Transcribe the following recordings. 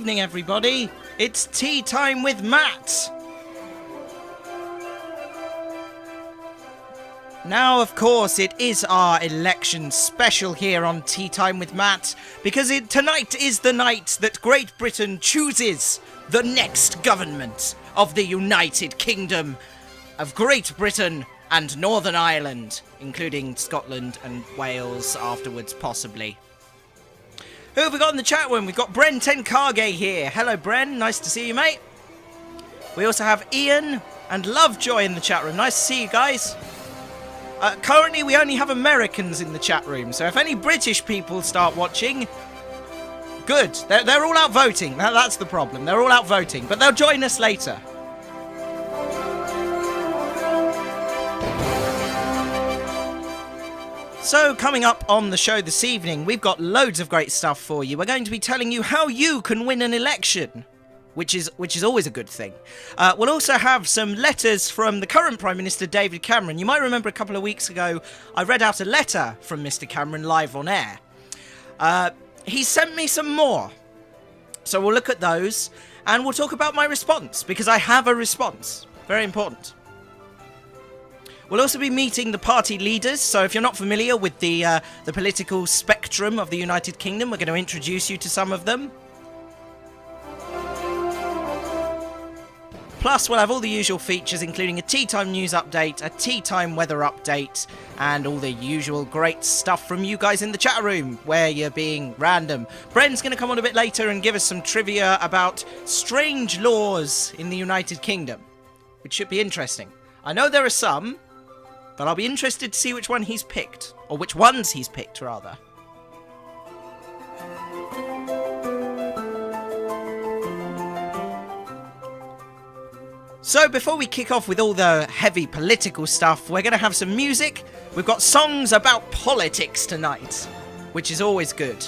evening, everybody. It's Tea Time with Matt. Now, of course, it is our election special here on Tea Time with Matt, because tonight is the night that Great Britain chooses the next government of the United Kingdom of Great Britain and Northern Ireland, including Scotland and Wales afterwards, possibly. Who have we got in the chat room? We've got Bren Tenkage here. Hello, Bren. Nice to see you, mate. We also have Ian and Lovejoy in the chat room. Nice to see you guys. Currently, we only have Americans in the chat room, so if any British people start watching, good. They're all out voting. That's the problem. They're all out voting, but they'll join us later. So, coming up on the show this evening, we've got loads of great stuff for you. We're going to be telling you how you can win an election, which is always a good thing. We'll also have some letters from the current Prime Minister, David Cameron. You might remember a couple of weeks ago, I read out a letter from Mr. Cameron live on air. He sent me some more. So we'll look at those, and we'll talk about my response, because I have a response. Very important. We'll also be meeting the party leaders, so if you're not familiar with the political spectrum of the United Kingdom, we're going to introduce you to some of them. Plus, we'll have all the usual features, including a Tea Time news update, a Tea Time weather update, and all the usual great stuff from you guys in the chat room, where you're being random. Bren's going to come on a bit later and give us some trivia about strange laws in the United Kingdom, which should be interesting. I know there are some, but I'll be interested to see which one he's picked, or which ones he's picked, rather. So before we kick off with all the heavy political stuff, we're going to have some music. We've got songs about politics tonight, which is always good.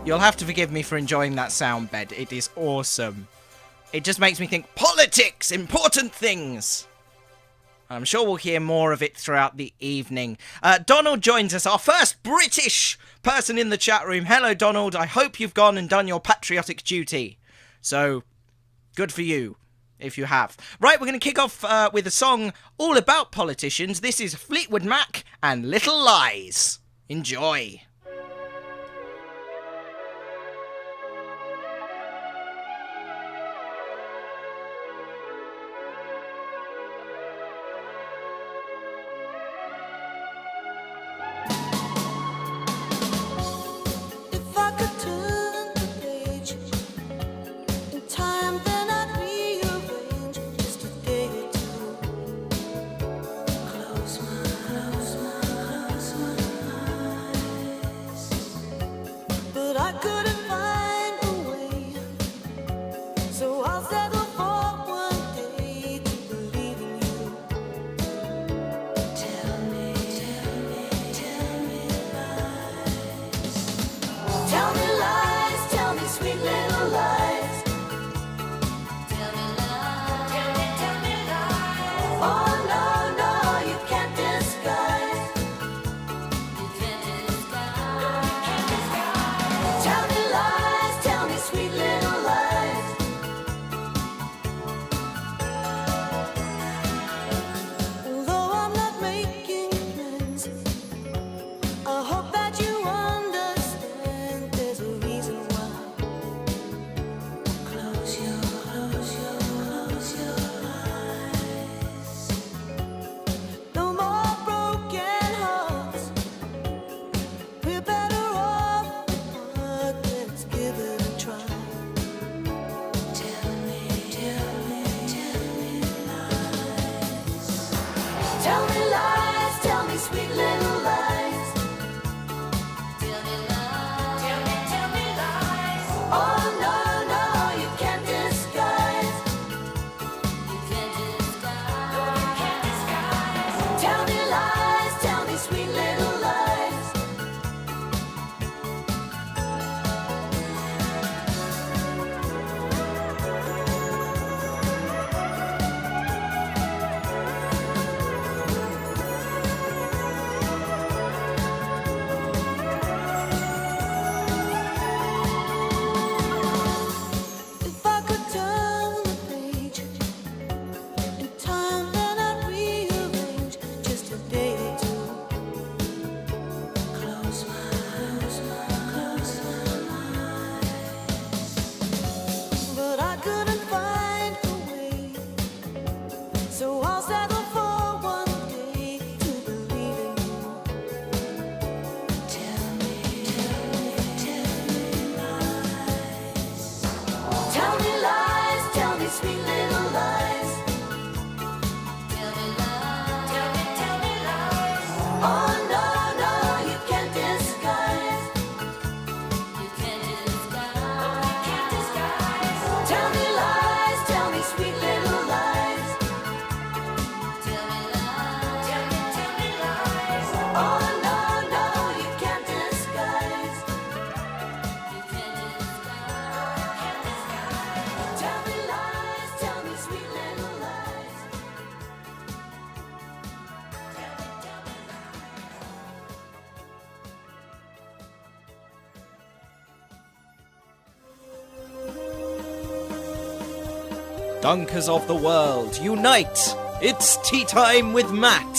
You'll have to forgive me for enjoying that sound bed. It is awesome. It just makes me think, politics, important things. I'm sure we'll hear more of it throughout the evening. Donald joins us, our first British person in the chat room. Hello, Donald. I hope you've gone and done your patriotic duty. So, good for you, if you have. Right, we're going to kick off with a song all about politicians. This is Fleetwood Mac and Little Lies. Enjoy. Close my eyes. Skunkers of the world, unite! It's Tea Time with Matt!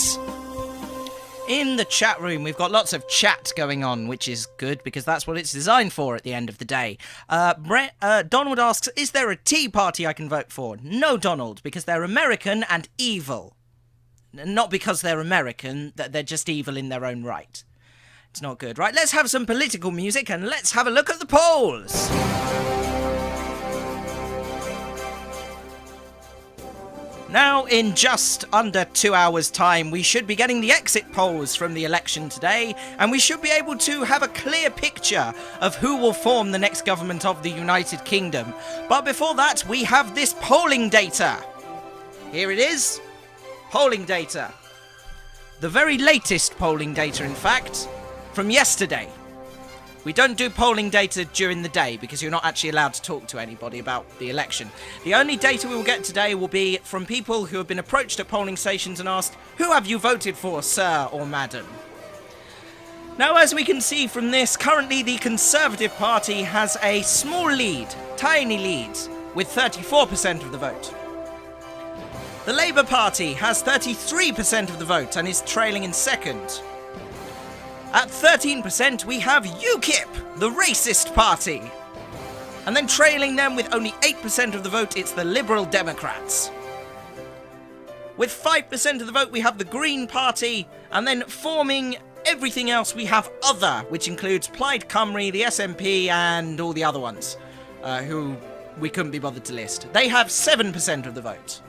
In the chat room, we've got lots of chat going on, which is good, because that's what it's designed for at the end of the day. Donald asks, is there a Tea Party I can vote for? No, Donald, because they're American and evil. Not because they're American, they're just evil in their own right. It's not good. Right, let's have some political music and let's have a look at the polls! Now, in just under 2 hours' time, we should be getting the exit polls from the election today, and we should be able to have a clear picture of who will form the next government of the United Kingdom. But before that, we have this polling data. Here it is. Polling data. The very latest polling data, in fact, from yesterday. We don't do polling data during the day because you're not actually allowed to talk to anybody about the election. The only data we will get today will be from people who have been approached at polling stations and asked, who have you voted for, sir or madam? Now, as we can see from this, currently the Conservative Party has a small lead, tiny lead, with 34% of the vote. The Labour Party has 33% of the vote and is trailing in second. At 13%, we have UKIP, the racist party. And then trailing them with only 8% of the vote, it's the Liberal Democrats. With 5% of the vote, we have the Green Party, and then forming everything else, we have Other, which includes Plaid Cymru, the SNP, and all the other ones, who we couldn't be bothered to list. They have 7% of the vote.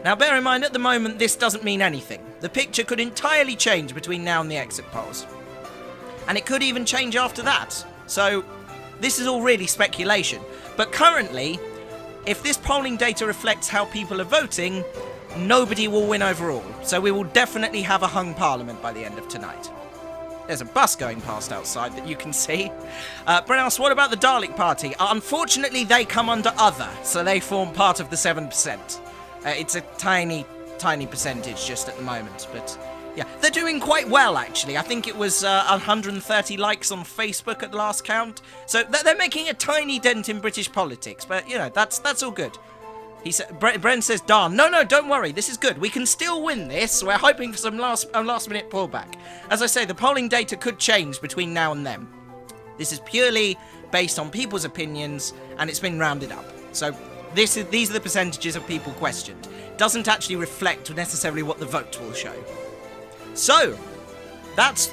Now, bear in mind, at the moment, this doesn't mean anything. The picture could entirely change between now and the exit polls. And it could even change after that. So, this is all really speculation. But currently, if this polling data reflects how people are voting, nobody will win overall. So we will definitely have a hung parliament by the end of tonight. There's a bus going past outside that you can see. Brent asks, what about the Dalek Party? Unfortunately, they come under Other, so they form part of the 7%. It's a tiny, tiny percentage just at the moment, but... yeah, they're doing quite well, actually. I think it was 130 likes on Facebook at the last count. So they're making a tiny dent in British politics. But, you know, that's all good. Brent says, darn. No, don't worry. This is good. We can still win this. We're hoping for some last-minute pullback. As I say, the polling data could change between now and then. This is purely based on people's opinions, and it's been rounded up. So these are the percentages of people questioned. Doesn't actually reflect necessarily what the vote will show. So, that's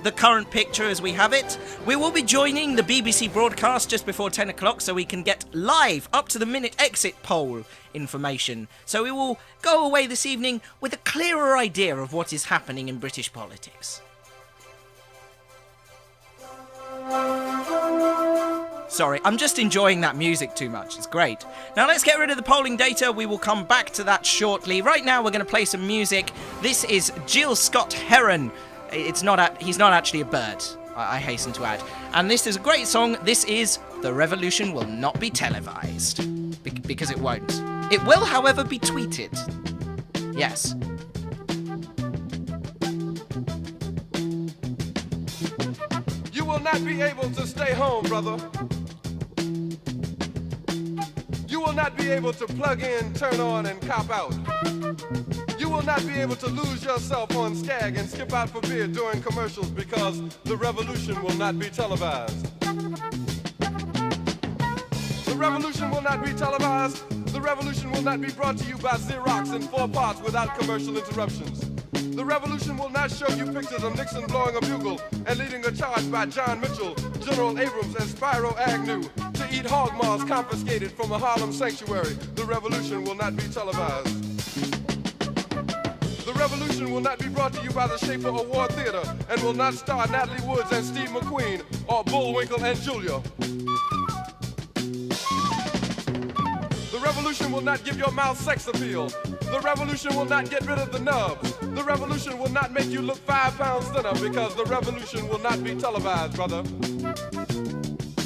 the current picture as we have it. We will be joining the BBC broadcast just before 10 o'clock so we can get live, up-to-the-minute exit poll information. So we will go away this evening with a clearer idea of what is happening in British politics. Sorry, I'm just enjoying that music too much. It's great. Now let's get rid of the polling data. We will come back to that shortly. Right now we're going to play some music. This is Jill Scott Heron. He's not actually a bird, I hasten to add. And this is a great song. This is The Revolution Will Not Be Televised. Because it won't. It will, however, be tweeted. Yes. You will not be able to stay home, brother. You will not be able to plug in, turn on, and cop out. You will not be able to lose yourself on Skag and skip out for beer during commercials because the revolution will not be televised. The revolution will not be televised. The revolution will not be brought to you by Xerox in 4 parts without commercial interruptions. The revolution will not show you pictures of Nixon blowing a bugle and leading a charge by John Mitchell, General Abrams, and Spyro Agnew to eat hog maws confiscated from a Harlem sanctuary. The revolution will not be televised. The revolution will not be brought to you by the Schaefer Award Theater and will not star Natalie Woods and Steve McQueen or Bullwinkle and Julia. The revolution will not give your mouth sex appeal. The revolution will not get rid of the nubs. The revolution will not make you look 5 pounds thinner because the revolution will not be televised, brother.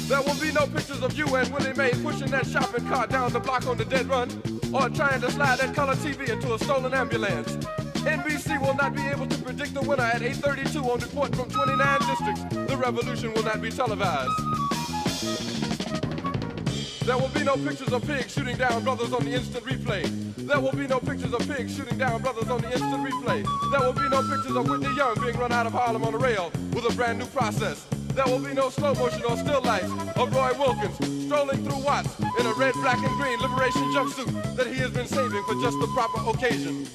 There will be no pictures of you and Willie Mae pushing that shopping cart down the block on the dead run or trying to slide that color TV into a stolen ambulance. NBC will not be able to predict the winner at 8:32 on report from 29 districts. The revolution will not be televised. There will be no pictures of pigs shooting down brothers on the instant replay. There will be no pictures of pigs shooting down brothers on the instant replay. There will be no pictures of Whitney Young being run out of Harlem on a rail with a brand new process. There will be no slow motion or still lights of Roy Wilkins strolling through Watts in a red, black, and green liberation jumpsuit that he has been saving for just the proper occasion.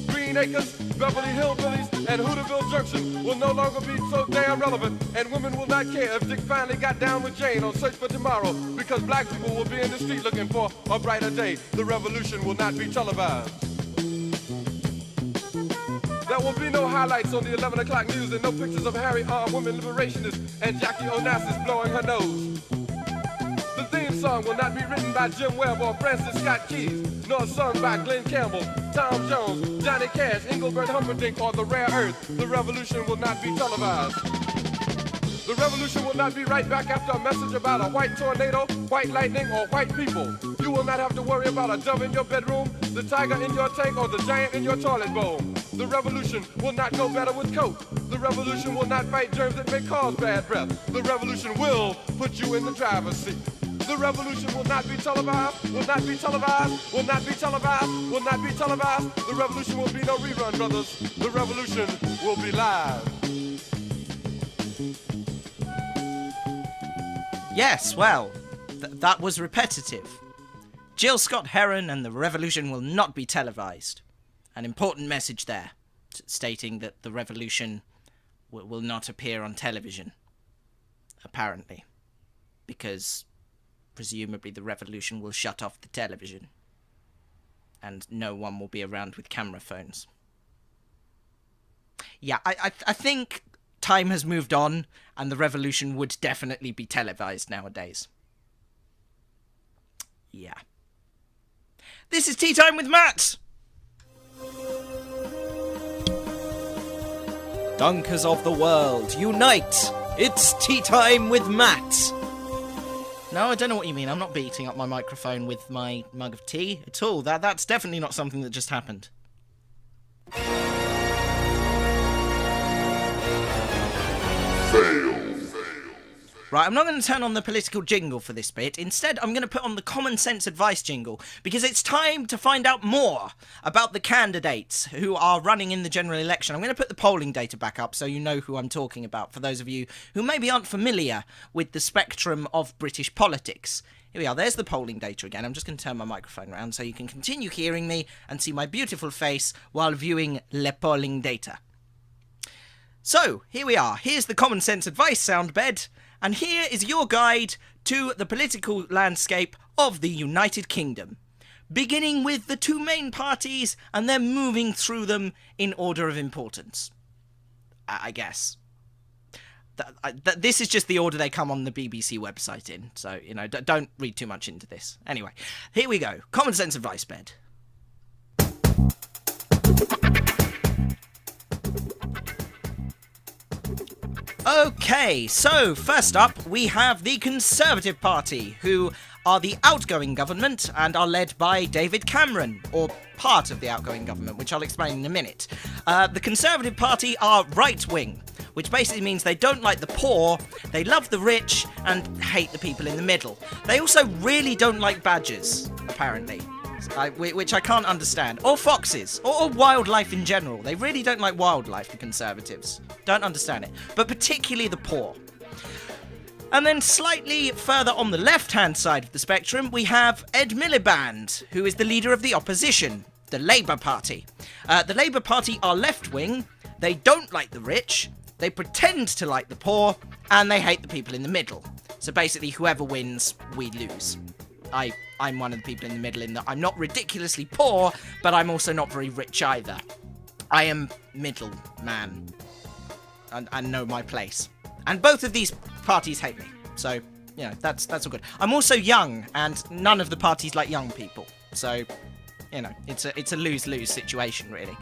Green Acres, Beverly Hillbillies, and Hooterville Junction will no longer be so damn relevant, and women will not care if Dick finally got down with Jane on Search for Tomorrow, because black people will be in the street looking for a brighter day. The revolution will not be televised. There will be no highlights on the 11 o'clock news and no pictures of Harry armed women liberationists and Jackie Onassis blowing her nose. The theme song will not be written by Jim Webb or Francis Scott Keys, nor sung by Glenn Campbell, Tom Jones, Johnny Cash, Engelbert Humperdinck, or The Rare Earth. The revolution will not be televised. The revolution will not be right back after a message about a white tornado, white lightning, or white people. You will not have to worry about a dove in your bedroom, the tiger in your tank, or the giant in your toilet bowl. The revolution will not go better with Coke. The revolution will not fight germs that may cause bad breath. The revolution will put you in the driver's seat. The revolution will not be televised, will not be televised, will not be televised, will not be televised. The revolution will be no rerun, brothers. The revolution will be live. Yes, well, that was repetitive. Jill Scott Heron and the revolution will not be televised. An important message there, stating that the revolution will not appear on television. Apparently. Because presumably the revolution will shut off the television. And no one will be around with camera phones. Yeah, I think time has moved on, and the revolution would definitely be televised nowadays. Yeah. This is Tea Time with Matt! Dunkers of the world, unite! It's Tea Time with Matt! No, I don't know what you mean. I'm not beating up my microphone with my mug of tea at all. That's definitely not something that just happened. Fail. Right, I'm not going to turn on the political jingle for this bit. Instead, I'm going to put on the common sense advice jingle, because it's time to find out more about the candidates who are running in the general election. I'm going to put the polling data back up so you know who I'm talking about, for those of you who maybe aren't familiar with the spectrum of British politics. Here we are, there's the polling data again. I'm just going to turn my microphone around so you can continue hearing me and see my beautiful face while viewing le polling data. So, here we are. Here's the common sense advice soundbed. And here is your guide to the political landscape of the United Kingdom, beginning with the two main parties and then moving through them in order of importance. I guess. This is just the order they come on the BBC website in, so, you know, don't read too much into this. Anyway, here we go. Common sense advice bed. Okay, so first up we have the Conservative Party, who are the outgoing government and are led by David Cameron, or part of the outgoing government, which I'll explain in a minute. The Conservative Party are right-wing, which basically means they don't like the poor, they love the rich, and hate the people in the middle. They also really don't like badgers, apparently. Which I can't understand. Or foxes. Or wildlife in general. They really don't like wildlife, the Conservatives. Don't understand it. But particularly the poor. And then slightly further on the left-hand side of the spectrum, we have Ed Miliband, who is the leader of the opposition, the Labour Party. The Labour Party are left-wing, they don't like the rich, they pretend to like the poor, and they hate the people in the middle. So basically, whoever wins, we lose. I'm one of the people in the middle in that I'm not ridiculously poor, but I'm also not very rich either. I am middle man and know my place. And both of these parties hate me. So, you know, that's all good. I'm also young, and none of the parties like young people. So, you know, it's a lose-lose situation, really.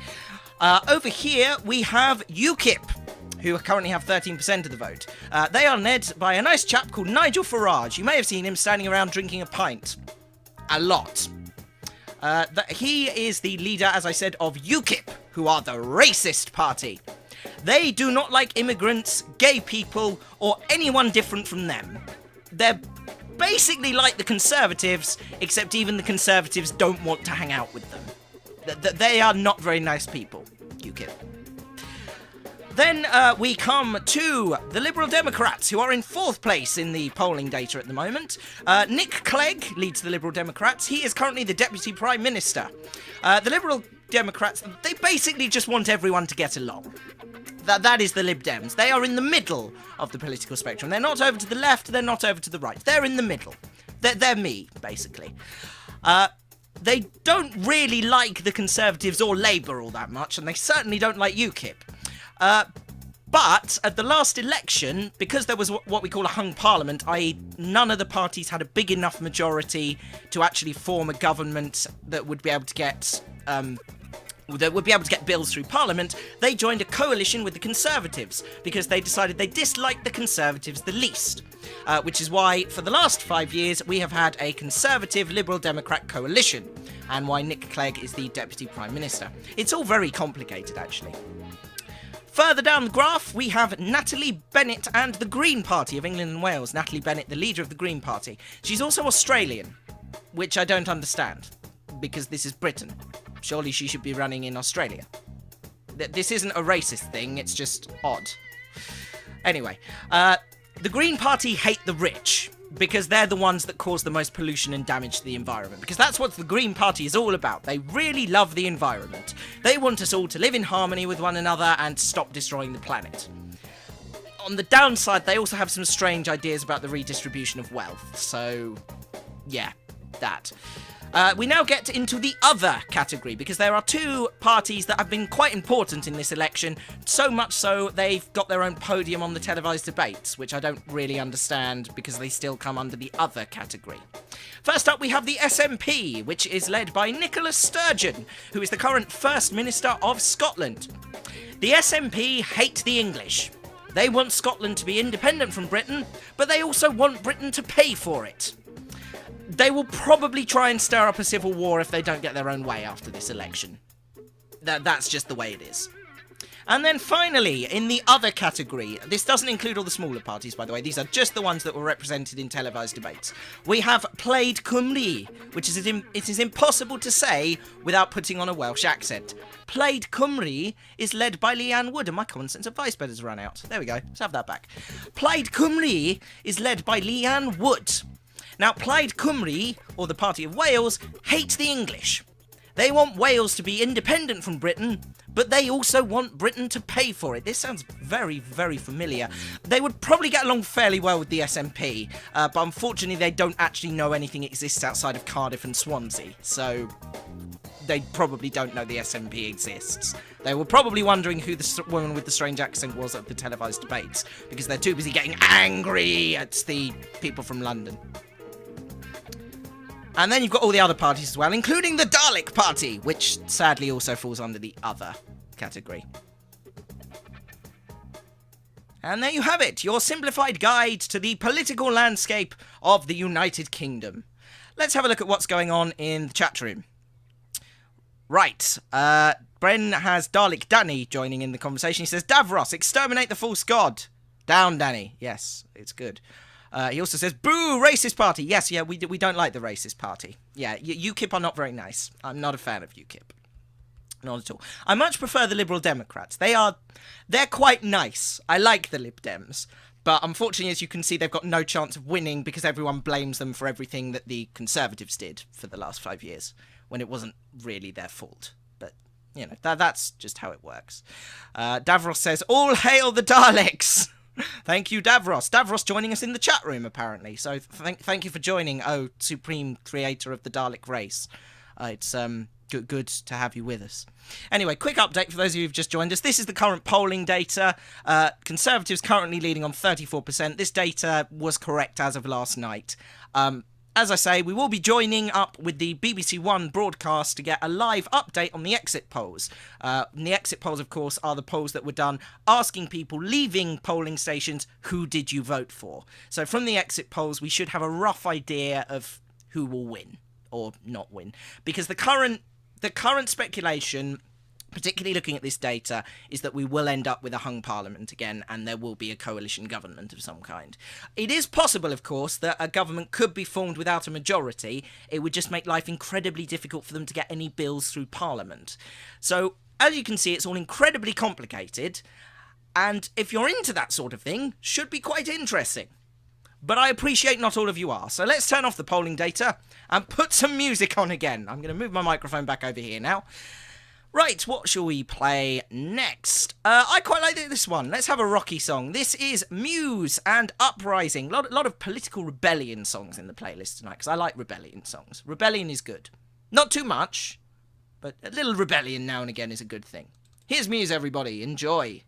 Over here, we have UKIP, who currently have 13% of the vote. They are led by a nice chap called Nigel Farage. You may have seen him standing around drinking a pint. A lot. He is the leader, as I said, of UKIP, who are the racist party. They do not like immigrants, gay people, or anyone different from them. They're basically like the Conservatives, except even the Conservatives don't want to hang out with them. They are not very nice people, UKIP. Then we come to the Liberal Democrats, who are in 4th place in the polling data at the moment. Nick Clegg leads the Liberal Democrats. He is currently the Deputy Prime Minister. The Liberal Democrats, they basically just want everyone to get along. That is the Lib Dems. They are in the middle of the political spectrum. They're not over to the left, they're not over to the right. They're in the middle. They're me, basically. They don't really like the Conservatives or Labour all that much, and they certainly don't like UKIP. But at the last election, because there was what we call a hung parliament, i.e. none of the parties had a big enough majority to actually form a government that would be able to get bills through Parliament, they joined a coalition with the Conservatives because they decided they disliked the Conservatives the least. Which is why, for the last 5 years, we have had a Conservative Liberal Democrat coalition, and why Nick Clegg is the Deputy Prime Minister. It's all very complicated, actually. Further down the graph, we have Natalie Bennett and the Green Party of England and Wales. Natalie Bennett, the leader of the Green Party. She's also Australian, which I don't understand, because this is Britain. Surely she should be running in Australia. This isn't a racist thing, it's just odd. Anyway, the Green Party hate the rich, because they're the ones that cause the most pollution and damage to the environment. Because that's what the Green Party is all about. They really love the environment. They want us all to live in harmony with one another and stop destroying the planet. On the downside, they also have some strange ideas about the redistribution of wealth. So, yeah, that. We now get into the other category, because there are 2 parties that have been quite important in this election, so much so they've got their own podium on the televised debates, which I don't really understand because they still come under the other category. First up, we have the SNP, which is led by Nicola Sturgeon, who is the current First Minister of Scotland. The SNP hate the English. They want Scotland to be independent from Britain, but they also want Britain to pay for it. They will probably try and stir up a civil war if they don't get their own way after this election. That's just the way it is. And then finally, in the other category, this doesn't include all the smaller parties, by the way, these are just the ones that were represented in televised debates. We have Plaid Cymru, which is it is impossible to say without putting on a Welsh accent. Plaid Cymru is led by Leanne Wood, and my common sense of vice has run out. There we go, let's have that back. Plaid Cymru is led by Leanne Wood. Now, Plaid Cymru, or the Party of Wales, hate the English. They want Wales to be independent from Britain, but they also want Britain to pay for it. This sounds very, very familiar. They would probably get along fairly well with the SNP, but unfortunately they don't actually know anything exists outside of Cardiff and Swansea, so they probably don't know the SNP exists. They were probably wondering who the woman with the strange accent was at the televised debates, because they're too busy getting angry at the people from London. And then you've got all the other parties as well, including the Dalek Party, which sadly also falls under the other category. And there you have it, your simplified guide to the political landscape of the United Kingdom. Let's have a look at what's going on in the chat room. Right, Bren has Dalek Danny joining in the conversation. He says, Davros, exterminate the false god. Down, Danny. Yes, it's good. He also says, boo, racist party. Yes, yeah, we don't like the racist party. Yeah, UKIP are not very nice. I'm not a fan of UKIP. Not at all. I much prefer the Liberal Democrats. They're quite nice. I like the Lib Dems. But unfortunately, as you can see, they've got no chance of winning because everyone blames them for everything that the Conservatives did for the last 5 years, when it wasn't really their fault. But, you know, that's just how it works. Davros says, all hail the Daleks! Thank you, Davros. Davros joining us in the chat room, apparently. So thank you for joining, oh, supreme creator of the Dalek race. It's good to have you with us. Anyway, quick update for those of you who've just joined us. This is the current polling data. Conservatives currently leading on 34%. This data was correct as of last night. As I say, we will be joining up with the BBC One broadcast to get a live update on the exit polls. And the exit polls, of course, are the polls that were done asking people leaving polling stations, who did you vote for? So from the exit polls, we should have a rough idea of who will win or not win. Because the current speculation particularly looking at this data, is that we will end up with a hung parliament again, and there will be a coalition government of some kind. It is possible, of course, that a government could be formed without a majority. It would just make life incredibly difficult for them to get any bills through Parliament. So, as you can see, it's all incredibly complicated, and if you're into that sort of thing, should be quite interesting. But I appreciate not all of you are, so let's turn off the polling data and put some music on again. I'm going to move my microphone back over here now. Right, what shall we play next? I quite like this one. Let's have a rocky song. This is Muse and Uprising. A lot of political rebellion songs in the playlist tonight, because I like rebellion songs. Rebellion is good. Not too much, but a little rebellion now and again is a good thing. Here's Muse, everybody. Enjoy.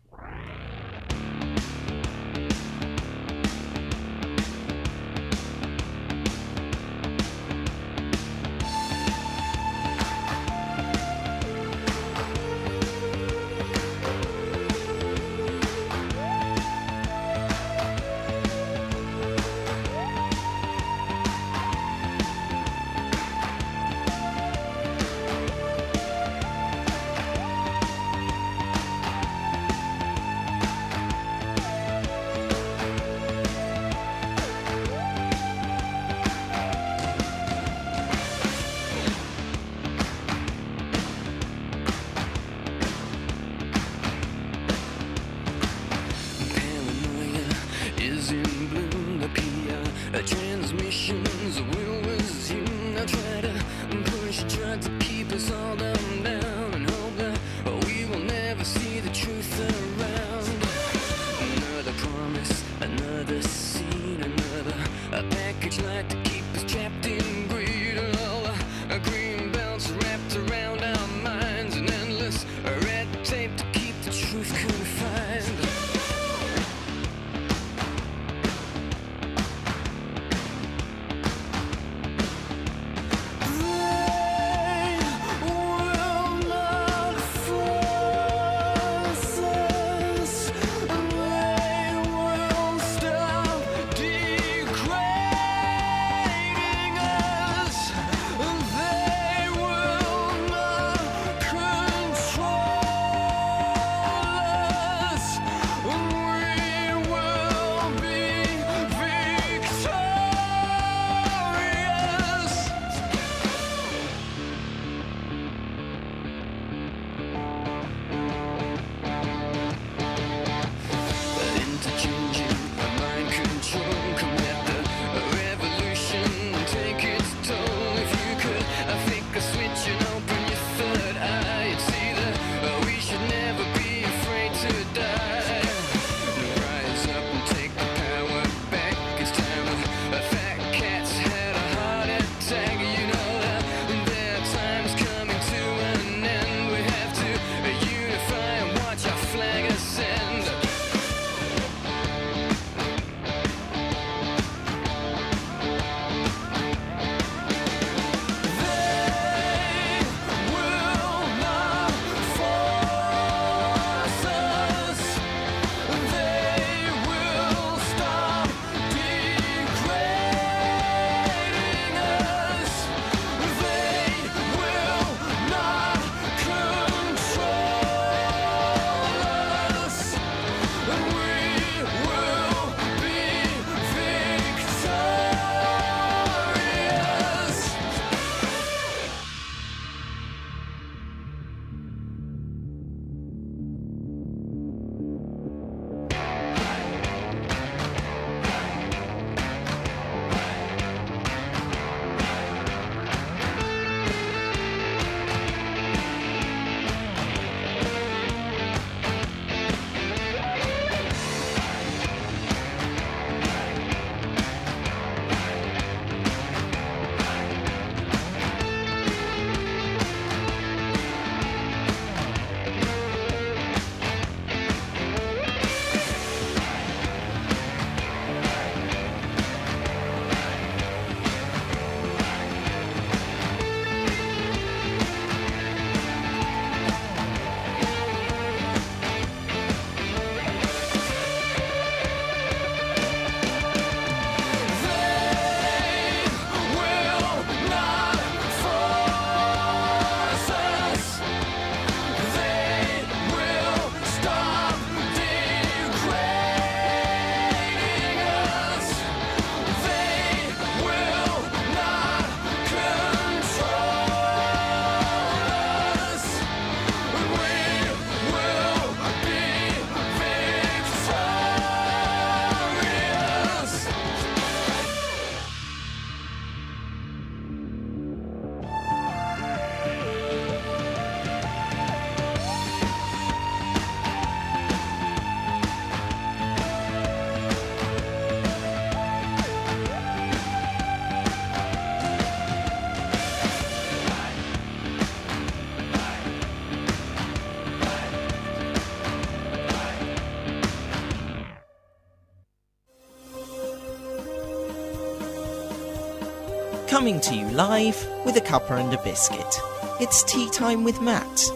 coming to you live with a cuppa and a biscuit. It's Tea Time with Matt.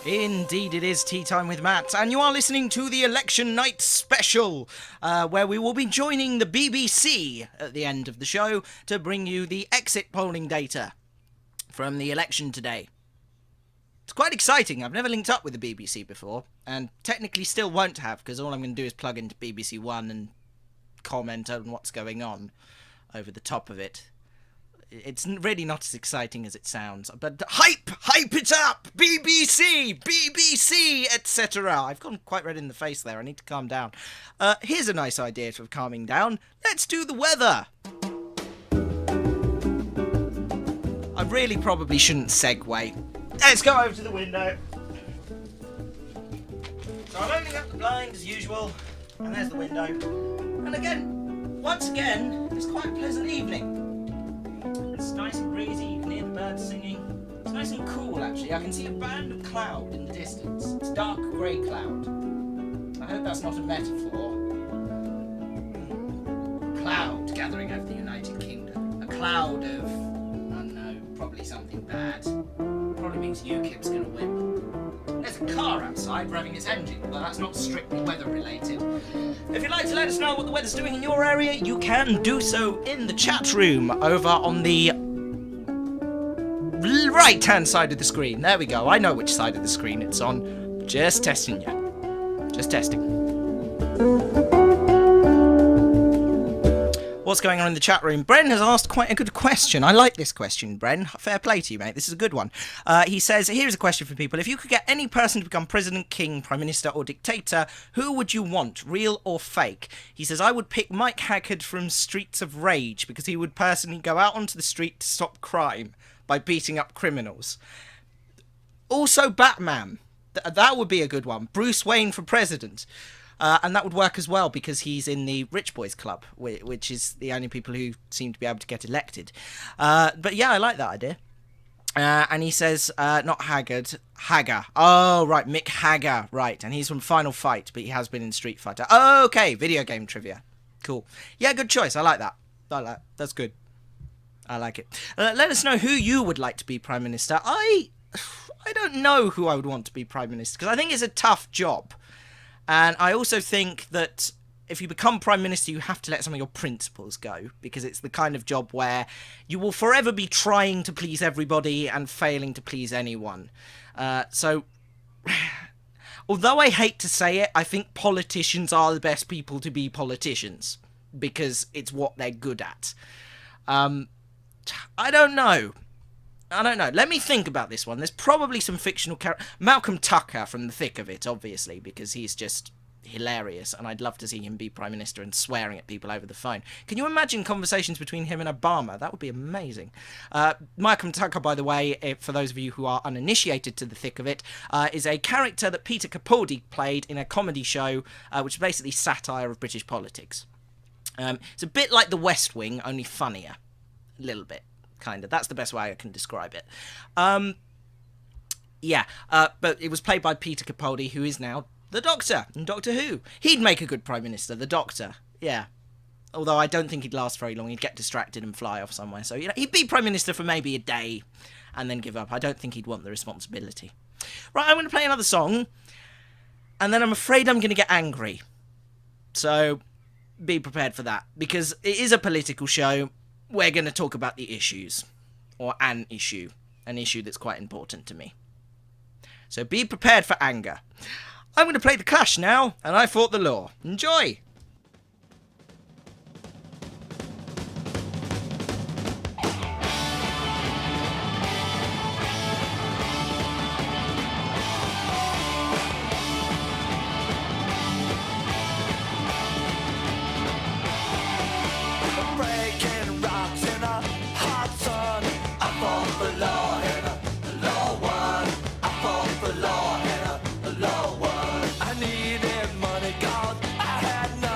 Indeed it is Tea Time with Matt, and you are listening to the Election Night Special, where we will be joining the BBC at the end of the show to bring you the exit polling data from the election today. It's quite exciting. I've never linked up with the BBC before, and technically still won't have, because all I'm going to do is plug into BBC One and comment on what's going on over the top of it. It's really not as exciting as it sounds, but hype it up, BBC, etc. I've gone quite red in the face there. I need to calm down. Here's a nice idea for calming down. Let's do the weather. I really probably shouldn't segue. Let's go over to the window. So I'm opening up the blind as usual, and there's the window. And again, once again, it's quite a pleasant evening. It's nice and breezy, you can hear the birds singing. It's nice and cool actually. I can see a band of cloud in the distance. It's dark grey cloud. I hope that's not a metaphor. Cloud gathering over the United Kingdom. A cloud of, I don't know, probably something bad. Probably means UKIP's going to win. There's a car outside revving its engine, but that's not strictly weather related. If you'd like to let us know what the weather's doing in your area, you can do so in the chat room over on the right hand side of the screen. There we go. I know which side of the screen it's on. Just testing you. Just testing. What's going on in the chat room? Bren has asked quite a good question. I like this question, Bren. Fair play to you, mate. This is a good one. He says, here's a question for people. If you could get any person to become president, king, prime minister or dictator, who would you want, real or fake? He says, I would pick Mike Haggard from Streets of Rage because he would personally go out onto the street to stop crime by beating up criminals. Also Batman. That would be a good one. Bruce Wayne for president. And that would work as well because he's in the Rich Boys Club, which is the only people who seem to be able to get elected. But yeah, I like that idea. And he says, not Haggard, Hagger. Oh, right, Mick Hagger, right. And he's from Final Fight, but he has been in Street Fighter. Oh, okay, video game trivia. Cool. Yeah, good choice. I like that. That's good. I like it. Let us know who you would like to be Prime Minister. I don't know who I would want to be Prime Minister, because I think it's a tough job. And I also think that if you become Prime Minister, you have to let some of your principles go, because it's the kind of job where you will forever be trying to please everybody and failing to please anyone. So, although I hate to say it, I think politicians are the best people to be politicians, because it's what they're good at. I don't know. Let me think about this one. There's probably some fictional character. Malcolm Tucker from the thick of it, obviously, because he's just hilarious, and I'd love to see him be Prime Minister and swearing at people over the phone. Can you imagine conversations between him and Obama? That would be amazing. Malcolm Tucker, by the way, for those of you who are uninitiated to the thick of it, is a character that Peter Capaldi played in a comedy show, which is basically satire of British politics. It's a bit like The West Wing, only funnier. A little bit. Kind of. That's the best way I can describe it. But it was played by Peter Capaldi, who is now the Doctor in Doctor Who. He'd make a good Prime Minister, the Doctor. Yeah. Although I don't think he'd last very long. He'd get distracted and fly off somewhere. So, he'd be Prime Minister for maybe a day and then give up. I don't think he'd want the responsibility. Right, I'm going to play another song, and then I'm afraid I'm going to get angry. So, be prepared for that, because it is a political show. We're going to talk about the issues, or an issue that's quite important to me. So be prepared for anger. I'm going to play The Clash now, and I Fought the Law. Enjoy! I needed money 'cause I had no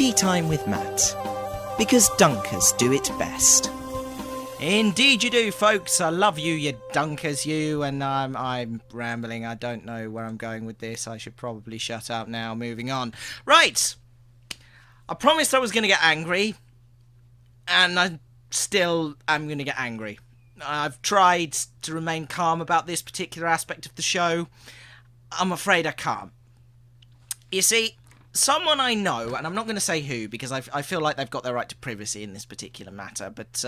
Tea Time with Matt. Because dunkers do it best. Indeed you do, folks. I love you, you dunkers, you. And I'm rambling. I don't know where I'm going with this. I should probably shut up now. Moving on. Right. I promised I was going to get angry. And I still am going to get angry. I've tried to remain calm about this particular aspect of the show. I'm afraid I can't. You see, someone I know, and I'm not going to say who because I feel like they've got their right to privacy in this particular matter, but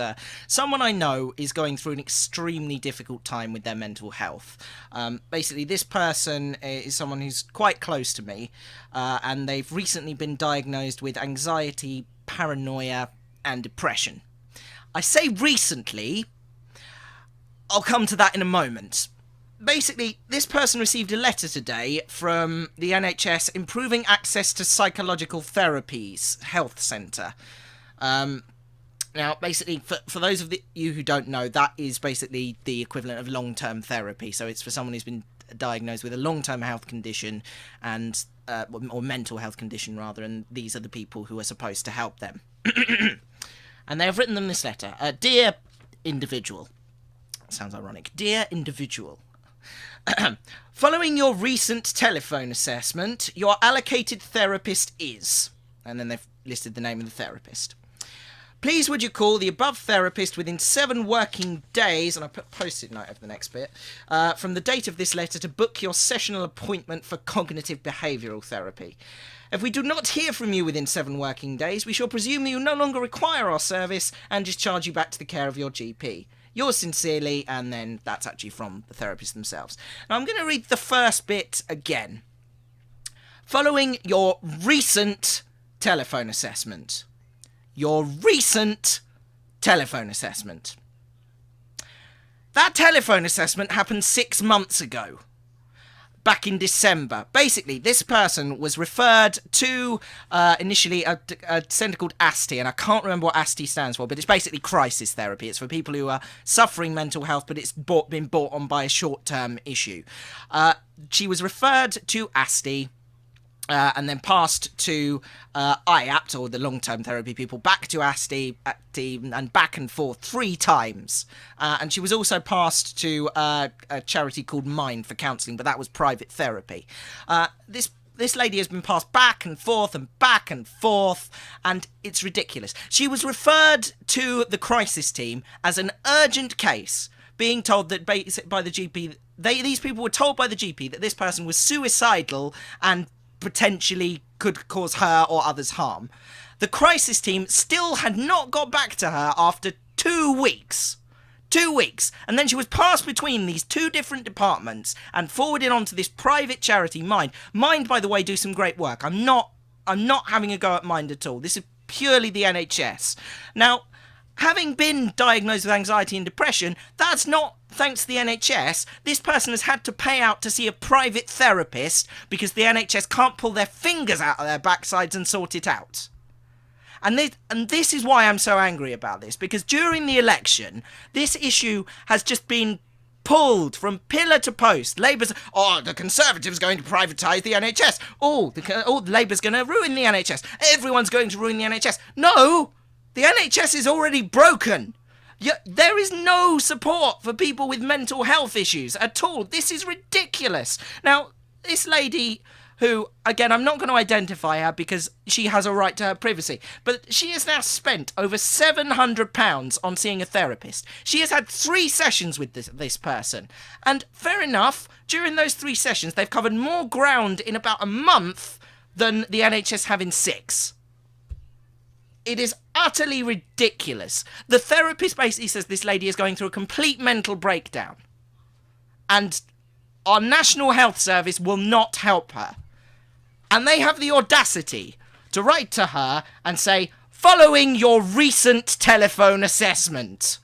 someone I know is going through an extremely difficult time with their mental health. Basically, this person is someone who's quite close to me, and they've recently been diagnosed with anxiety, paranoia, and depression. I say recently. I'll come to that in a moment. Basically, this person received a letter today from the NHS Improving Access to Psychological Therapies Health Centre. Now, basically, for those of you who don't know, that is basically the equivalent of long-term therapy. So it's for someone who's been diagnosed with a long-term health condition and or mental health condition, rather, and these are the people who are supposed to help them. And they have written them this letter. Dear individual. Sounds ironic. Dear individual. Following your recent telephone assessment, your allocated therapist is... And then they've listed the name of the therapist. Please would you call the above therapist within 7 working days, and I put post-it note over the next bit, from the date of this letter to book your sessional appointment for cognitive behavioural therapy. If we do not hear from you within 7 working days, we shall presume that you no longer require our service and discharge you back to the care of your GP. Yours sincerely, and then that's actually from the therapist themselves. Now, I'm going to read the first bit again. Following your recent telephone assessment. Your recent telephone assessment. That telephone assessment happened 6 months ago. Back in December. Basically, this person was referred to initially a centre called ASTI, and I can't remember what ASTI stands for, but it's basically crisis therapy. It's for people who are suffering mental health, but it's been brought on by a short-term issue. She was referred to ASTI, and then passed to IAPT, or the long-term therapy people, back to ASTI, and back and forth 3 times. And she was also passed to a charity called Mind for counselling, but that was private therapy. This lady has been passed back and forth, and it's ridiculous. She was referred to the crisis team as an urgent case, being told that by the GP, these people were told by the GP that this person was suicidal and potentially could cause her or others harm. The crisis team still had not got back to her after 2 weeks. 2 weeks. And then she was passed between these 2 different departments and forwarded onto this private charity, Mind. Mind, by the way, do some great work. I'm not having a go at Mind at all. This is purely the NHS. Now, having been diagnosed with anxiety and depression, that's not thanks to the NHS. This person has had to pay out to see a private therapist because the NHS can't pull their fingers out of their backsides and sort it out. And this is why I'm so angry about this, because during the election, this issue has just been pulled from pillar to post. Labour's, the Conservatives going to privatise the NHS. Labour's going to ruin the NHS. Everyone's going to ruin the NHS. No! The NHS is already broken. There is no support for people with mental health issues at all. This is ridiculous. Now, this lady who, again, I'm not going to identify her because she has a right to her privacy, but she has now spent over £700 on seeing a therapist. She has had 3 sessions with this person. And fair enough, during those 3 sessions, they've covered more ground in about a month than the NHS have in 6. It is utterly ridiculous. The therapist basically says this lady is going through a complete mental breakdown. And our National Health Service will not help her. And they have the audacity to write to her and say, following your recent telephone assessment.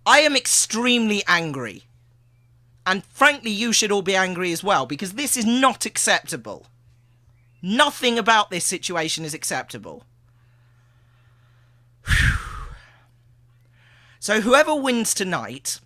I am extremely angry. And frankly, you should all be angry as well, because this is not acceptable. Nothing about this situation is acceptable. So whoever wins tonight,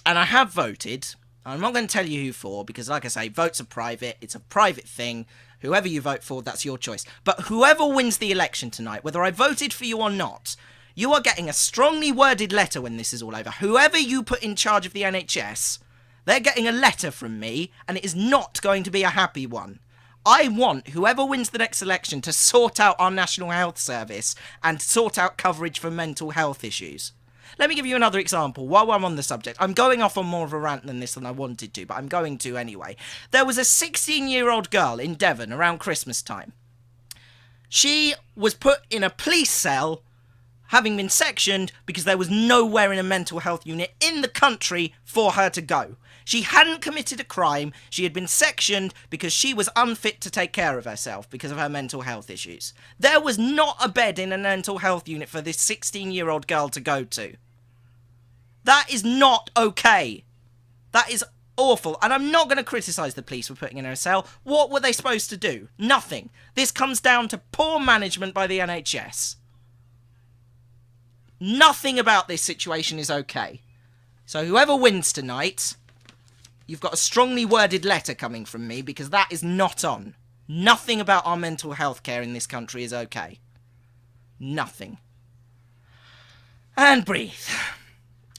and I have voted, I'm not going to tell you who for, because like I say, votes are private, it's a private thing. Whoever you vote for, that's your choice. But whoever wins the election tonight, whether I voted for you or not, you are getting a strongly worded letter when this is all over. Whoever you put in charge of the NHS, they're getting a letter from me, and it is not going to be a happy one. I want whoever wins the next election to sort out our National Health Service and sort out coverage for mental health issues. Let me give you another example while I'm on the subject. I'm going off on more of a rant than this than I wanted to, but I'm going to anyway. There was a 16-year-old girl in Devon around Christmas time. She was put in a police cell, having been sectioned, because there was nowhere in a mental health unit in the country for her to go. She hadn't committed a crime. She had been sectioned because she was unfit to take care of herself because of her mental health issues. There was not a bed in a mental health unit for this 16-year-old girl to go to. That is not okay. That is awful. And I'm not going to criticise the police for putting her in a cell. What were they supposed to do? Nothing. This comes down to poor management by the NHS. Nothing about this situation is okay. So whoever wins tonight, you've got a strongly worded letter coming from me, because that is not on. Nothing about our mental health care in this country is okay. Nothing. And breathe.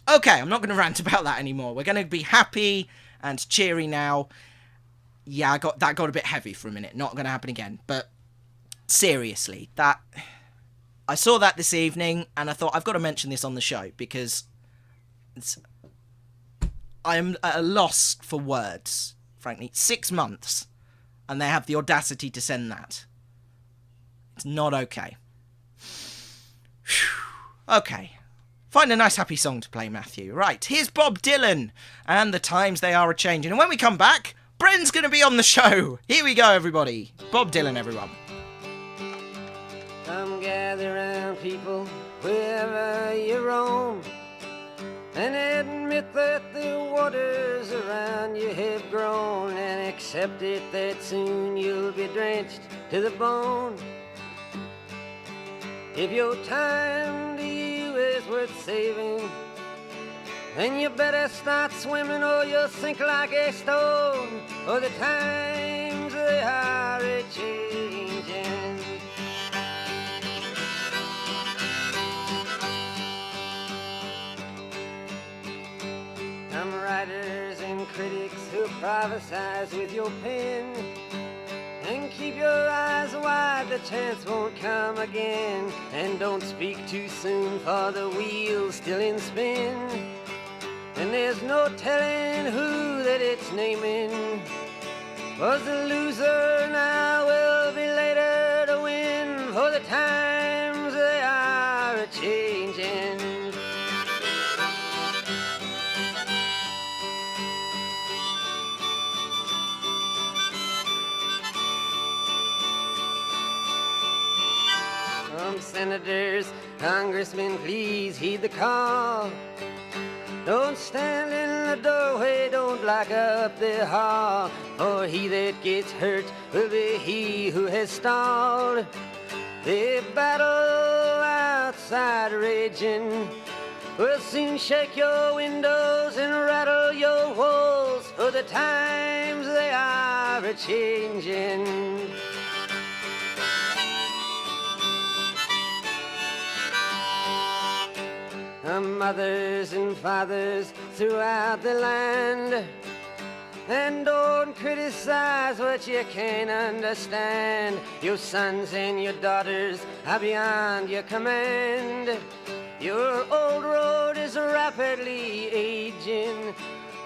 Okay, I'm not going to rant about that anymore. We're going to be happy and cheery now. Yeah, that got a bit heavy for a minute. Not going to happen again. But seriously, I saw that this evening, and I thought I've got to mention this on the show, because I am at a loss for words, frankly. 6 months, and they have the audacity to send that. It's not okay. Okay. Find a nice happy song to play, Matthew. Right, here's Bob Dylan, and the times they are a-changing. And when we come back, Bren's going to be on the show. Here we go, everybody. Bob Dylan, everyone. Come gather round, people, wherever you roam, and admit that the waters around you have grown, and accept it that soon you'll be drenched to the bone. If your time to you is worth saving, then you better start swimming or you'll sink like a stone, or the times they are a-changing. Some writers and critics who prophesize with your pen, and keep your eyes wide, the chance won't come again. And don't speak too soon, for the wheel's still in spin, and there's no telling who that it's naming. Was the loser now will be later to win, for the times they are a-changing. Senators, congressmen, please heed the call. Don't stand in the doorway, don't block up the hall, for he that gets hurt will be he who has stalled. The battle outside raging will soon shake your windows and rattle your walls, for the times they are a-changing. Mothers and fathers throughout the land, and don't criticize what you can't understand. Your sons and your daughters are beyond your command. Your old road is rapidly aging.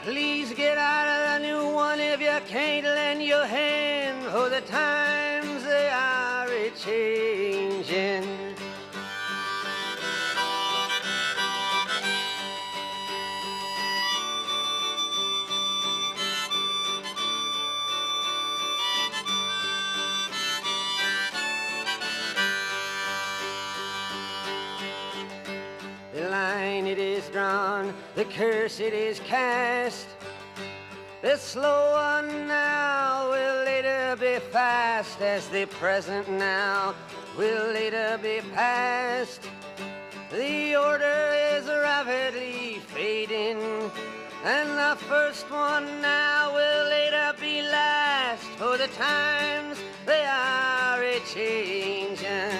Please get out of the new one if you can't lend your hand, for the times they are a-changing. The line it is drawn, the curse it is cast. The slow one now will later be fast, as the present now will later be past. The order is rapidly fading, and the first one now will later be last, for the times they are a-changin'.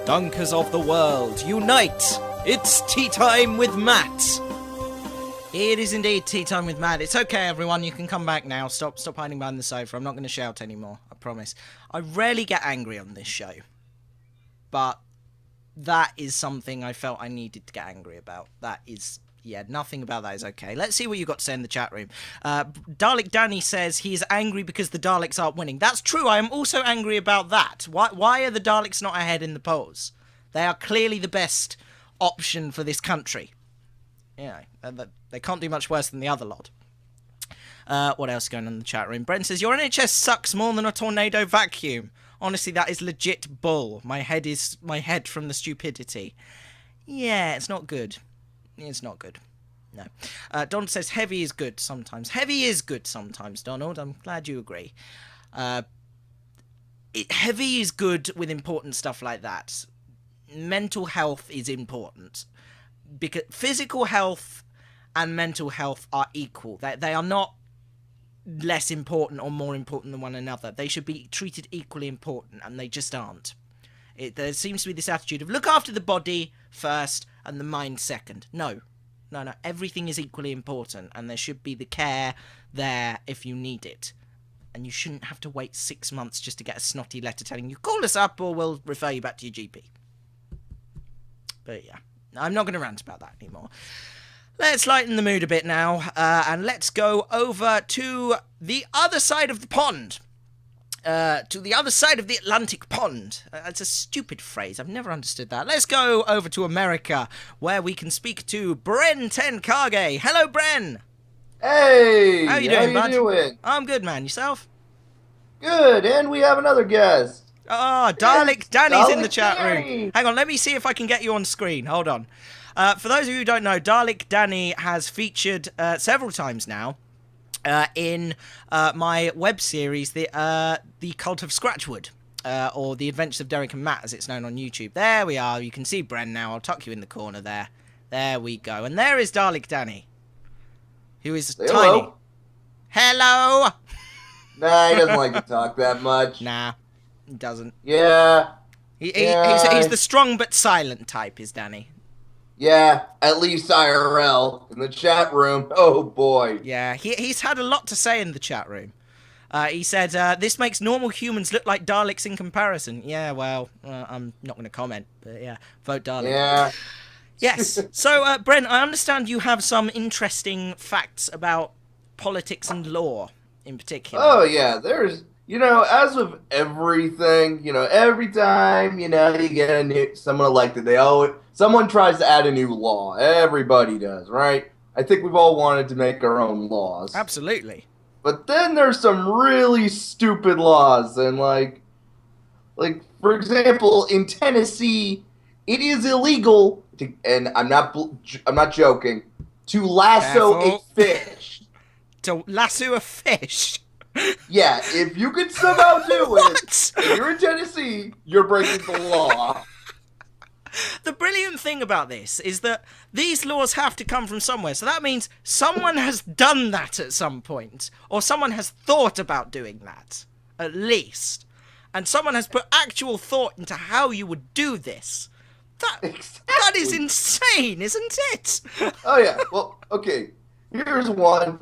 Dunkers of the world, unite! It's tea time with Matt! It is indeed tea time with Matt. It's okay, everyone, you can come back now. Stop hiding behind the sofa. I'm not going to shout anymore, I promise. I rarely get angry on this show. But that is something I felt I needed to get angry about. That is... yeah, nothing about that is okay. Let's see what you got to say in the chat room. Dalek Danny says he is angry because the Daleks aren't winning. That's true. I am also angry about that. Why are the Daleks not ahead in the polls? They are clearly the best option for this country. Yeah, they can't do much worse than the other lot. What else is going on in the chat room? Brent says, your NHS sucks more than a tornado vacuum. Honestly, that is legit bull. My head from the stupidity. Yeah, it's not good. It's not good. No. Donald says heavy is good sometimes. Heavy is good sometimes, Donald. I'm glad you agree. Heavy is good with important stuff like that. Mental health is important. Because physical health and mental health are equal. They are not less important or more important than one another. They should be treated equally important, and they just aren't. There seems to be this attitude of look after the body first and the mind second. No. Everything is equally important, and there should be the care there if you need it. And you shouldn't have to wait 6 months just to get a snotty letter telling you, call us up or we'll refer you back to your GP. But yeah, I'm not going to rant about that anymore. Let's lighten the mood a bit now, and let's go over to the other side of the pond. To the other side of the Atlantic pond. It's a stupid phrase. I've never understood that. Let's go over to America, where we can speak to Bren Tenkage. Hello, Bren. Hey! How you doing, bud? How you doing? I'm good, man. Yourself? Good, and we have another guest. Oh, Dalek Danny's in the Dalek chat Danny. room. Hang on, let me see if I can get you on screen. Hold on. For those of you who don't know, Dalek Danny has featured several times now in my web series, the Cult of Scratchwood, or The Adventures of Derek and Matt, as it's known on YouTube. There we are. You can see Bren now. I'll tuck you in the corner there. There we go. And there is Dalek Danny, who is Say tiny. hello. Hello. Nah, he doesn't like to talk that much. Nah, he doesn't. Yeah. He's the strong but silent type, is Danny. Yeah, at least IRL. In the chat room, oh boy. Yeah, he's had a lot to say in the chat room. He said, this makes normal humans look like Daleks in comparison. Yeah, well, I'm not going to comment, but yeah, vote Dalek. Yeah. Yes, so, Brent, I understand you have some interesting facts about politics and law, in particular. Oh yeah, there's, as with everything, every time, you get someone elected, someone tries to add a new law. Everybody does, right? I think we've all wanted to make our own laws. Absolutely. But then there's some really stupid laws, and like for example, in Tennessee, it is illegal to, and I'm not joking, to lasso Careful. a fish. To lasso a fish? Yeah, if you could somehow do What? it, if you're in Tennessee, you're breaking the law. The brilliant thing about this is that these laws have to come from somewhere. So that means someone has done that at some point. Or someone has thought about doing that, at least. And someone has put actual thought into how you would do this. That is insane, isn't it? Oh yeah, well, okay. Here's one.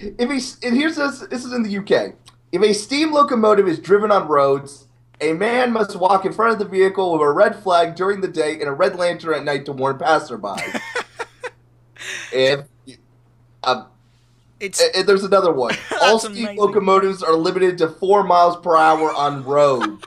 This is in the UK. If a steam locomotive is driven on roads, a man must walk in front of the vehicle with a red flag during the day and a red lantern at night to warn passerby. There's another one. All steam amazing. locomotives are limited to 4 miles per hour on roads.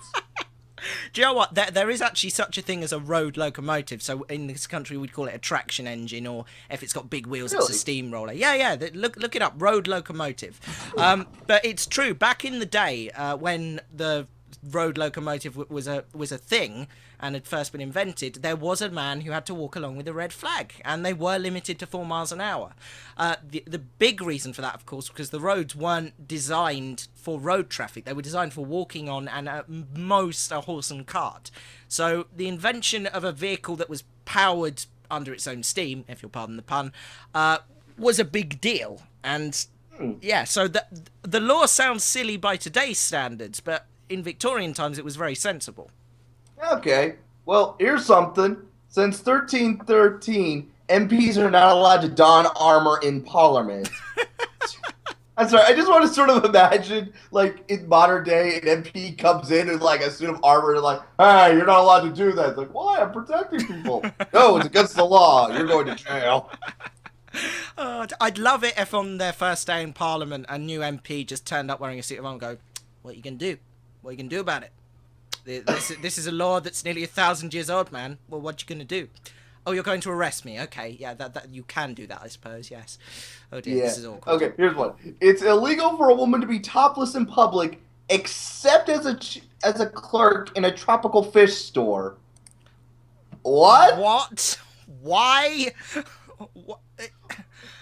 Do you know what? There is actually such a thing as a road locomotive. So in this country, we'd call it a traction engine, or if it's got big wheels, it's a Really? steamroller. Yeah. Look it up. Road locomotive. But it's true. Back in the day, when the road locomotive was a thing and had first been invented, there was a man who had to walk along with a red flag, and they were limited to 4 miles an hour. The big reason for that, of course, because the roads weren't designed for road traffic. They were designed for walking on and at most a horse and cart. So the invention of a vehicle that was powered under its own steam, if you'll pardon the pun, was a big deal. And yeah, so the law sounds silly by today's standards, but in Victorian times it was very sensible. Okay. Well, here's something. Since 1313, MPs are not allowed to don armor in Parliament. I'm sorry, I just want to sort of imagine, like, in modern day, an MP comes in with, like, a suit of armor and, like, hey, you're not allowed to do that. It's like, why? I'm protecting people. No, it's against the law. You're going to jail. I'd love it if on their first day in Parliament, a new MP just turned up wearing a suit of armor and go, what are you going to do? What are you going to do about it? This is a law that's nearly 1,000 years old, man. Well, what you going to do? Oh, you're going to arrest me. Okay, yeah, that you can do that, I suppose, yes. Oh dear, this is awkward. Okay, here's one. It's illegal for a woman to be topless in public except as a clerk in a tropical fish store. What? What? Why?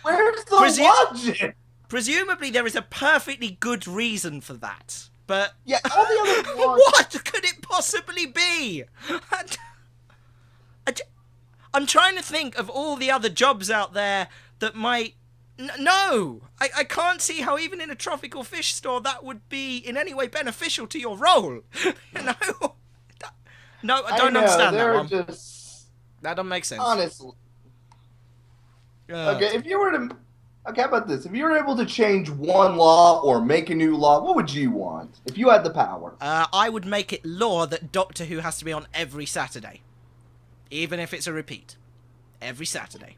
Where's the logic? Presumably there is a perfectly good reason for that. But yeah, all the other laws... What could it possibly be? I'm trying to think of all the other jobs out there that might... No! I can't see how even in a tropical fish store that would be in any way beneficial to your role. You know? No, I don't understand that one. That doesn't make sense. Honestly. Okay, if you were to... Okay, how about this? If you were able to change one law or make a new law, what would you want? If you had the power. I would make it law that Doctor Who has to be on every Saturday. Even if it's a repeat. Every Saturday.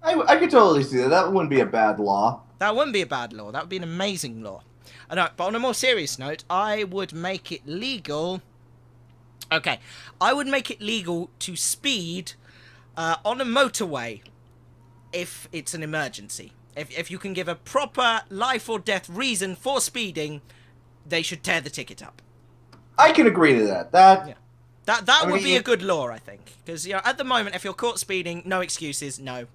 I could totally see that. That wouldn't be a bad law. That wouldn't be a bad law. That would be an amazing law. No, but on a more serious note, I would make it legal... Okay. I would make it legal to speed on a motorway if it's an emergency. If you can give a proper life or death reason for speeding, they should tear the ticket up. I can agree to that. That would be a good law, I think. Because, you know, at the moment, if you're caught speeding, no excuses. No,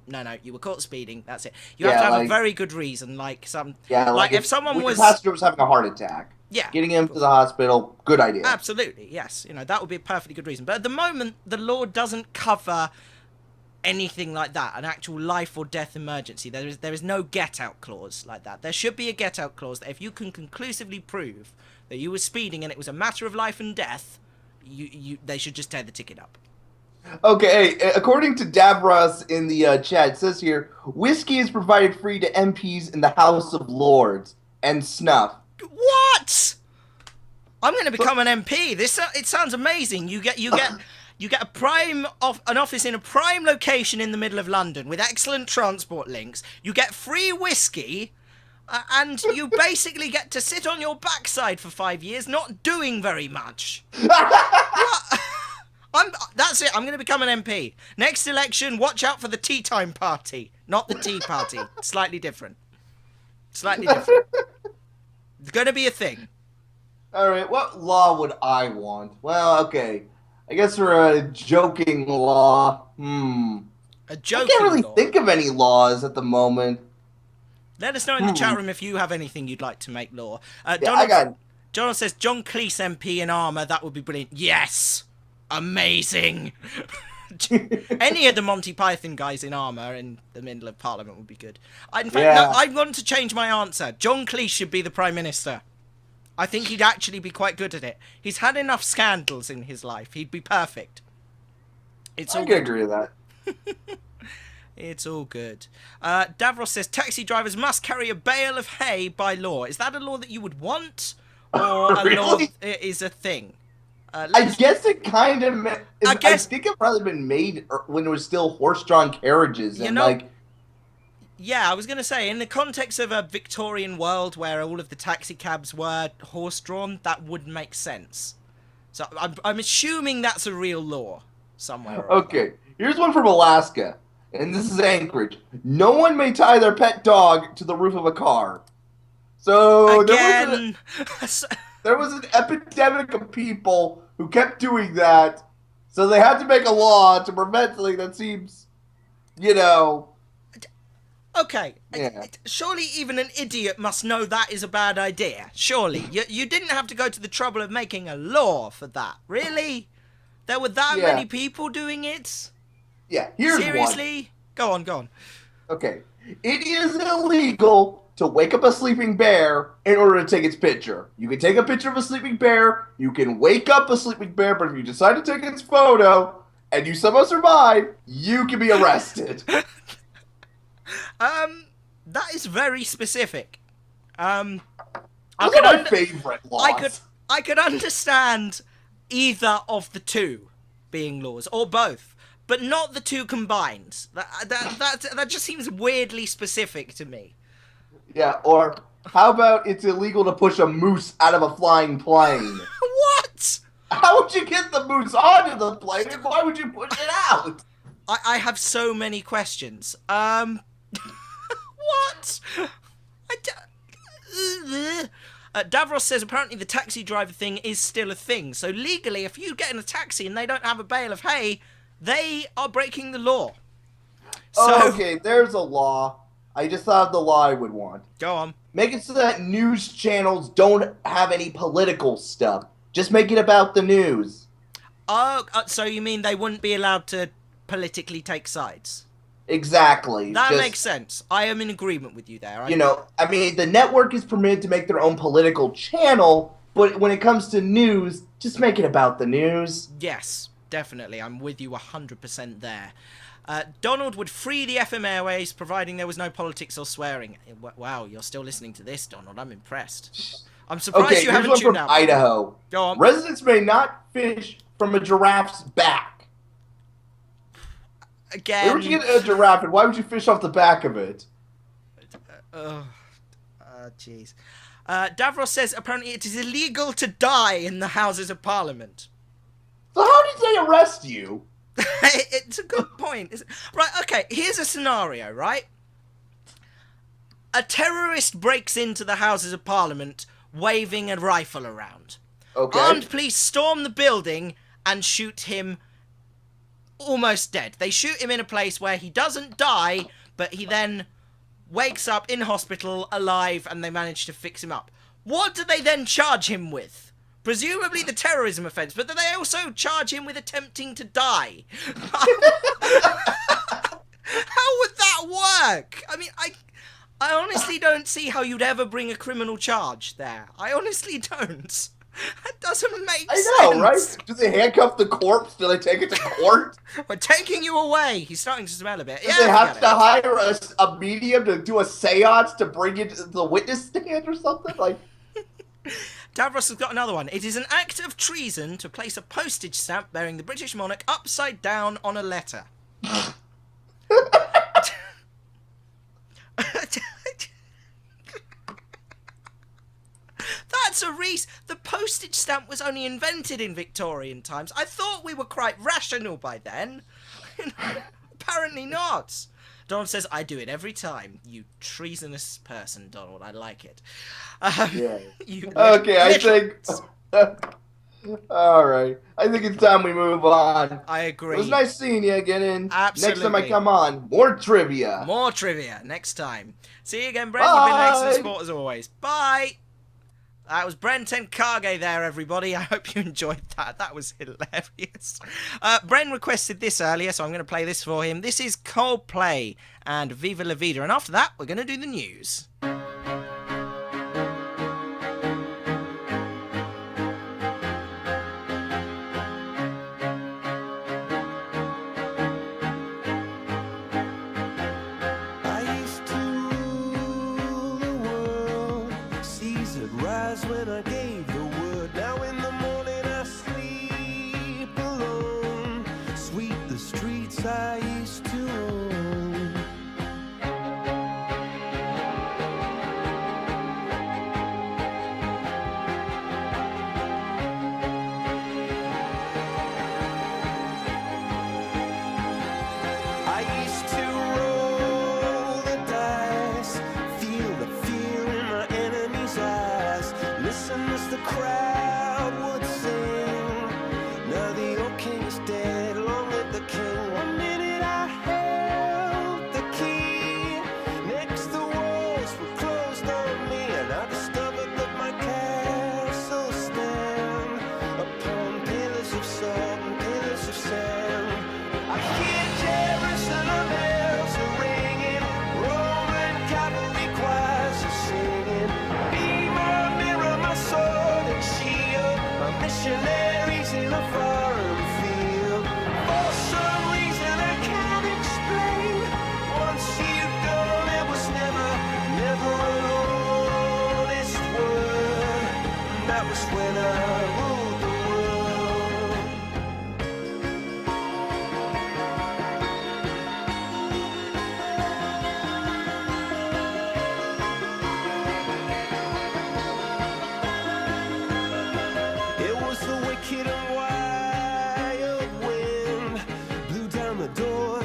you were caught speeding. That's it. You have to have a very good reason, like some... Yeah, like if someone was... the passenger was having a heart attack. Yeah. Getting him to the hospital, good idea. Absolutely, yes. You know, that would be a perfectly good reason. But at the moment, the law doesn't cover anything like that, an actual life or death emergency. There is no get-out clause like that. There should be a get-out clause that if you can conclusively prove that you were speeding and it was a matter of life and death, they should just tear the ticket up. Okay, according to Davros in the chat, it says here, whiskey is provided free to MPs in the House of Lords, and snuff. What? I'm going to become an MP. It sounds amazing. You get an office in a prime location in the middle of London with excellent transport links. You get free whiskey, and you basically get to sit on your backside for 5 years, not doing very much. That's it. I'm going to become an MP. Next election, watch out for the Teatime party, not the Tea Party. Slightly different. Slightly different. It's going to be a thing. All right, what law would I want? Well, okay. I guess for a joking law, A joking I can't really law. think of any laws at the moment. Let us know in the chat room if you have anything you'd like to make law. Donald says, John Cleese MP in armour, that would be brilliant. Yes! Amazing! Any of the Monty Python guys in armour in the middle of Parliament would be good. In fact, no, I want to change my answer. John Cleese should be the Prime Minister. I think he'd actually be quite good at it. He's had enough scandals in his life. He'd be perfect. I can agree with that. It's all good. Davros says, taxi drivers must carry a bale of hay by law. Is that a law that you would want? Or a law is a thing? I guess it kind of... I think it probably been made when it was still horse-drawn carriages. And yeah, I was going to say, in the context of a Victorian world where all of the taxi cabs were horse-drawn, that would make sense. So I'm assuming that's a real law somewhere. Okay, here's one from Alaska, and this is Anchorage. No one may tie their pet dog to the roof of a car. So again, There was an epidemic of people who kept doing that, so they had to make a law to prevent something that seems, you know. Okay, Yeah. surely even an idiot must know that is a bad idea. Surely. You didn't have to go to the trouble of making a law for that. Really? There were that Yeah. many people doing it? Yeah, here's one. Seriously? Go on. Okay. It is illegal to wake up a sleeping bear in order to take its picture. You can take a picture of a sleeping bear, you can wake up a sleeping bear, but if you decide to take its photo and you somehow survive, you can be arrested. That is very specific. I Those could are my under- favorite laws. I could understand either of the two being laws, or both, but not the two combined. That just seems weirdly specific to me. Yeah, or how about it's illegal to push a moose out of a flying plane? What? How would you get the moose onto the plane, and why would you push it out? I have so many questions. What? Davros says apparently the taxi driver thing is still a thing. So legally, if you get in a taxi and they don't have a bale of hay, they are breaking the law. So, Okay, there's a law. I just thought of the law I would want. Go on. Make it so that news channels don't have any political stuff. Just make it about the news. Oh, so you mean they wouldn't be allowed to politically take sides? Exactly. That Just, makes sense. I am in agreement with you there. You know, I mean, the network is permitted to make their own political channel, but when it comes to news, just make it about the news. Yes, definitely. I'm with you 100% there. Donald would free the FM airways, providing there was no politics or swearing. Wow, you're still listening to this, Donald. I'm impressed. I'm surprised Okay, you here's haven't one tuned from out. Idaho. Go on. Residents may not fish from a giraffe's back. Again. Where would you get a giraffe, and why would you fish off the back of it? Jeez. Davros says apparently it is illegal to die in the Houses of Parliament. So how did they arrest you? It's a good point. Right, okay, here's a scenario, right? A terrorist breaks into the Houses of Parliament waving a rifle around. Okay. Armed police storm the building and shoot him almost dead. They shoot him in a place where he doesn't die, but he then wakes up in hospital alive and they manage to fix him up. What do they then charge him with? Presumably the terrorism offence, but do they also charge him with attempting to die? How would that work? I mean, I honestly don't see how you'd ever bring a criminal charge there. I honestly don't. That doesn't make sense. I know, right? Do they handcuff the corpse? Do they take it to court? We're taking you away. He's starting to smell a bit. Do Yeah, they have forget to it. hire a medium to do a seance to bring you to the witness stand or something? Like, Davros has got another one. It is an act of treason to place a postage stamp bearing the British monarch upside down on a letter. That's a reason. The postage stamp was only invented in Victorian times. I thought we were quite rational by then. Apparently not. Donald says, I do it every time. You treasonous person, Donald. I like it. yeah. You Okay, I literally- think. All right. I think it's time we move on. I agree. It was nice seeing you again. And next time I Absolutely. come on, more trivia. More trivia next time. See you again, Brent. You've been an excellent sport as always. Bye. That was Brent and Kage there, everybody. I hope you enjoyed that. That was hilarious. Brent requested this earlier, so I'm going to play this for him. This is Coldplay and Viva La Vida. And after that, we're going to do the news. I used to rule the world. Seas would rise when I gave the word. Now in the morning I sleep alone. Sweep the streets I used to own.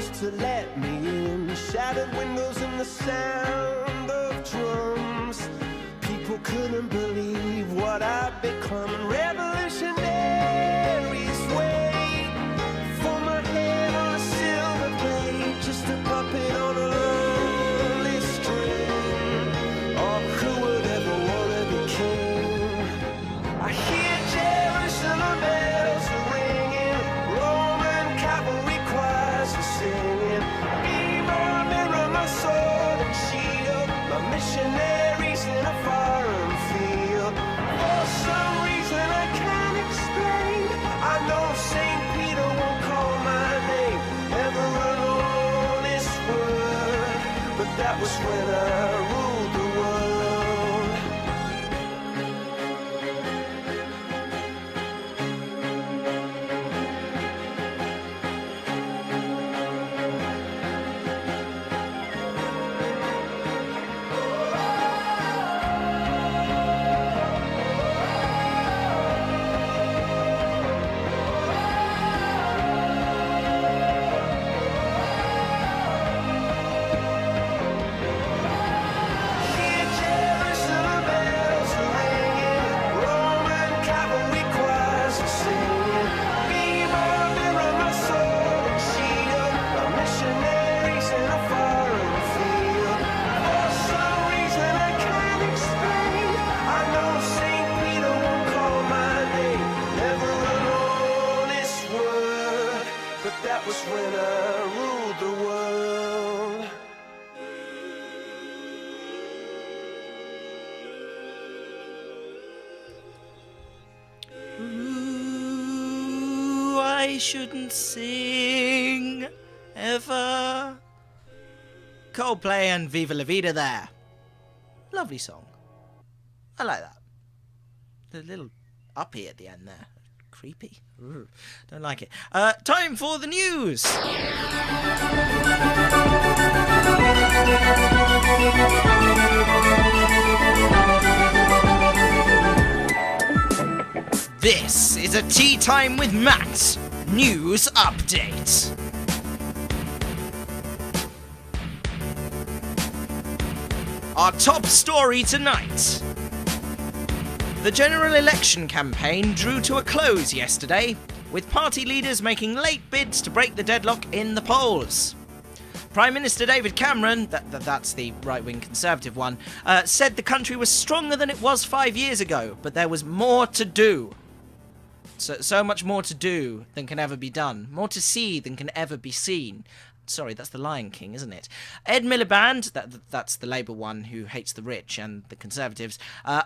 arms to let me in. Shattered windows and the sound of drums. People couldn't believe what I'd become. Revolutionaries wait for my head on a silver plate, just a puppet on a lonely string. Oh, who would ever want to be king? I hear Jerusalem bells are ringing, Roman cavalry choirs are singing. Be my mirror, my sword and shield, my missionaries in a foreign field. For some reason I can't explain, I know St. Peter won't call my name ever alone this word, but that was when I ruled the world. Hear Jerusalem bells are ringing, Roman cavalry choirs are singing. Be my mirror, my sword and shield, my missionaries in a foreign field. For some reason I can't explain, I know St. Peter won't call my name, never an honest word, but that was when I ruled the world. Ooh, I shouldn't sing ever. Coldplay and Viva La Vida there. Lovely song. I like that. The little uppy at the end there. Creepy. Ooh, don't like it. Time for the news. This is a Tea Time with Matt news update. Our top story tonight. The general election campaign drew to a close yesterday, with party leaders making late bids to break the deadlock in the polls. Prime Minister David Cameron, that's the right-wing Conservative one, said the country was stronger than it was 5 years ago, but there was more to do. So much more to do than can ever be done. More to see than can ever be seen. Sorry, that's the Lion King, isn't it? Ed Miliband, that's the Labour one who hates the rich and the Conservatives,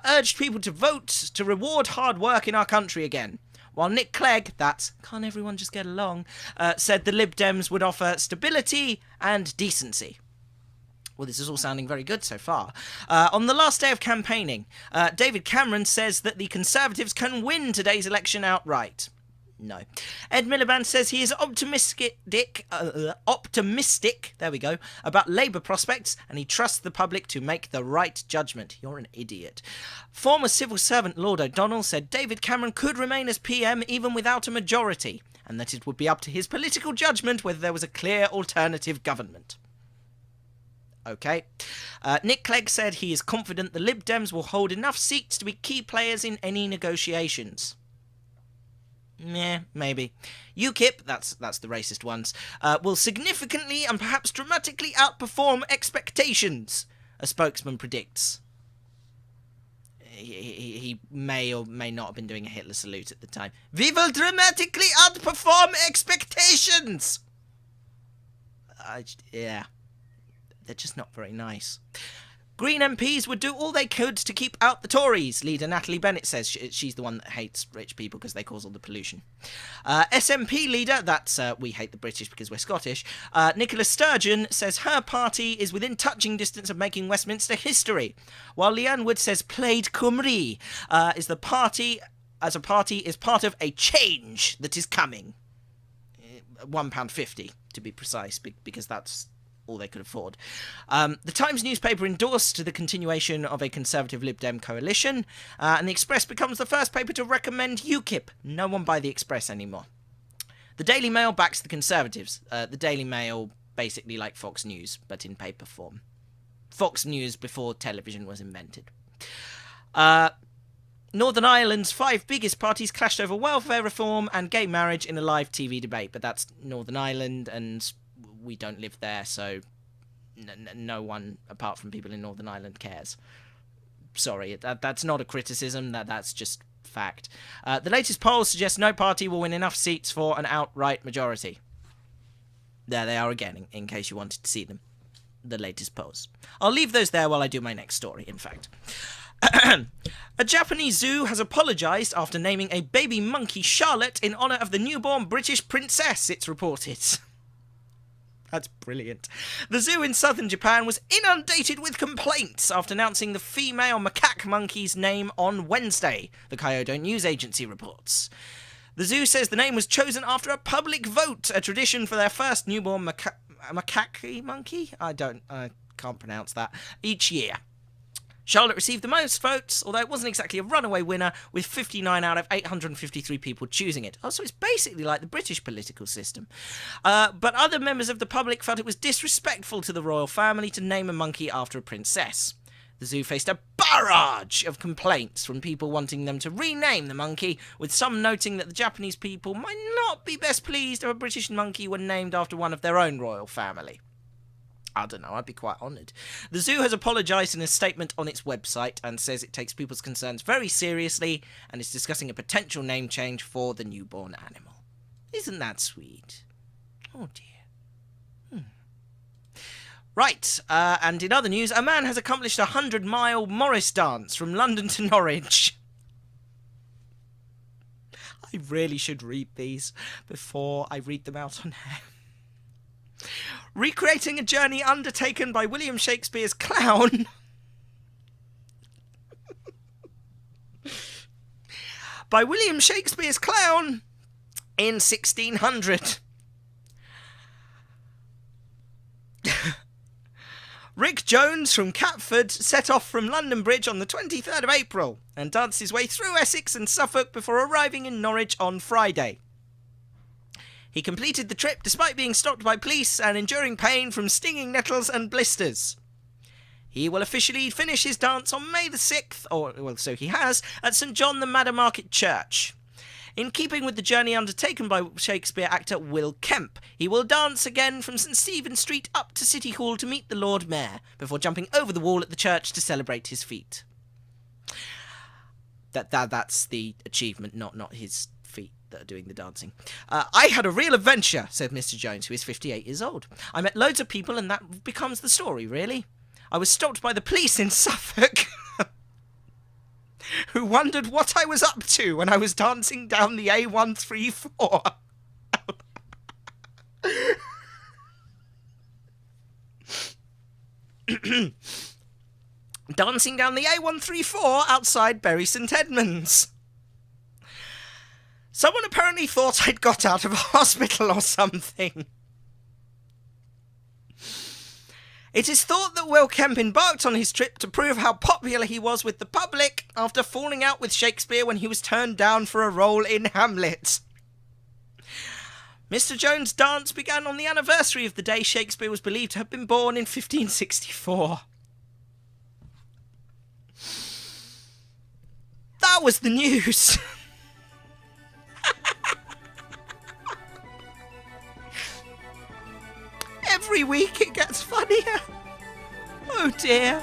urged people to vote to reward hard work in our country again. While Nick Clegg, that's can't everyone just get along, said the Lib Dems would offer stability and decency. Well, this is all sounding very good so far. On the last day of campaigning, David Cameron says that the Conservatives can win today's election outright. No. Ed Miliband says he is optimistic, there we go, about Labour prospects, and he trusts the public to make the right judgment. You're an idiot. Former civil servant Lord O'Donnell said David Cameron could remain as PM even without a majority, and that it would be up to his political judgment whether there was a clear alternative government. Okay. Nick Clegg said he is confident the Lib Dems will hold enough seats to be key players in any negotiations. Meh, maybe. UKIP, that's the racist ones, will significantly and perhaps dramatically outperform expectations, a spokesman predicts. He may or may not have been doing a Hitler salute at the time. We will dramatically outperform expectations! Yeah. They're just not very nice. Green MPs would do all they could to keep out the Tories, leader Natalie Bennett says. She's the one that hates rich people because they cause all the pollution. SNP leader, that's we hate the British because we're Scottish, Nicola Sturgeon says her party is within touching distance of making Westminster history, while Leanne Wood says Plaid Cymru is part of a change that is coming. £1.50 to be precise, because that's all they could afford. The Times newspaper endorsed the continuation of a Conservative Lib Dem coalition, and the Express becomes the first paper to recommend UKIP. No one buy the Express anymore. The Daily Mail backs the Conservatives. The Daily Mail, basically like Fox News, but in paper form. Fox News before television was invented. Northern Ireland's 5 biggest parties clashed over welfare reform and gay marriage in a live TV debate. But that's Northern Ireland, and we don't live there, so no one, apart from people in Northern Ireland, cares. Sorry, that's not a criticism, that's just fact. The latest polls suggest no party will win enough seats for an outright majority. There they are again, in case you wanted to see them. The latest polls. I'll leave those there while I do my next story, in fact. A Japanese zoo has apologised after naming a baby monkey Charlotte in honour of the newborn British princess, it's reported. That's brilliant. The zoo in southern Japan was inundated with complaints after announcing the female macaque monkey's name on Wednesday, the Kyoto News Agency reports. The zoo says the name was chosen after a public vote, a tradition for their first newborn macaque monkey? I can't pronounce that. Each year. Charlotte received the most votes, although it wasn't exactly a runaway winner, with 59 out of 853 people choosing it. Oh, so it's basically like the British political system. But other members of the public felt it was disrespectful to the royal family to name a monkey after a princess. The zoo faced a barrage of complaints from people wanting them to rename the monkey, with some noting that the Japanese people might not be best pleased if a British monkey were named after one of their own royal family. I don't know, I'd be quite honoured. The zoo has apologised in a statement on its website and says it takes people's concerns very seriously and is discussing a potential name change for the newborn animal. Isn't that sweet? Oh dear. Right, and in other news, a man has accomplished a 100-mile Morris dance from London to Norwich. I really should read these before I read them out on air. Recreating a journey undertaken by William Shakespeare's clown. By William Shakespeare's clown in 1600. Rick Jones from Catford set off from London Bridge on the 23rd of April and danced his way through Essex and Suffolk before arriving in Norwich on Friday. He completed the trip despite being stopped by police and enduring pain from stinging nettles and blisters. He will officially finish his dance on May the 6th, so he has, at St John the Madder Market Church. In keeping with the journey undertaken by Shakespeare actor Will Kemp, he will dance again from St Stephen Street up to City Hall to meet the Lord Mayor, before jumping over the wall at the church to celebrate his feat. That's the achievement, not his feet that are doing the dancing. I had a real adventure, said Mr Jones, who is 58 years old. I met loads of people and that becomes the story, really. I was stopped by the police in Suffolk, who wondered what I was up to when I was dancing down the A134. Dancing down the A134 outside Bury St Edmunds. Someone apparently thought I'd got out of a hospital or something. It is thought that Will Kemp embarked on his trip to prove how popular he was with the public after falling out with Shakespeare when he was turned down for a role in Hamlet. Mr Jones' dance began on the anniversary of the day Shakespeare was believed to have been born in 1564. That was the news. Every week it gets funnier. Oh dear.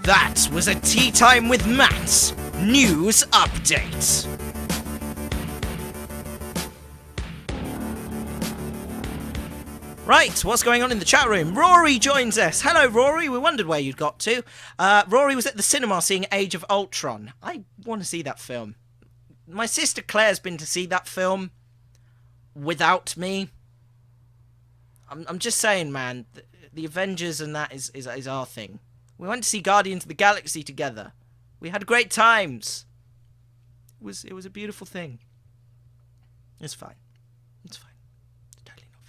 That was a Tea Time with Matt news update. Right, what's going on in the chat room? Rory joins us. Hello, Rory. We wondered where you'd got to. Rory was at the cinema seeing Age of Ultron. I want to see that film. My sister Claire's been to see that film without me. I'm just saying, man. The Avengers and that is our thing. We went to see Guardians of the Galaxy together. We had great times. It was a beautiful thing. It's fine. It's fine. It's totally not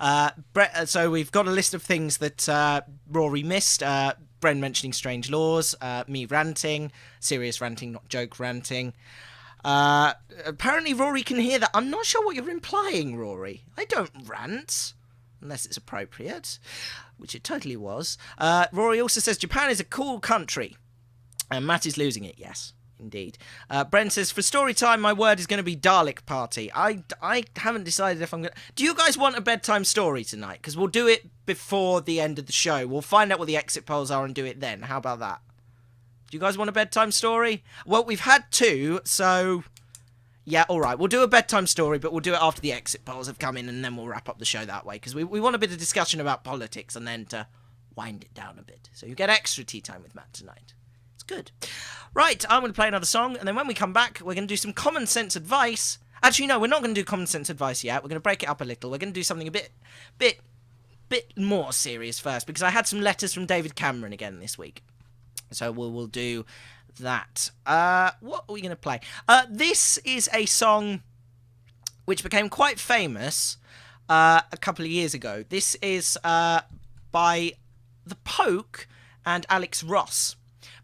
So we've got a list of things that Rory missed. Bren mentioning strange laws, me ranting, serious ranting, not joke ranting. Apparently Rory can hear that. I'm not sure what you're implying, Rory. I don't rant. Unless it's appropriate. Which it totally was. Rory also says Japan is a cool country. And Matt is losing it, yes. Indeed. Bren says, for story time, my word is going to be Dalek Party. I haven't decided if I'm going to... Do you guys want a bedtime story tonight? Because we'll do it before the end of the show. We'll find out what the exit polls are and do it then. How about that? Do you guys want a bedtime story? Well, we've had 2, so... Yeah, all right. We'll do a bedtime story, but we'll do it after the exit polls have come in, and then we'll wrap up the show that way. Because we want a bit of discussion about politics, and then to wind it down a bit. So you get extra tea time with Matt tonight. Good. Right, I'm going to play another song, and then when we come back, we're going to do some common sense advice. Actually, no, we're not going to do common sense advice yet. We're going to break it up a little. We're going to do something a bit more serious first, because I had some letters from David Cameron again this week. So we'll do that. What are we going to play? This is a song which became quite famous a couple of years ago. This is by The Poke and Alex Ross.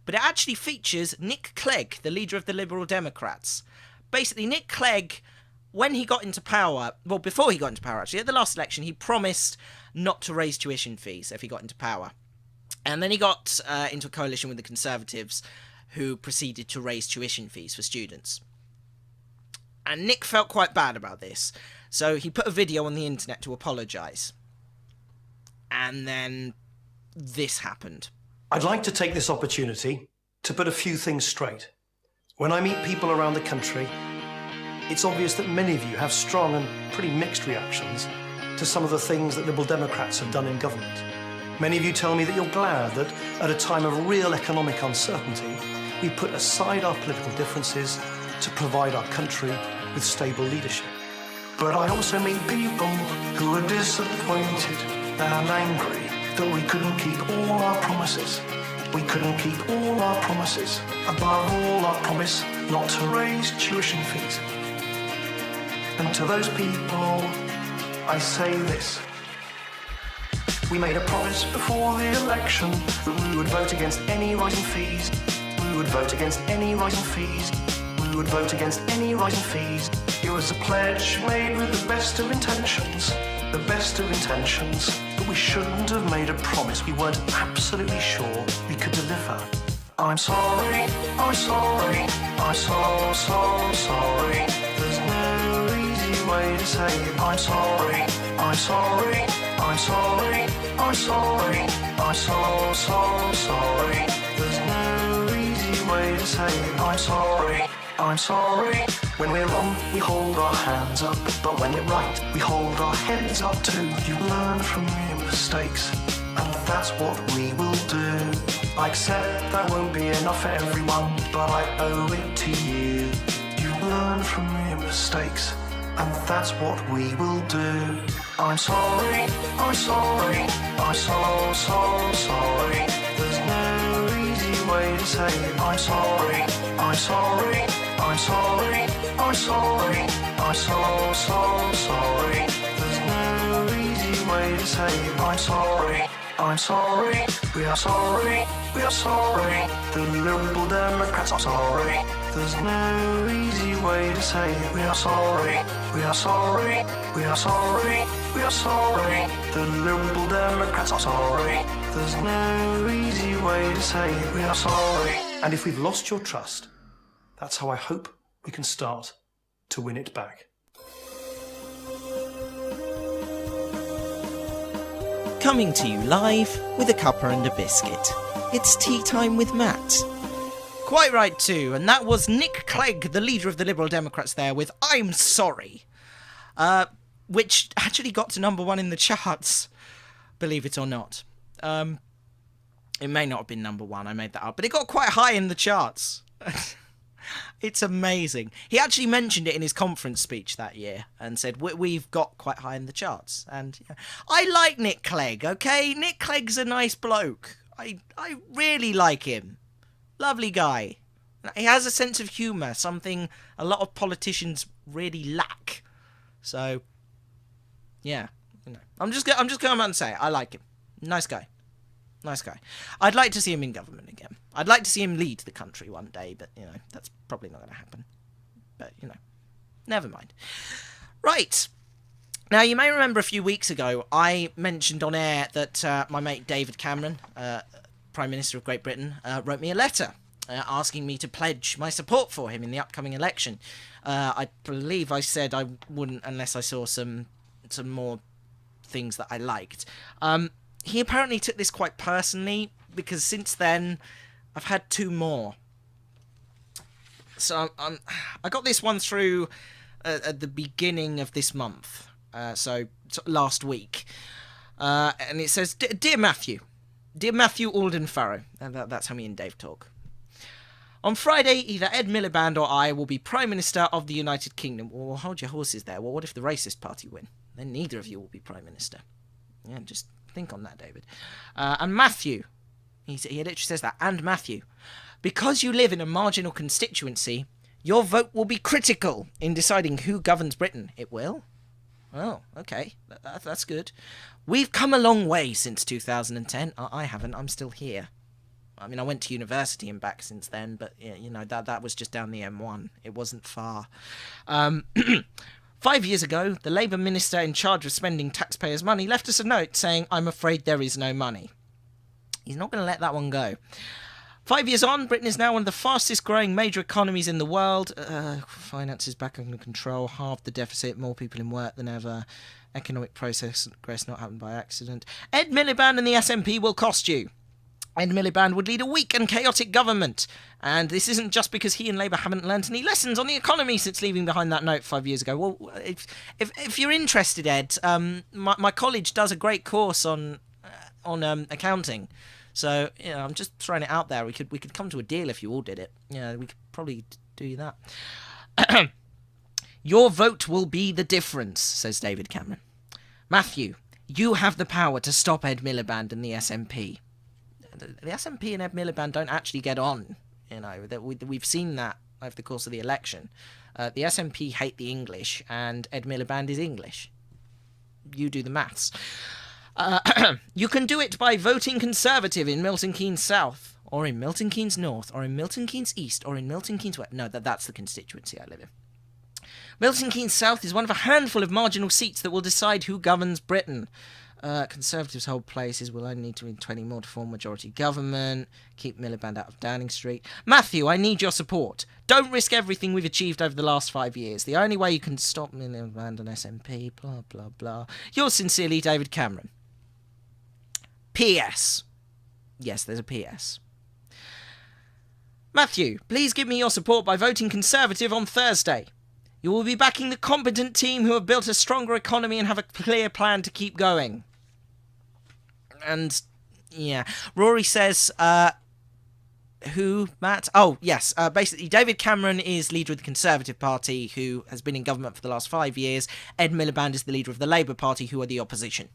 But it actually features Nick Clegg, the leader of the Liberal Democrats. Basically, Nick Clegg, when he got into power, well, before he got into power, actually, at the last election, he promised not to raise tuition fees if he got into power. And then he got into a coalition with the Conservatives, who proceeded to raise tuition fees for students. And Nick felt quite bad about this, so he put a video on the internet to apologise. And then this happened. I'd like to take this opportunity to put a few things straight. When I meet people around the country, it's obvious that many of you have strong and pretty mixed reactions to some of the things that Liberal Democrats have done in government. Many of you tell me that you're glad that at a time of real economic uncertainty, we put aside our political differences to provide our country with stable leadership. But I also meet people who are disappointed and angry that we couldn't keep all our promises. We couldn't keep all our promises. Above all, our promise not to raise tuition fees. And to those people, I say this. We made a promise before the election that we would vote against any rising fees. We would vote against any rising fees. We would vote against any rising fees. It was a pledge made with the best of intentions. The best of intentions. But we shouldn't have made a promise we weren't absolutely sure we could deliver. I'm sorry, I'm sorry, I'm so sorry. There's no easy way to say it. I'm sorry, I'm sorry, I'm sorry, I'm sorry, I'm so sorry. There's no easy way to say it. I'm sorry, I'm sorry. When we're wrong, we hold our hands up, but when we're right, we hold our heads up too. You learn from your mistakes, and that's what we will do. I accept that won't be enough for everyone, but I owe it to you. You learn from your mistakes, and that's what we will do. I'm sorry, I'm sorry, I'm so sorry. There's no easy way to say it. I'm sorry, I'm sorry, I'm sorry, I'm sorry, I'm so sorry. There's no easy way to say it. I'm sorry, I'm sorry, we are sorry, we are sorry. The Liberal Democrats are sorry. There's no easy way to say it. We are sorry, we are sorry, we are sorry, we are sorry. The Liberal Democrats are sorry. There's no easy way to say it. We are sorry. And if we've lost your trust, that's how I hope we can start to win it back. Coming to you live with a cuppa and a biscuit. It's Tea Time with Matt. Quite right too, and that was Nick Clegg, the leader of the Liberal Democrats there, with I'm Sorry, which actually got to number 1 in the charts, believe it or not. It may not have been number 1, I made that up, but it got quite high in the charts. It's amazing. He actually mentioned it in his conference speech that year and said, we've got quite high in the charts. And yeah, I like Nick Clegg, okay? Nick Clegg's a nice bloke. I really like him. Lovely guy. He has a sense of humour, something a lot of politicians really lack. So, yeah, You know, I'm just going out and say it. I like him. Nice guy. Nice guy. I'd like to see him in government again. I'd like to see him lead the country one day, but, you know, that's probably not going to happen. But, you know, never mind. Right. Now, you may remember a few weeks ago, I mentioned on air that my mate David Cameron, Prime Minister of Great Britain, wrote me a letter asking me to pledge my support for him in the upcoming election. I believe I said I wouldn't unless I saw some more things that I liked. He apparently took this quite personally, because since then, I've had 2 more. So I got this one through at the beginning of this month, so last week. And it says, Dear Matthew Alden Farrow. That's how me and Dave talk. On Friday, either Ed Miliband or I will be Prime Minister of the United Kingdom. Well, hold your horses there. Well, what if the racist party win? Then neither of you will be Prime Minister. Yeah, just think on that, David. And Matthew, he literally says that, and Matthew, because you live in a marginal constituency, your vote will be critical in deciding who governs Britain. It will? Oh, okay. That's good. We've come a long way since 2010. I haven't. I'm still here. I mean, I went to university and back since then, but, you know, that was just down the M1. It wasn't far. 5 years ago, the Labour minister in charge of spending taxpayers' money left us a note saying, I'm afraid there is no money. He's not going to let that one go. 5 years on, Britain is now one of the fastest growing major economies in the world. Finances back under control, halved the deficit, more people in work than ever. Economic progress not happened by accident. Ed Miliband and the SNP will cost you. Ed Miliband would lead a weak and chaotic government. And this isn't just because he and Labour haven't learnt any lessons on the economy since leaving behind that note 5 years ago. Well, if you're interested, Ed, my college does a great course on accounting. So, you know, I'm just throwing it out there. We could come to a deal if you all did it. Yeah, we could probably do that. Your vote will be the difference, says David Cameron. Matthew, you have the power to stop Ed Miliband and the SNP. The SNP and Ed Miliband don't actually get on. You know, we've seen that over the course of the election. The SNP hate the English, and Ed Miliband is English. You do the maths. You can do it by voting Conservative in Milton Keynes South, or in Milton Keynes North, or in Milton Keynes East, or in Milton Keynes West. No, that's the constituency I live in. Milton Keynes South is one of a handful of marginal seats that will decide who governs Britain. Conservatives hold places, will only need to win 20 more to form majority government, keep Miliband out of Downing Street. Matthew, I need your support. Don't risk everything we've achieved over the last 5 years. The only way you can stop Miliband and SNP, blah, blah, blah. Yours sincerely, David Cameron. P.S. Yes, there's a P.S. Matthew, please give me your support by voting Conservative on Thursday. You will be backing the competent team who have built a stronger economy and have a clear plan to keep going. And, yeah. Rory says, who, Matt? Oh, yes. Basically, David Cameron is leader of the Conservative Party, who has been in government for the last 5 years. Ed Miliband is the leader of the Labour Party, who are the opposition.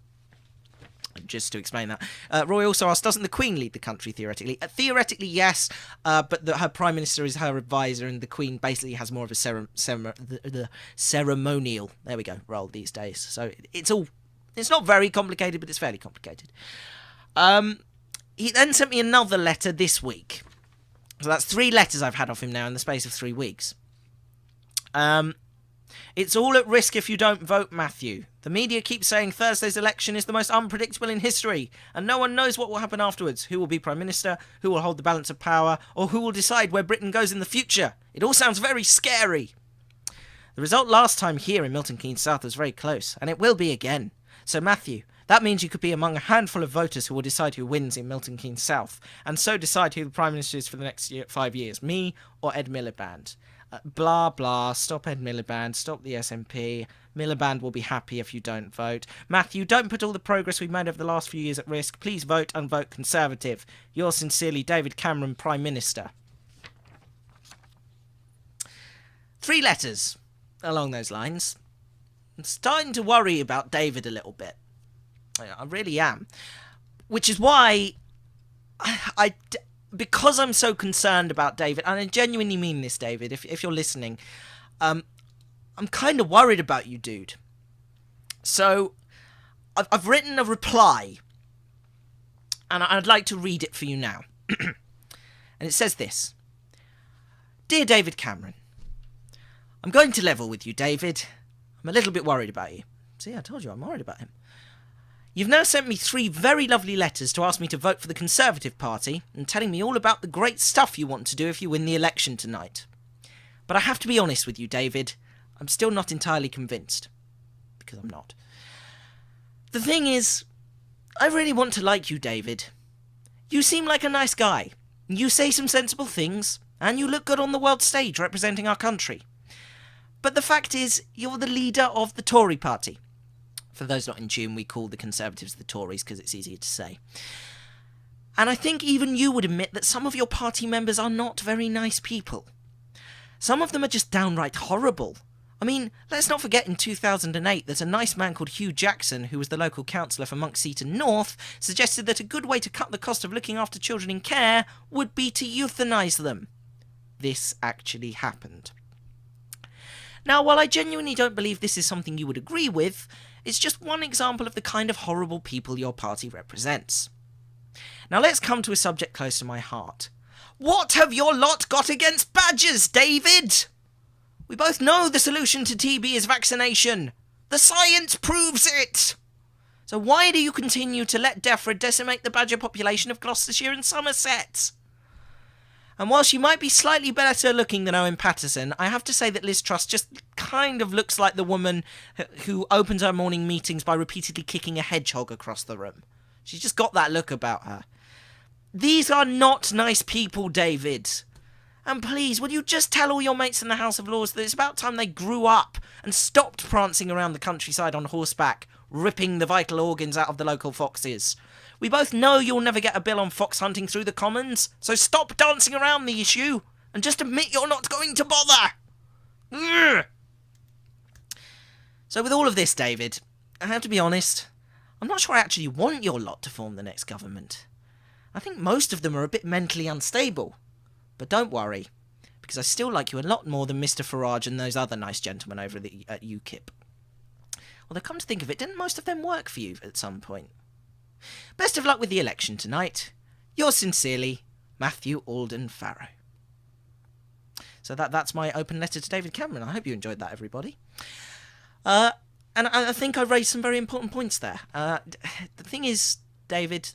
Just to explain that. Roy also asked, doesn't the Queen lead the country theoretically? Theoretically, yes, but her Prime Minister is her advisor, and the Queen basically has more of a ceremonial, there we go, role these days. So it's not very complicated, but it's fairly complicated. He then sent me another letter this week. So that's 3 letters I've had off him now in the space of 3 weeks. It's all at risk if you don't vote, Matthew. The media keeps saying Thursday's election is the most unpredictable in history, and no one knows what will happen afterwards. Who will be Prime Minister, who will hold the balance of power, or who will decide where Britain goes in the future. It all sounds very scary. The result last time here in Milton Keynes South was very close, and it will be again. So, Matthew, that means you could be among a handful of voters who will decide who wins in Milton Keynes South, and so decide who the Prime Minister is for the next 5 years, me or Ed Miliband. Blah, blah, stop Ed Miliband, stop the SNP. Miliband will be happy if you don't vote. Matthew, don't put all the progress we've made over the last few years at risk. Please vote and vote Conservative. Yours sincerely, David Cameron, Prime Minister. 3 letters along those lines. I'm starting to worry about David a little bit. I really am. Which is why because I'm so concerned about David, and I genuinely mean this, David, if you're listening, I'm kind of worried about you, dude. So, I've written a reply, and I'd like to read it for you now. And it says this. Dear David Cameron, I'm going to level with you, David. I'm a little bit worried about you. See, I told you I'm worried about him. You've now sent me 3 very lovely letters to ask me to vote for the Conservative Party and telling me all about the great stuff you want to do if you win the election tonight. But I have to be honest with you, David. I'm still not entirely convinced. Because I'm not. The thing is, I really want to like you, David. You seem like a nice guy. You say some sensible things, and you look good on the world stage representing our country. But the fact is, you're the leader of the Tory party. For those not in tune, we call the Conservatives the Tories because it's easier to say. And I think even you would admit that some of your party members are not very nice people. Some of them are just downright horrible. I mean, let's not forget in 2008 that a nice man called Hugh Jackson, who was the local councillor for Monkseaton North, suggested that a good way to cut the cost of looking after children in care would be to euthanise them. This actually happened. Now, while I genuinely don't believe this is something you would agree with, it's just one example of the kind of horrible people your party represents. Now let's come to a subject close to my heart. What have your lot got against badgers, David? We both know the solution to TB is vaccination. The science proves it. So why do you continue to let DEFRA decimate the badger population of Gloucestershire and Somerset? And while she might be slightly better looking than Owen Paterson, I have to say that Liz Truss just kind of looks like the woman who opens her morning meetings by repeatedly kicking a hedgehog across the room. She's just got that look about her. These are not nice people, David. And please, will you just tell all your mates in the House of Lords that it's about time they grew up and stopped prancing around the countryside on horseback, ripping the vital organs out of the local foxes? We both know you'll never get a bill on fox hunting through the Commons, so stop dancing around the issue and just admit you're not going to bother. Ugh. So with all of this, David, I have to be honest, I'm not sure I actually want your lot to form the next government. I think most of them are a bit mentally unstable. But don't worry, because I still like you a lot more than Mr. Farage and those other nice gentlemen over at UKIP. Although come to think of it, didn't most of them work for you at some point? Best of luck with the election tonight. Yours sincerely, Matthew Alden Farrow. So that's my open letter to David Cameron. I hope you enjoyed that, everybody. And I think I raised some very important points there. The thing is, David,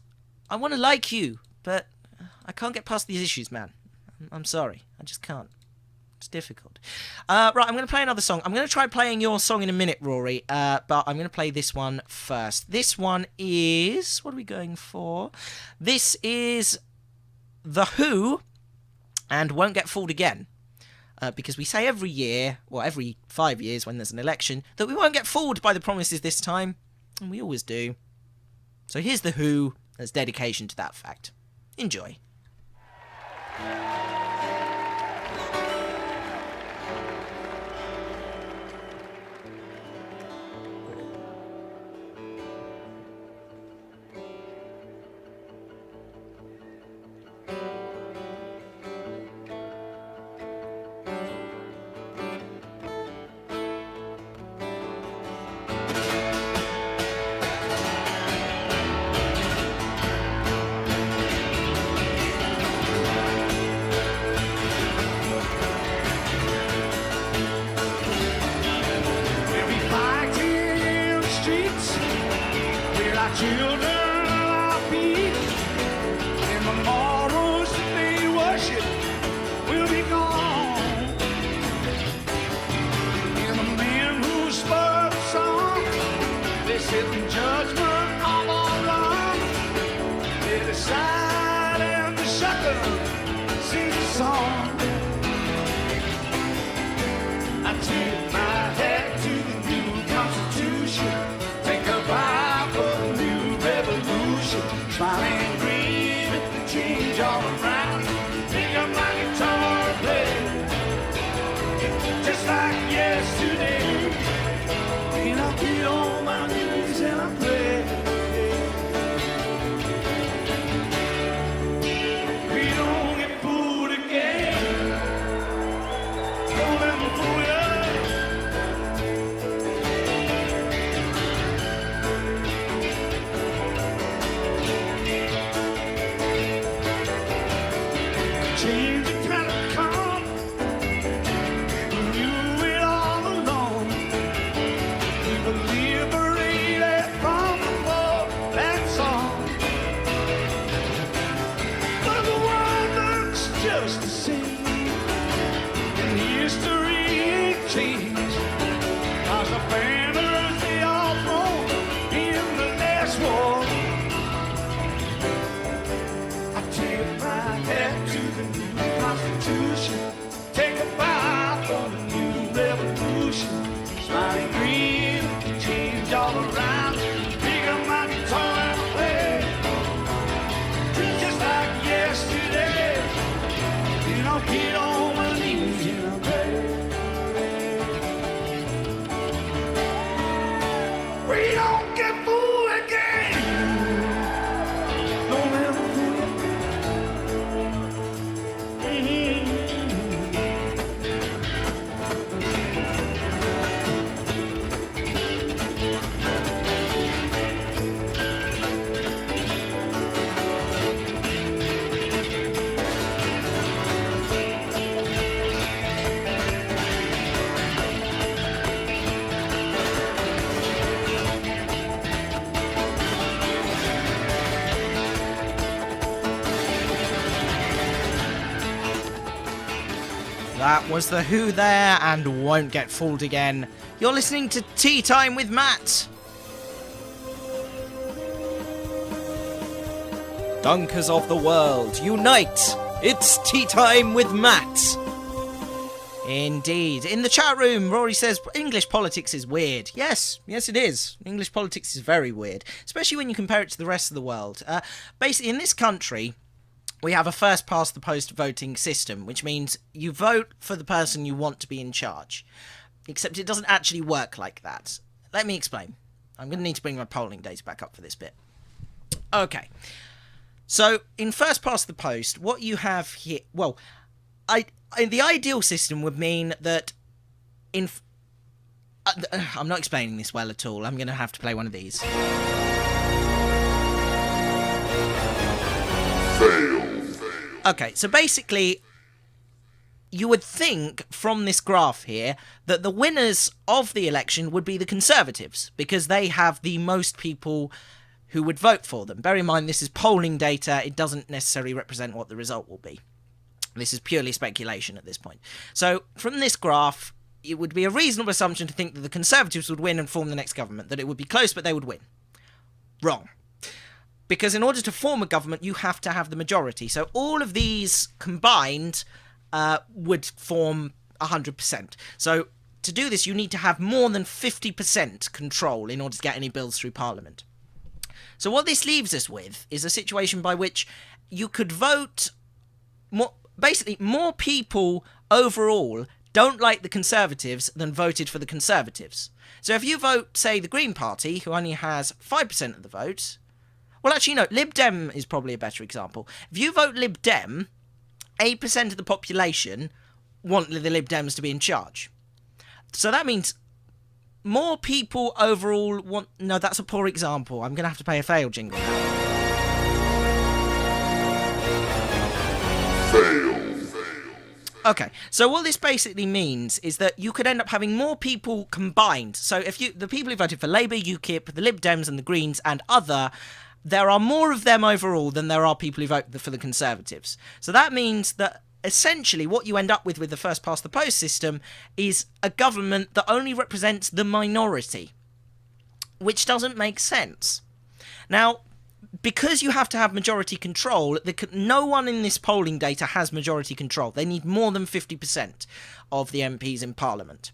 I want to like you, but I can't get past these issues, man. I'm sorry. I just can't. It's difficult. Right, I'm going to play another song. I'm going to try playing your song in a minute, Rory, but I'm going to play this one first. This one is... What are we going for? This is The Who and Won't Get Fooled Again. Because we say every year, or every 5 years when there's an election, that we won't get fooled by the promises this time. And we always do. So here's The Who as dedication to that fact. Enjoy. That was The Who there, and Won't Get Fooled Again. You're listening to Tea Time with Matt. Dunkers of the world, unite! It's Tea Time with Matt. Indeed. In the chat room, Rory says English politics is weird. Yes, it is. English politics is very weird, especially when you compare it to the rest of the world. Basically, in this country, we have a first-past-the-post voting system, which means you vote for the person you want to be in charge. Except it doesn't actually work like that. Let me explain. I'm going to need to bring my polling data back up for this bit. Okay. So, in first-past-the-post, what you have here... Well, the ideal system would mean that I'm not explaining this well at all. I'm going to have to play one of these. Okay, so basically, you would think from this graph here that the winners of the election would be the Conservatives, because they have the most people who would vote for them. Bear in mind, this is polling data. It doesn't necessarily represent what the result will be. This is purely speculation at this point. So, from this graph, it would be a reasonable assumption to think that the Conservatives would win and form the next government, that it would be close, but they would win. Wrong. Because in order to form a government, you have to have the majority. So, all of these combined would form 100%. So, to do this, you need to have more than 50% control in order to get any bills through Parliament. So, what this leaves us with is a situation by which you could vote... Basically, more people overall don't like the Conservatives than voted for the Conservatives. So if you vote, say, the Green Party, who only has 5% of the vote... Well, actually, no, Lib Dem is probably a better example. If you vote Lib Dem, 8% of the population want the Lib Dems to be in charge. So that means more people overall want... No, that's a poor example. I'm going to have to play a fail jingle now. Okay, so what this basically means is that you could end up having more people combined. So if the people who voted for Labour, UKIP, the Lib Dems and the Greens and other, there are more of them overall than there are people who vote for the Conservatives. So that means that essentially what you end up with the first-past-the-post system is a government that only represents the minority, which doesn't make sense. Now, because you have to have majority control, no one in this polling data has majority control. They need more than 50% of the MPs in Parliament.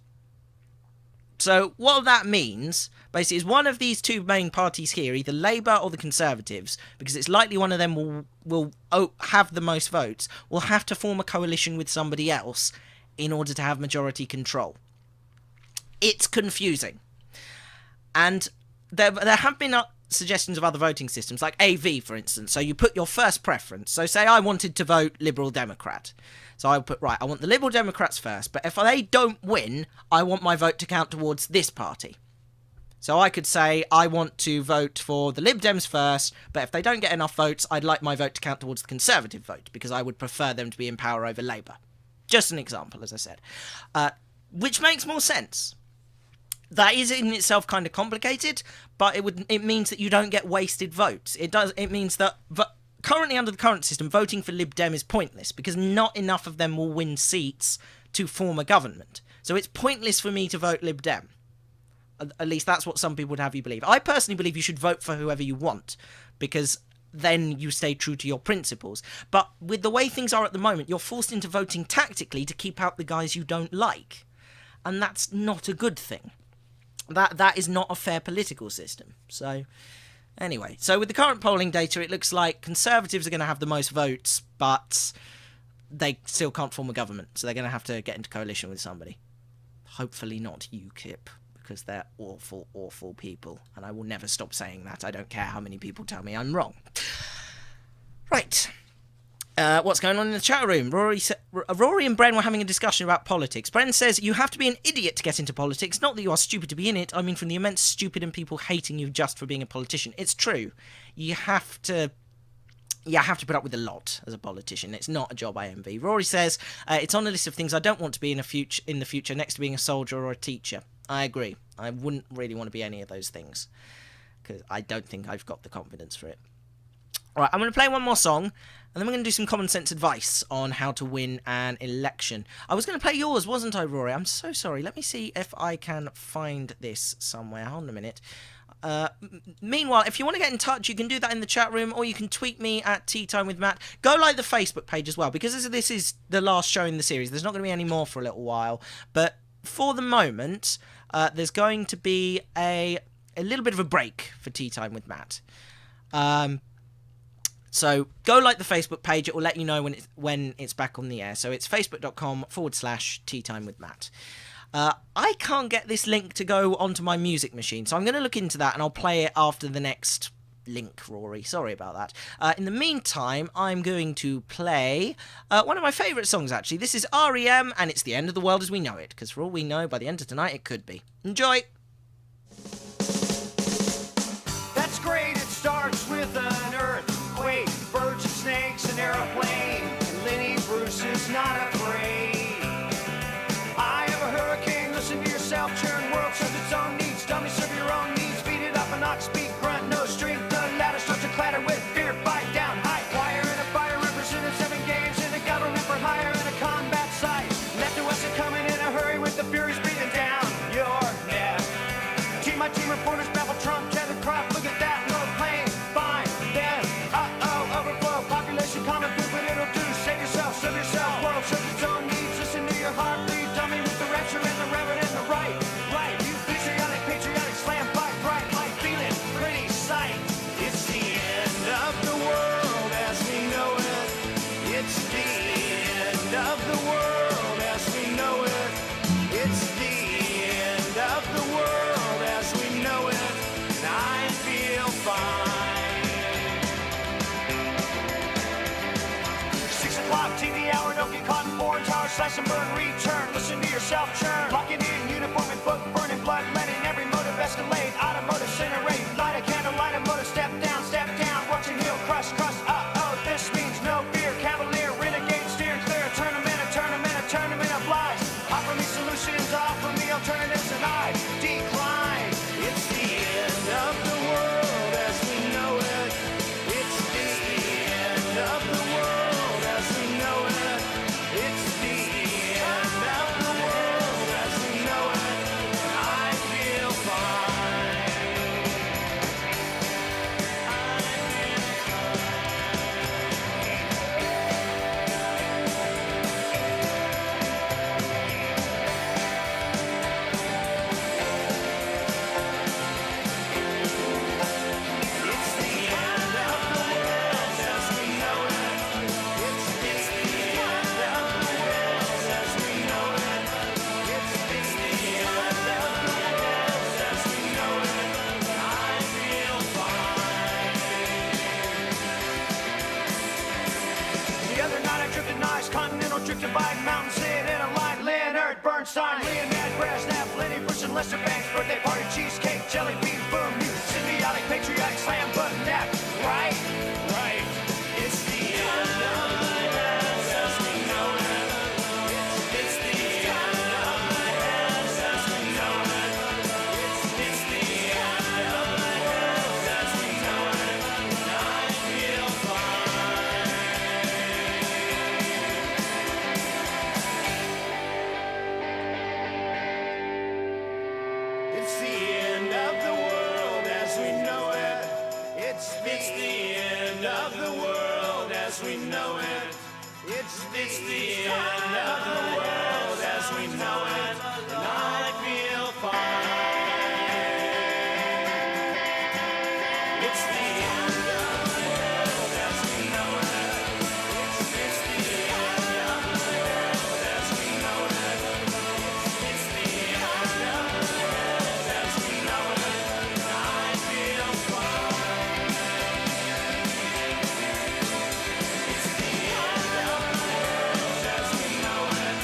So what that means, basically, is one of these two main parties here, either Labour or the Conservatives, because it's likely one of them will have the most votes, will have to form a coalition with somebody else in order to have majority control. It's confusing. And there have been... suggestions of other voting systems, like AV, for instance. So you put your first preference. So say I wanted to vote Liberal Democrat. So I would put, right, I want the Liberal Democrats first, but if they don't win, I want my vote to count towards this party. So I could say I want to vote for the Lib Dems first, but if they don't get enough votes, I'd like my vote to count towards the Conservative vote, because I would prefer them to be in power over Labour. Just an example, as I said. Which makes more sense. That is in itself kind of complicated, but it means that you don't get wasted votes. It means that currently under the current system, voting for Lib Dem is pointless because not enough of them will win seats to form a government. So it's pointless for me to vote Lib Dem. At least that's what some people would have you believe. I personally believe you should vote for whoever you want, because then you stay true to your principles. But with the way things are at the moment, you're forced into voting tactically to keep out the guys you don't like. And that's not a good thing. That is not a fair political system. So, anyway. So, with the current polling data, it looks like Conservatives are going to have the most votes, but they still can't form a government. So, they're going to have to get into coalition with somebody. Hopefully not UKIP, because they're awful, awful people. And I will never stop saying that. I don't care how many people tell me I'm wrong. Right. What's going on in the chat room? Rory and Bren were having a discussion about politics. Bren says, you have to be an idiot to get into politics. Not that you are stupid to be in it. I mean, from the immense stupid and people hating you just for being a politician. It's true. You have to put up with a lot as a politician. It's not a job I envy. Rory says, it's on a list of things I don't want to be in the future, next to being a soldier or a teacher. I agree. I wouldn't really want to be any of those things, because I don't think I've got the confidence for it. Alright, I'm going to play one more song, And then we're going to do some common sense advice on how to win an election. I was going to play yours, wasn't I, Rory? I'm so sorry. Let me see if I can find this somewhere. Hold on a minute. Meanwhile, if you want to get in touch, you can do that in the chat room, or you can tweet me at Teatime with Matt. Go like the Facebook page as well, because this is the last show in the series. There's not going to be any more for a little while. But for the moment, there's going to be a little bit of a break for Teatime with Matt. So go like the Facebook page. It will let you know when it's back on the air. So it's facebook.com/Teatime with Matt. I can't get this link to go onto my music machine, so I'm going to look into that and I'll play it after the next link, Rory. Sorry about that. In the meantime, I'm going to play one of my favourite songs, actually. This is REM, and it's The End of the World as We Know It, because for all we know, by the end of tonight, it could be. Enjoy! That's great, it starts with an earthquake, birds and snakes, an airplane, and Lenny Bruce is not afraid. I have a hurricane, listen to yourself, churn, world serves its own needs, dummy serve your own needs, beat it up an ox, speak, grunt, no strength, the ladder starts to clatter with fear, fight down, high wire and a fire, represented 7 games in a government for hire and a combat site, left to us are coming in a hurry with the furies breathing down your neck. Team by team reporters babble Trump, Kevin Crop, look at that, no pain, fine, then, overflow, population common food, but it'll do, save yourself, serve yourself, world serves its own needs, listen to your heart, breathe, dummy with the rapture and the reverend and the right, you patriotic, slam, fight, bright, light, feeling, pretty sight, it's the end of the world as we know it, it's the end of the world as we know it, it's the end of the world as we know it, and I feel fine. 6 o'clock, TV hour, don't get caught in foreign tower, slash and burn, return, listen to yourself churn, locking in, uniform and book, burning blood, letting every motive escalate, automotive incinerate, light a candle, light a motive, step down, watching heel, crush, this means no fear, cavalier, renegade, steer clear, tournament of lies, offer me solutions, offer me alternatives, and I decline. It's the end of the world as we know it, it's the end of the world as we know it, it's the end of the world as we know it, and I feel fine. It's the end of the world as we know it, it's the end of the world as we know it, it's the end of the world as we know it, and I feel fine. The other night I drifted nice, continental drifted by mountain, sit in a line, Leonard Bernstein, Leonard Brezhnev, Lenny Bruce and Lester Banks, birthday party, cheesecake, jelly bean, boom, you symbiotic, patriotic, slam button, that, right, it's the end of the world as we know it, it's the end of the world as we know it, it's the end of the world as we know it, and I feel fine. It's the end of the world as we know it. It's the end of the world as we know it. It's the end of the world as we know it. And I feel fine. It's the end of the world as we know it. It's the end of the world as we know it. It's the end of the world as we know it, and I feel fine. It's the end of the world as we know it.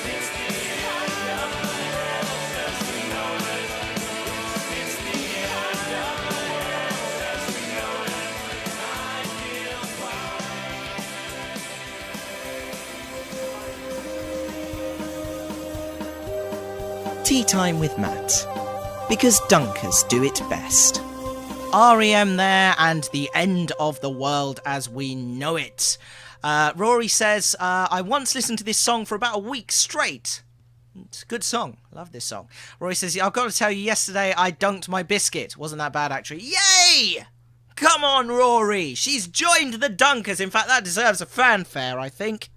It's the end of the world as we know it. It's the end of the world as we know it, and I feel fine. Tea Time with Matt. Because Dunkers do it best. REM there and The End of the World as We Know It. Rory says, I once listened to this song for about a week straight. It's a good song. Love this song. Rory says, I've got to tell you, yesterday I dunked my biscuit. Wasn't that bad, actually. Yay! Come on, Rory. She's joined the Dunkers. In fact, that deserves a fanfare, I think.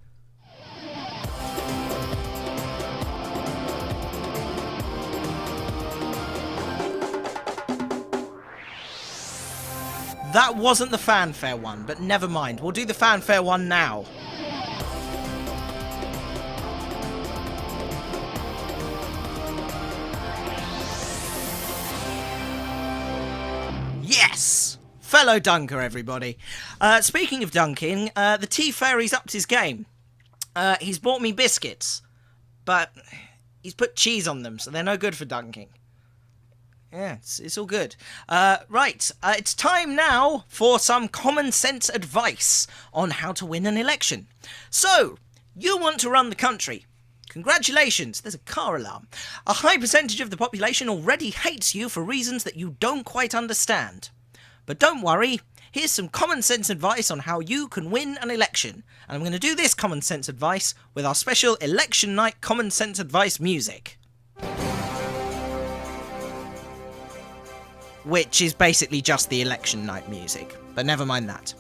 That wasn't the fanfare one, but never mind. We'll do the fanfare one now. Yes! Fellow dunker, everybody. Speaking of dunking, the Tea Fairy's upped his game. He's bought me biscuits, but he's put cheese on them, so they're no good for dunking. Yeah, it's all good. Right, it's time now for some common sense advice on how to win an election. So, you want to run the country. Congratulations, there's a car alarm. A high percentage of the population already hates you for reasons that you don't quite understand. But don't worry, here's some common sense advice on how you can win an election. And I'm going to do this common sense advice with our special election night common sense advice music. Which is basically just the election night music, but never mind that.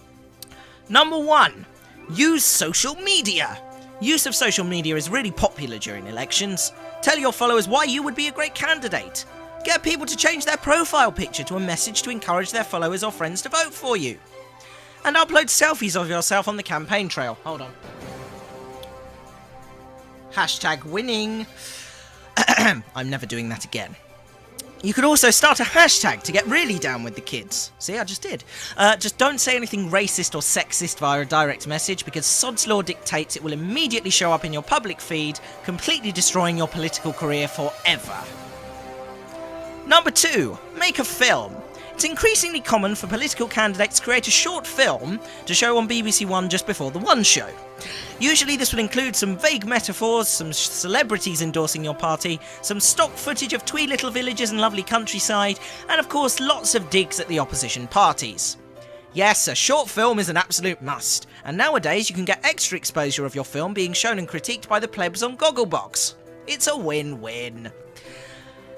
Number 1, use social media. Use of social media is really popular during elections. Tell your followers why you would be a great candidate. Get people to change their profile picture to a message to encourage their followers or friends to vote for you. And upload selfies of yourself on the campaign trail. Hold on. Hashtag winning. I'm never doing that again. You could also start a hashtag to get really down with the kids. See, I just did. Just don't say anything racist or sexist via a direct message, because Sod's Law dictates it will immediately show up in your public feed, completely destroying your political career forever. Number 2, make a film. It's increasingly common for political candidates to create a short film to show on BBC One just before the One show. Usually this will include some vague metaphors, some celebrities endorsing your party, some stock footage of twee little villages and lovely countryside, and of course lots of digs at the opposition parties. Yes, a short film is an absolute must, and nowadays you can get extra exposure of your film being shown and critiqued by the plebs on Gogglebox. It's a win-win.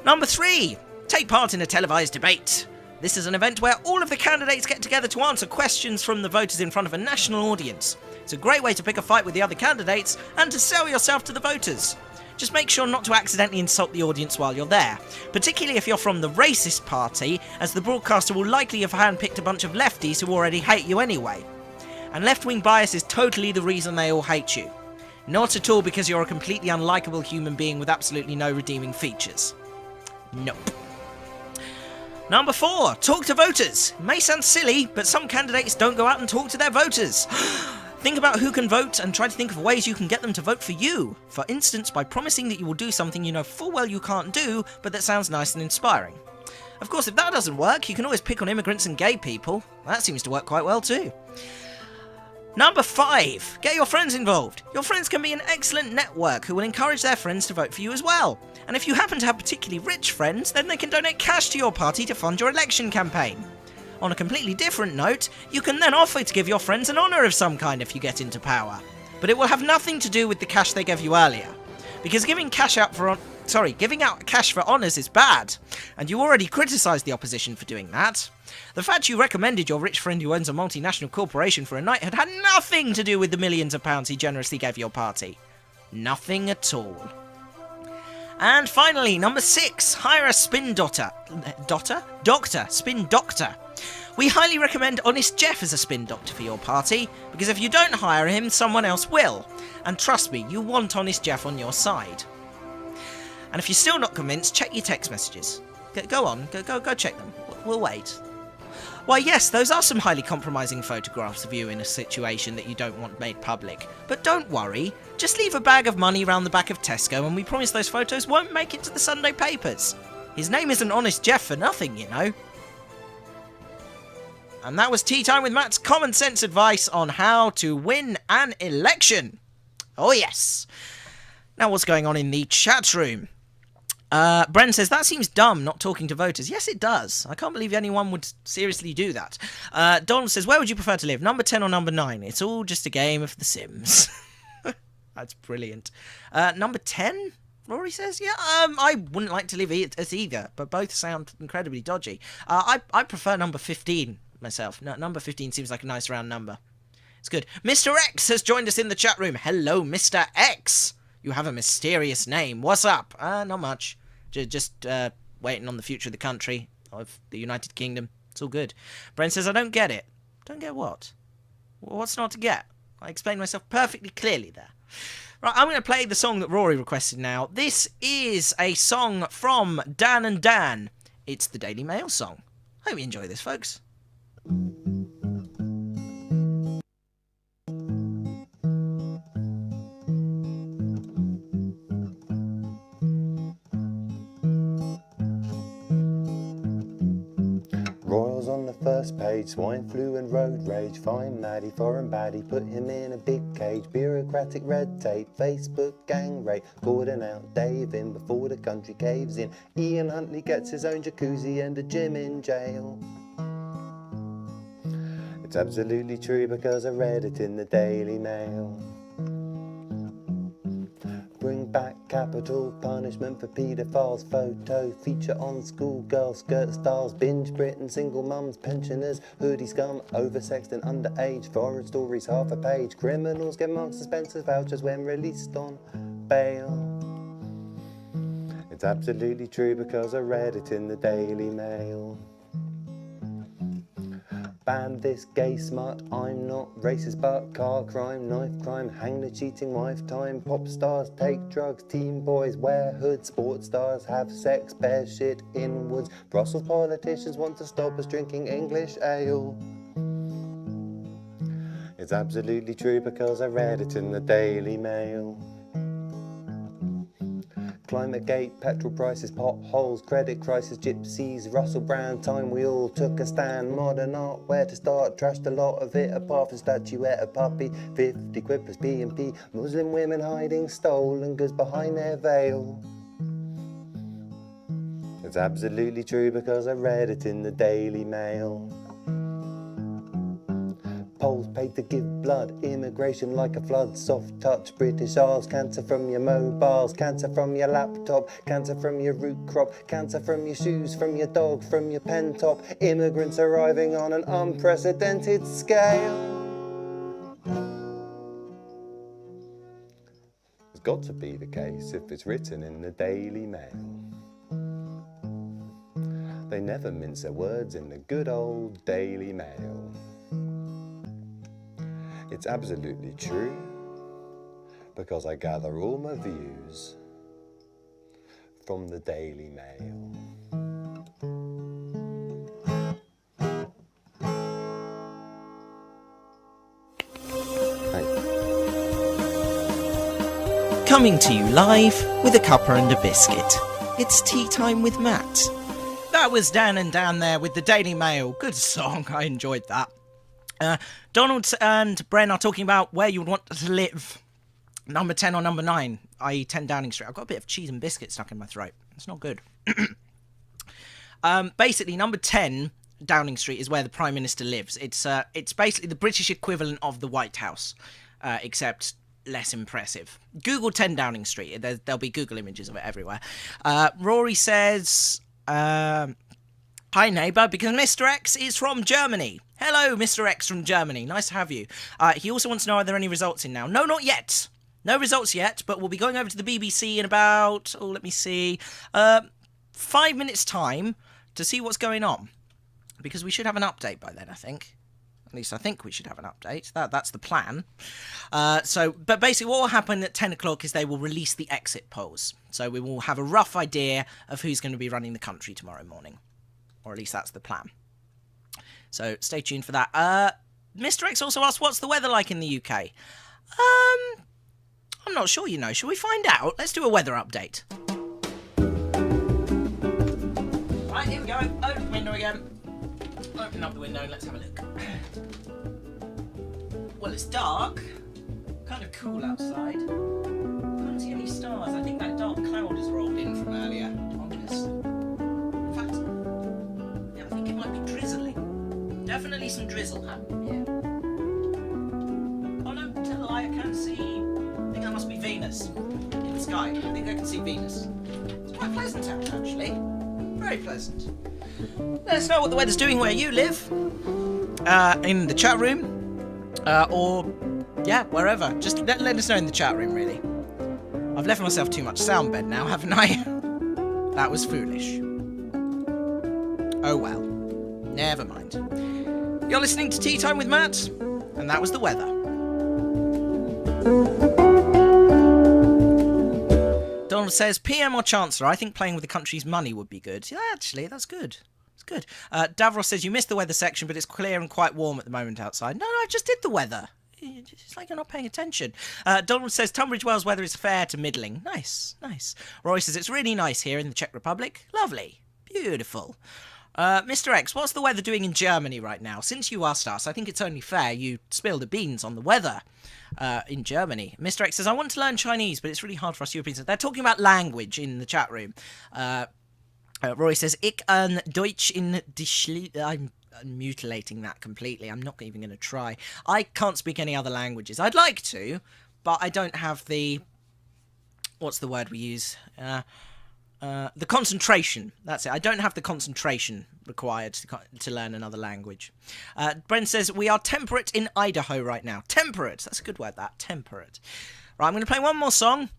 Number 3, take part in a televised debate. This is an event where all of the candidates get together to answer questions from the voters in front of a national audience. It's a great way to pick a fight with the other candidates and to sell yourself to the voters. Just make sure not to accidentally insult the audience while you're there, particularly if you're from the racist party, as the broadcaster will likely have handpicked a bunch of lefties who already hate you anyway. And left-wing bias is totally the reason they all hate you. Not at all because you're a completely unlikable human being with absolutely no redeeming features. Nope. Number 4, talk to voters. It may sound silly, but some candidates don't go out and talk to their voters. Think about who can vote and try to think of ways you can get them to vote for you. For instance, by promising that you will do something you know full well you can't do, but that sounds nice and inspiring. Of course, if that doesn't work, you can always pick on immigrants and gay people. That seems to work quite well too. Number 5, get your friends involved. Your friends can be an excellent network who will encourage their friends to vote for you as well. And if you happen to have particularly rich friends, then they can donate cash to your party to fund your election campaign. On a completely different note, you can then offer to give your friends an honour of some kind if you get into power. But it will have nothing to do with the cash they gave you earlier. Because giving out cash for honours is bad, and you already criticised the opposition for doing that. The fact you recommended your rich friend who owns a multinational corporation for a night had nothing to do with the millions of pounds he generously gave your party. Nothing at all. And finally, number 6, hire a spin doctor. Spin doctor. We highly recommend Honest Jeff as a spin doctor for your party, because if you don't hire him, someone else will. And trust me, you want Honest Jeff on your side. And if you're still not convinced, check your text messages. Go on, go check them. We'll wait. Why yes, those are some highly compromising photographs of you in a situation that you don't want made public. But don't worry, just leave a bag of money round the back of Tesco and we promise those photos won't make it to the Sunday papers. His name isn't Honest Jeff for nothing, you know. And that was Tea Time with Matt's common sense advice on how to win an election. Oh yes. Now what's going on in the chat room? Bren says, that seems dumb, not talking to voters. Yes, it does. I can't believe anyone would seriously do that. Donald says, where would you prefer to live? Number 10 or number 9? It's all just a game of The Sims. That's brilliant. Number 10? Rory says, yeah, I wouldn't like to live as either, but both sound incredibly dodgy. I prefer number 15 myself. No, number 15 seems like a nice round number. It's good. Mr. X has joined us in the chat room. Hello, Mr. X. You have a mysterious name. What's up? Not much. Just waiting on the future of the country, of the United Kingdom. It's all good. Brent says, I don't get it. Don't get what? What's not to get? I explained myself perfectly clearly there. Right, I'm going to play the song that Rory requested now. This is a song from Dan and Dan. It's the Daily Mail song. Hope you enjoy this, folks. Royals on the first page, swine flu and road rage. Find Maddie, foreign baddie, put him in a big cage. Bureaucratic red tape, Facebook gang rape. Gordon out, Dave in before the country caves in. Ian Huntley gets his own jacuzzi and a gym in jail. It's absolutely true because I read it in the Daily Mail. Bring back capital punishment for paedophiles. Photo feature on schoolgirl skirt styles. Binge Britain, single mums, pensioners, hoodie scum, oversexed and underage. Foreign stories, half a page. Criminals get Marks and Spencer's vouchers when released on bail. It's absolutely true because I read it in the Daily Mail. Ban this gay smut, I'm not racist, but car crime, knife crime, hang the cheating wife time. Pop stars take drugs, teen boys wear hoods, sports stars have sex, bear shit inwards. Brussels politicians want to stop us drinking English ale. It's absolutely true because I read it in the Daily Mail. Climate gate, petrol prices, potholes, credit crisis, gypsies, Russell Brand, time we all took a stand. Modern art, where to start, trashed a lot of it, apart from statuette, a puppy, 50 quid plus P&P, Muslim women hiding stolen goods behind their veil. It's absolutely true because I read it in the Daily Mail. Polls paid to give blood, immigration like a flood, soft touch, British Isles, cancer from your mobiles, cancer from your laptop, cancer from your root crop, cancer from your shoes, from your dog, from your pen top, immigrants arriving on an unprecedented scale. It's got to be the case if it's written in the Daily Mail. They never mince their words in the good old Daily Mail. It's absolutely true, because I gather all my views from the Daily Mail. Coming to you live with a cuppa and a biscuit. It's Tea Time with Matt. That was Dan and Dan there with the Daily Mail. Good song, I enjoyed that. Donald and Bren are talking about where you would want to live. Number 10 or number 9, i.e. 10 Downing Street. I've got a bit of cheese and biscuit stuck in my throat. It's not good. Basically, number 10 Downing Street is where the Prime Minister lives. It's basically the British equivalent of the White House, except less impressive. Google 10 Downing Street. There'll be Google images of it everywhere. Rory says, hi neighbour, because Mr. X is from Germany. Hello, Mr. X from Germany. Nice to have you. He also wants to know, are there any results in now? No, not yet. No results yet, but we'll be going over to the BBC in about, 5 minutes' time to see what's going on. Because we should have an update by then, I think. At least I think we should have an update. That's the plan. But basically what will happen at 10 o'clock is they will release the exit polls. So we will have a rough idea of who's going to be running the country tomorrow morning. Or at least that's the plan. So stay tuned for that. Mr. X also asked, what's the weather like in the UK? I'm not sure, you know. Shall we find out? Let's do a weather update. Right, here we go. Open the window again. Open up the window and let's have a look. Well, it's dark. Kind of cool outside. Can't see any stars. I think that dark cloud has rolled in from earlier. be some drizzle happening here. Oh no, tell a lie, I can see... I think that must be Venus in the sky. I think I can see Venus. It's quite pleasant out, actually. Very pleasant. Let us know what the weather's doing where you live. In the chat room. Or, yeah, wherever. Just let us know in the chat room, really. I've left myself too much sound bed now, haven't I? That was foolish. Oh well. Never mind. You're listening to Tea Time with Matt, and that was the weather. Donald says, PM or Chancellor, I think playing with the country's money would be good. Yeah, actually, that's good. It's good. Davros says, you missed the weather section, but it's clear and quite warm at the moment outside. No, I just did the weather. It's like you're not paying attention. Donald says, Tunbridge Wells weather is fair to middling. Nice, nice. Roy says, it's really nice here in the Czech Republic. Lovely. Beautiful. Mr. X, what's the weather doing in Germany right now? Since you asked us, I think it's only fair you spill the beans on the weather in Germany. Mr. X says, I want to learn Chinese, but it's really hard for us Europeans. They're talking about language in the chat room. Roy says, Ich kann Deutsch in die I'm mutilating that completely. I'm not even going to try. I can't speak any other languages. I'd like to, but I don't have the... What's the word we use? The concentration. That's it. I don't have the concentration required to learn another language. Bren says, we are temperate in Idaho right now. Temperate. That's a good word, that. Temperate. Right, I'm going to play one more song,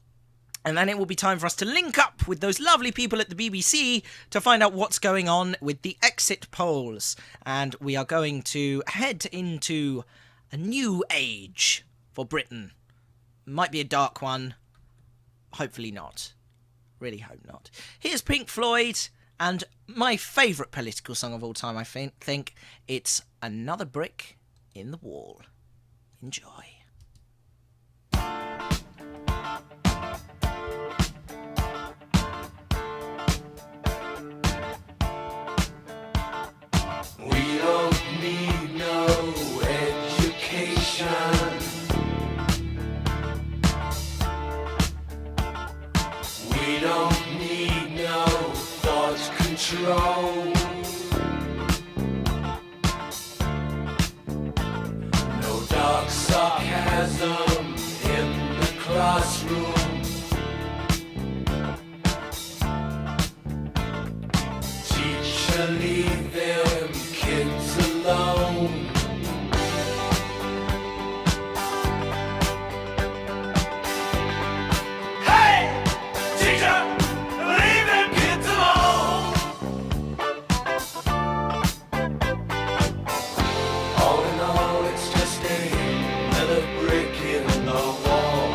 and then it will be time for us to link up with those lovely people at the BBC to find out what's going on with the exit polls. And we are going to head into a new age for Britain. Might be a dark one. Hopefully not. Really hope not. Here's Pink Floyd, and my favourite political song of all time, I think. It's Another Brick in the Wall. Enjoy. We don't need no education. We don't need no thought control. No dark sarcasm in the classroom. Teacher, leave them kids alone. Hey! Teacher, leave them kids alone. All in all, it's just another brick in the wall.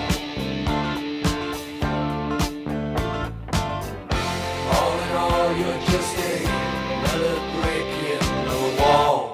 All in all, you're just another brick in the wall.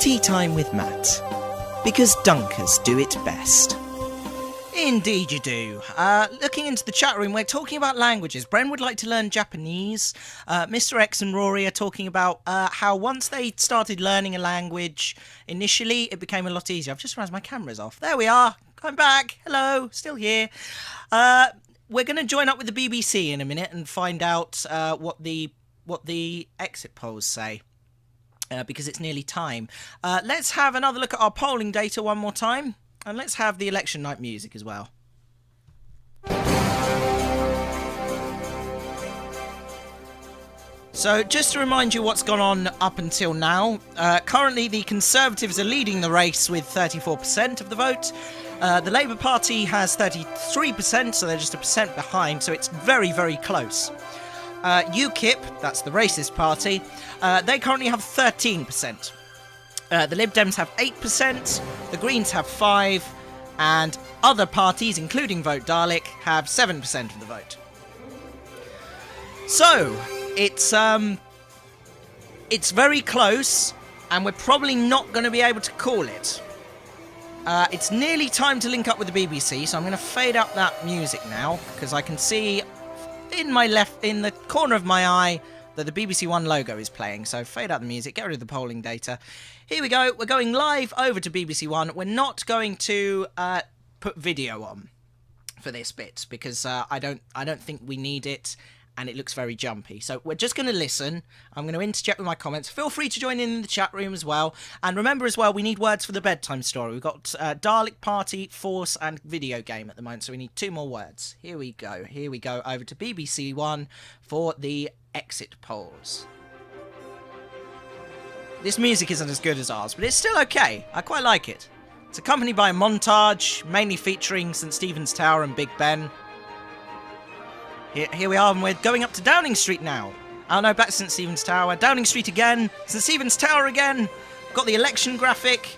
Tea Time with Matt. Because dunkers do it best. Indeed you do. Looking into the chat room, we're talking about languages. Bren would like to learn Japanese. Mr. X and Rory are talking about how once they started learning a language, initially it became a lot easier. I've just realised my camera's off. There we are. I'm back. Hello. Still here. We're going to join up with the BBC in a minute and find out what the exit polls say. Because it's nearly time. Let's have another look at our polling data one more time. And let's have the election night music as well. So, just to remind you what's gone on up until now, currently the Conservatives are leading the race with 34% of the vote. The Labour Party has 33%, so they're just a percent behind, so it's very, very close. UKIP, that's the racist party, they currently have 13%. The Lib Dems have 8%, the Greens have 5%, and other parties, including Vote Dalek, have 7% of the vote. So, it's very close, and we're probably not going to be able to call it. It's nearly time to link up with the BBC, so I'm going to fade out that music now, because I can see in the corner of my eye that the BBC One logo is playing. So fade out the music, get rid of the polling data. Here we go. We're going live over to BBC One. We're not going to put video on for this bit because I don't think we need it, and it looks very jumpy. So we're just going to listen. I'm going to interject with my comments. Feel free to join in the chat room as well. And remember as well, we need words for the bedtime story. We've got Dalek Party, Force, and video game at the moment, so we need 2 more words. Here we go. Here we go over to BBC One for the exit polls. This music isn't as good as ours, but it's still okay. I quite like it. It's accompanied by a montage, mainly featuring St. Stephen's Tower and Big Ben. Here we are, and we're going up to Downing Street now. Oh no, back to St. Stephen's Tower. Downing Street again. St. Stephen's Tower again. Got the election graphic.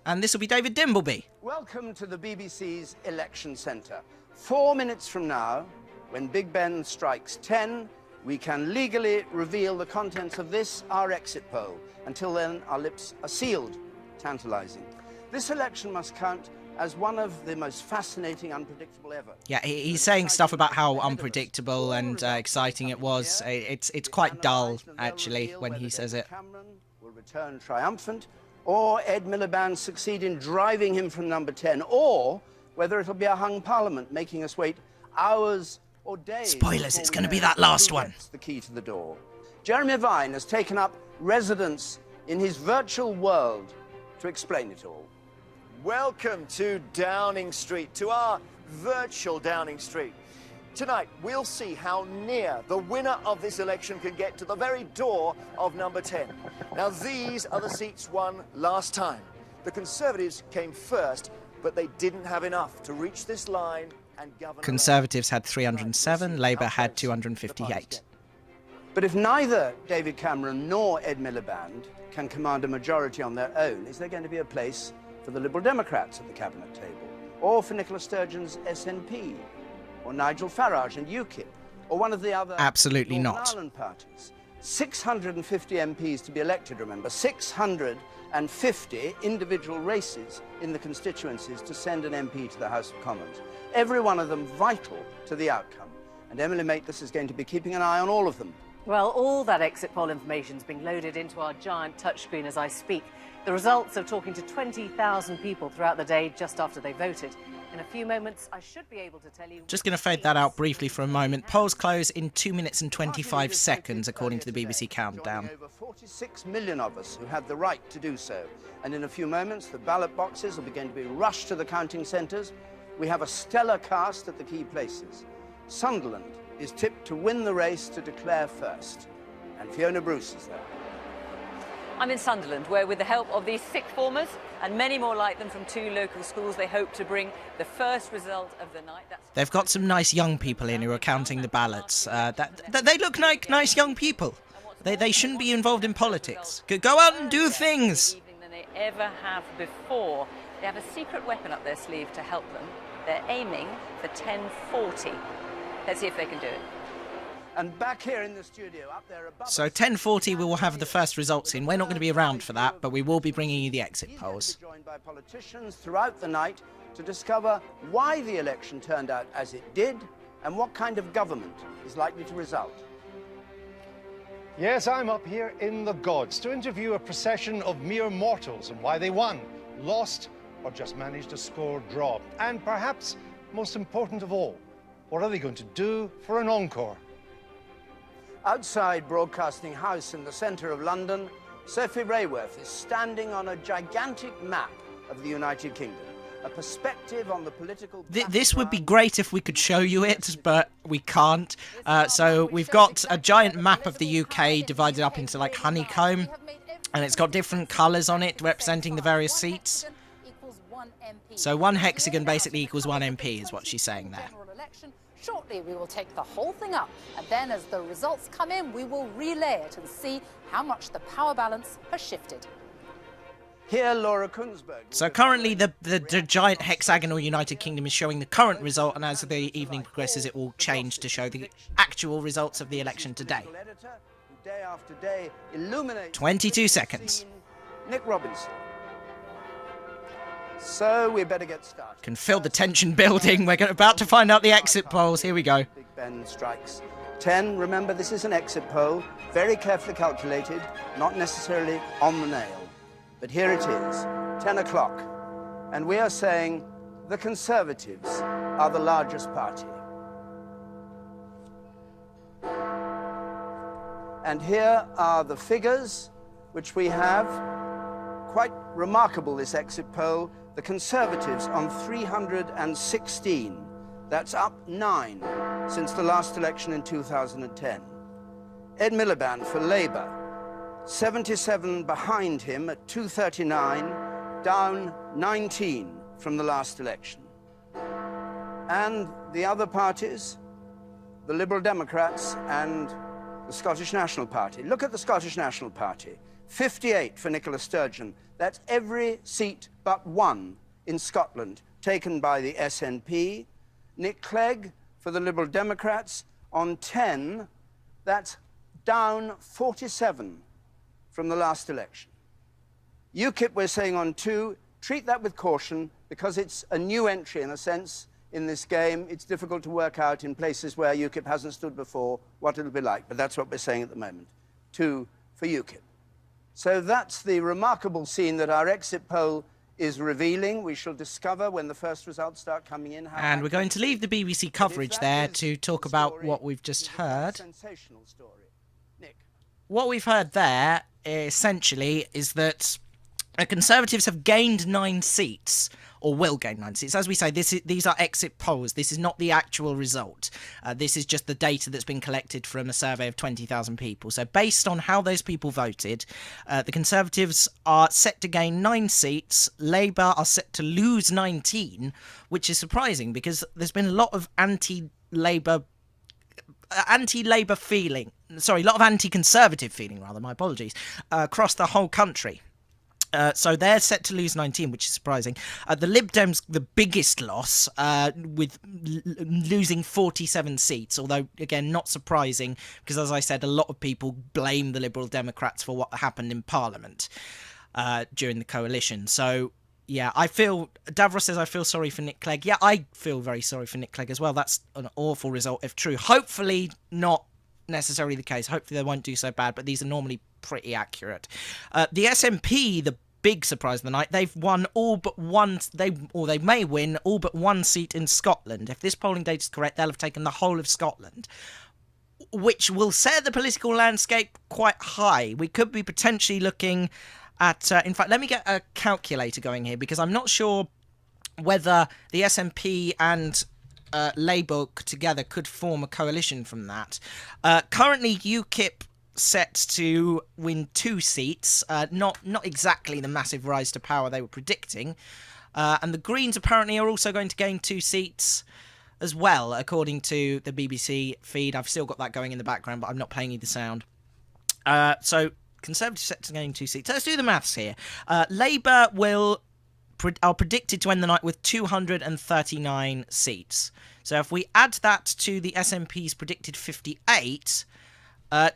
And this will be David Dimbleby. Welcome to the BBC's Election Centre. 4 minutes from now, when Big Ben strikes 10, we can legally reveal the contents of this, our exit poll. Until then, our lips are sealed. Tantalising. This election must count as one of the most fascinating, unpredictable ever. Yeah, he's saying stuff about how unpredictable and exciting it was. It's quite dull, actually, when he says it. Cameron will return triumphant, or Ed Miliband succeed in driving him from number 10, or whether it'll be a hung parliament making us wait hours or days. Spoilers, it's going to be that last one. That's the key to the door. Jeremy Vine has taken up residence in his virtual world to explain it all. Welcome to Downing Street, to our virtual Downing Street. Tonight, we'll see how near the winner of this election can get to the very door of number 10. Now, these are the seats won last time. The Conservatives came first, but they didn't have enough to reach this line and govern. Conservatives had 307, Labour had 258. But if neither David Cameron nor Ed Miliband can command a majority on their own, is there going to be a place for the Liberal Democrats at the cabinet table, or for Nicola Sturgeon's SNP, or Nigel Farage and UKIP, or one of the other Absolutely Northern not. Ireland parties? 650 MPs to be elected, remember, 650 individual races in the constituencies to send an MP to the House of Commons. Every one of them vital to the outcome. And Emily Maitlis is going to be keeping an eye on all of them. Well, all that exit poll information is being loaded into our giant touchscreen as I speak. The results of talking to 20,000 people throughout the day just after they voted. In a few moments, I should be able to tell you... Just going to fade that out briefly for a moment. Polls close in 2 minutes and 25 seconds, according to the BBC countdown. Over 46 million of us who had the right to do so. And in a few moments, the ballot boxes are going to be rushed to the counting centres. We have a stellar cast at the key places. Sunderland is tipped to win the race to declare first. And Fiona Bruce is there. I'm in Sunderland, where with the help of these sixth formers and many more like them from 2 local schools, they hope to bring the first result of the night. They've got some nice young people in who are counting the ballots. They look like nice young people. They shouldn't be involved in politics. Go out and do things. Than they ever have before. They have a secret weapon up their sleeve to help them. They're aiming for 1040. Let's see if they can do it. And back here in the studio, up there above So us, 10:40 we will have the first results in. We're not going to be around for that, but we will be bringing you the exit he's going to polls. be joined by politicians throughout the night to discover why the election turned out as it did and what kind of government is likely to result. Yes, I'm up here in the gods to interview a procession of mere mortals and why they won, lost, or just managed to score draw. And perhaps most important of all, what are they going to do for an encore? Outside Broadcasting House in the centre of London, Sophie Rayworth is standing on a gigantic map of the United Kingdom, a perspective on the political... This would be great if we could show you it, but we can't. So we've got a giant map of the UK divided up into like honeycomb, and it's got different colours on it representing the various seats. So one hexagon basically equals one MP is what she's saying there. Shortly, we will take the whole thing up, and then as the results come in, we will relay it and see how much the power balance has shifted. Here, Laura Kunzberg. So currently the giant hexagonal United Kingdom is showing the current result, and as the evening progresses it will change to show the actual results of the election today. Day after day, illuminates 22 seconds. Nick Robinson. So we better get started. Can feel the tension building. We're about to find out the exit polls. Here we go. Big Ben strikes 10. Remember, this is an exit poll, very carefully calculated, not necessarily on the nail. But here it is, 10 o'clock. And we are saying the Conservatives are the largest party. And here are the figures which we have. Quite remarkable, this exit poll. The Conservatives on 316. That's up 9 since the last election in 2010. Ed Miliband for Labour, 77 behind him at 239, down 19 from the last election. And the other parties, the Liberal Democrats and the Scottish National Party. Look at the Scottish National Party. 58 for Nicola Sturgeon. That's every seat but one in Scotland taken by the SNP. Nick Clegg for the Liberal Democrats on 10. That's down 47 from the last election. UKIP we're saying on 2. Treat that with caution because it's a new entry in a sense in this game. It's difficult to work out in places where UKIP hasn't stood before what it'll be like, but that's what we're saying at the moment. 2 for UKIP. So that's the remarkable scene that our exit poll is revealing. We shall discover when the first results start coming in. And we're going to leave the BBC coverage there to talk about what we've just heard. Sensational story. Nick. What we've heard there, essentially, is that the Conservatives have gained 9 seats, or will gain 9 seats. As we say, these are exit polls. This is not the actual result. This is just the data that's been collected from a survey of 20,000 people. So based on how those people voted, the Conservatives are set to gain 9 seats. Labour are set to lose 19, which is surprising because there's been a lot of anti-Labour feeling. Sorry, a lot of anti-Conservative feeling, rather, my apologies, across the whole country. So they're set to lose 19, which is surprising. The Lib Dems, the biggest loss, with losing 47 seats, although, again, not surprising, because, as I said, a lot of people blame the Liberal Democrats for what happened in Parliament during the coalition. So, yeah, Davros says, I feel sorry for Nick Clegg. Yeah, I feel very sorry for Nick Clegg as well. That's an awful result, if true. Hopefully not necessarily the case. Hopefully they won't do so bad, but these are normally pretty accurate. The SNP, the big surprise of the night, they've won all but one, they may win all but one seat in Scotland. If this polling data is correct, they'll have taken the whole of Scotland, which will set the political landscape quite high. We could be potentially looking at, in fact, let me get a calculator going here, because I'm not sure whether the SNP and Labour together could form a coalition from that. Currently, UKIP set to win 2 seats, not exactly the massive rise to power they were predicting. And the Greens apparently are also going to gain 2 seats as well, according to the BBC feed. I've still got that going in the background, but I'm not playing you the sound. So Conservatives set to gain 2 seats. Let's do the maths here. Labour are predicted to end the night with 239 seats. So if we add that to the SNP's predicted 58,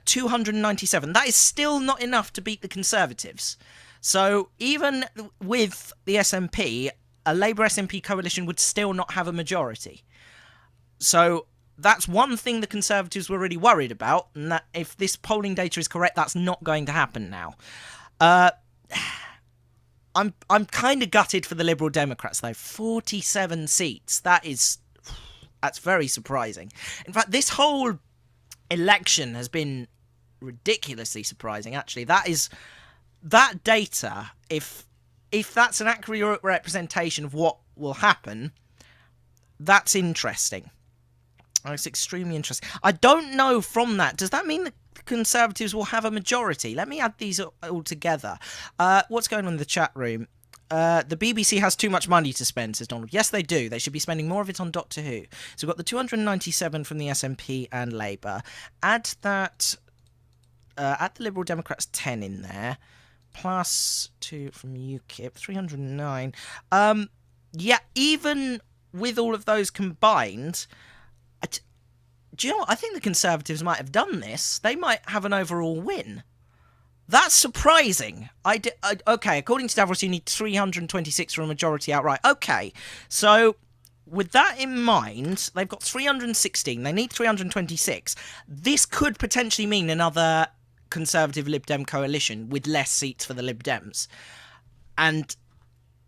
297, that is still not enough to beat the Conservatives. So even with the SNP, a Labour SNP coalition would still not have a majority. So that's one thing the Conservatives were really worried about, and that if this polling data is correct, that's not going to happen now. I'm kind of gutted for the Liberal Democrats, though. 47 seats. That's very surprising. In fact, this whole election has been ridiculously surprising, actually. That data, if that's an accurate representation of what will happen, that's interesting. It's extremely interesting. I don't know from that. Does that mean the Conservatives will have a majority? Let me add these all together. What's going on in the chat room? The BBC has too much money to spend, says Donald. Yes, they do. They should be spending more of it on Doctor Who. So we've got the 297 from the SNP and Labour. Add that... add the Liberal Democrats 10 in there. Plus 2 from UKIP. 309. Yeah, even with all of those combined... do you know what? I think the Conservatives might have done this. They might have an overall win. That's surprising. Okay, according to Davros, you need 326 for a majority outright. Okay, so with that in mind, they've got 316. They need 326. This could potentially mean another Conservative Lib Dem coalition with less seats for the Lib Dems. And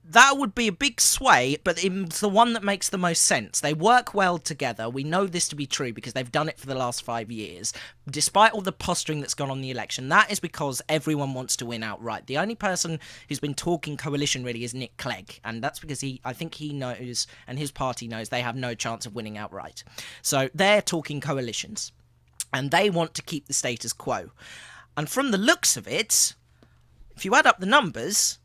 that would be a big sway, but it's the one that makes the most sense. They work well together. We know this to be true because they've done it for the last 5 years. Despite all the posturing that's gone on in the election, that is because everyone wants to win outright. The only person who's been talking coalition really is Nick Clegg, and that's because I think he knows, and his party knows, they have no chance of winning outright. So they're talking coalitions, and they want to keep the status quo. And from the looks of it, if you add up the numbers...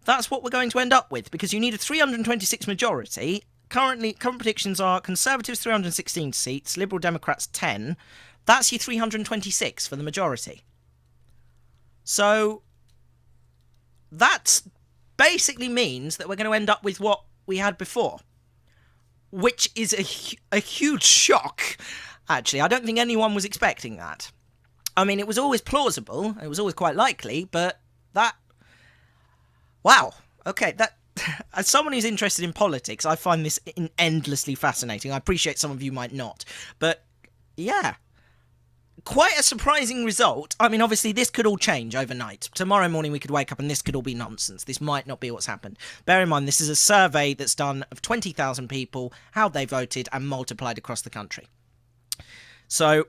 that's what we're going to end up with, because you need a 326 majority. Current predictions are Conservatives 316 seats, Liberal Democrats 10. That's your 326 for the majority. So that basically means that we're going to end up with what we had before, which is a huge shock, actually. I don't think anyone was expecting that. I mean, it was always plausible, it was always quite likely, but that... wow. Okay, that as someone who's interested in politics, I find this endlessly fascinating. I appreciate some of you might not. But, yeah. Quite a surprising result. I mean, obviously, this could all change overnight. Tomorrow morning, we could wake up and this could all be nonsense. This might not be what's happened. Bear in mind, this is a survey that's done of 20,000 people, how they voted, and multiplied across the country. So...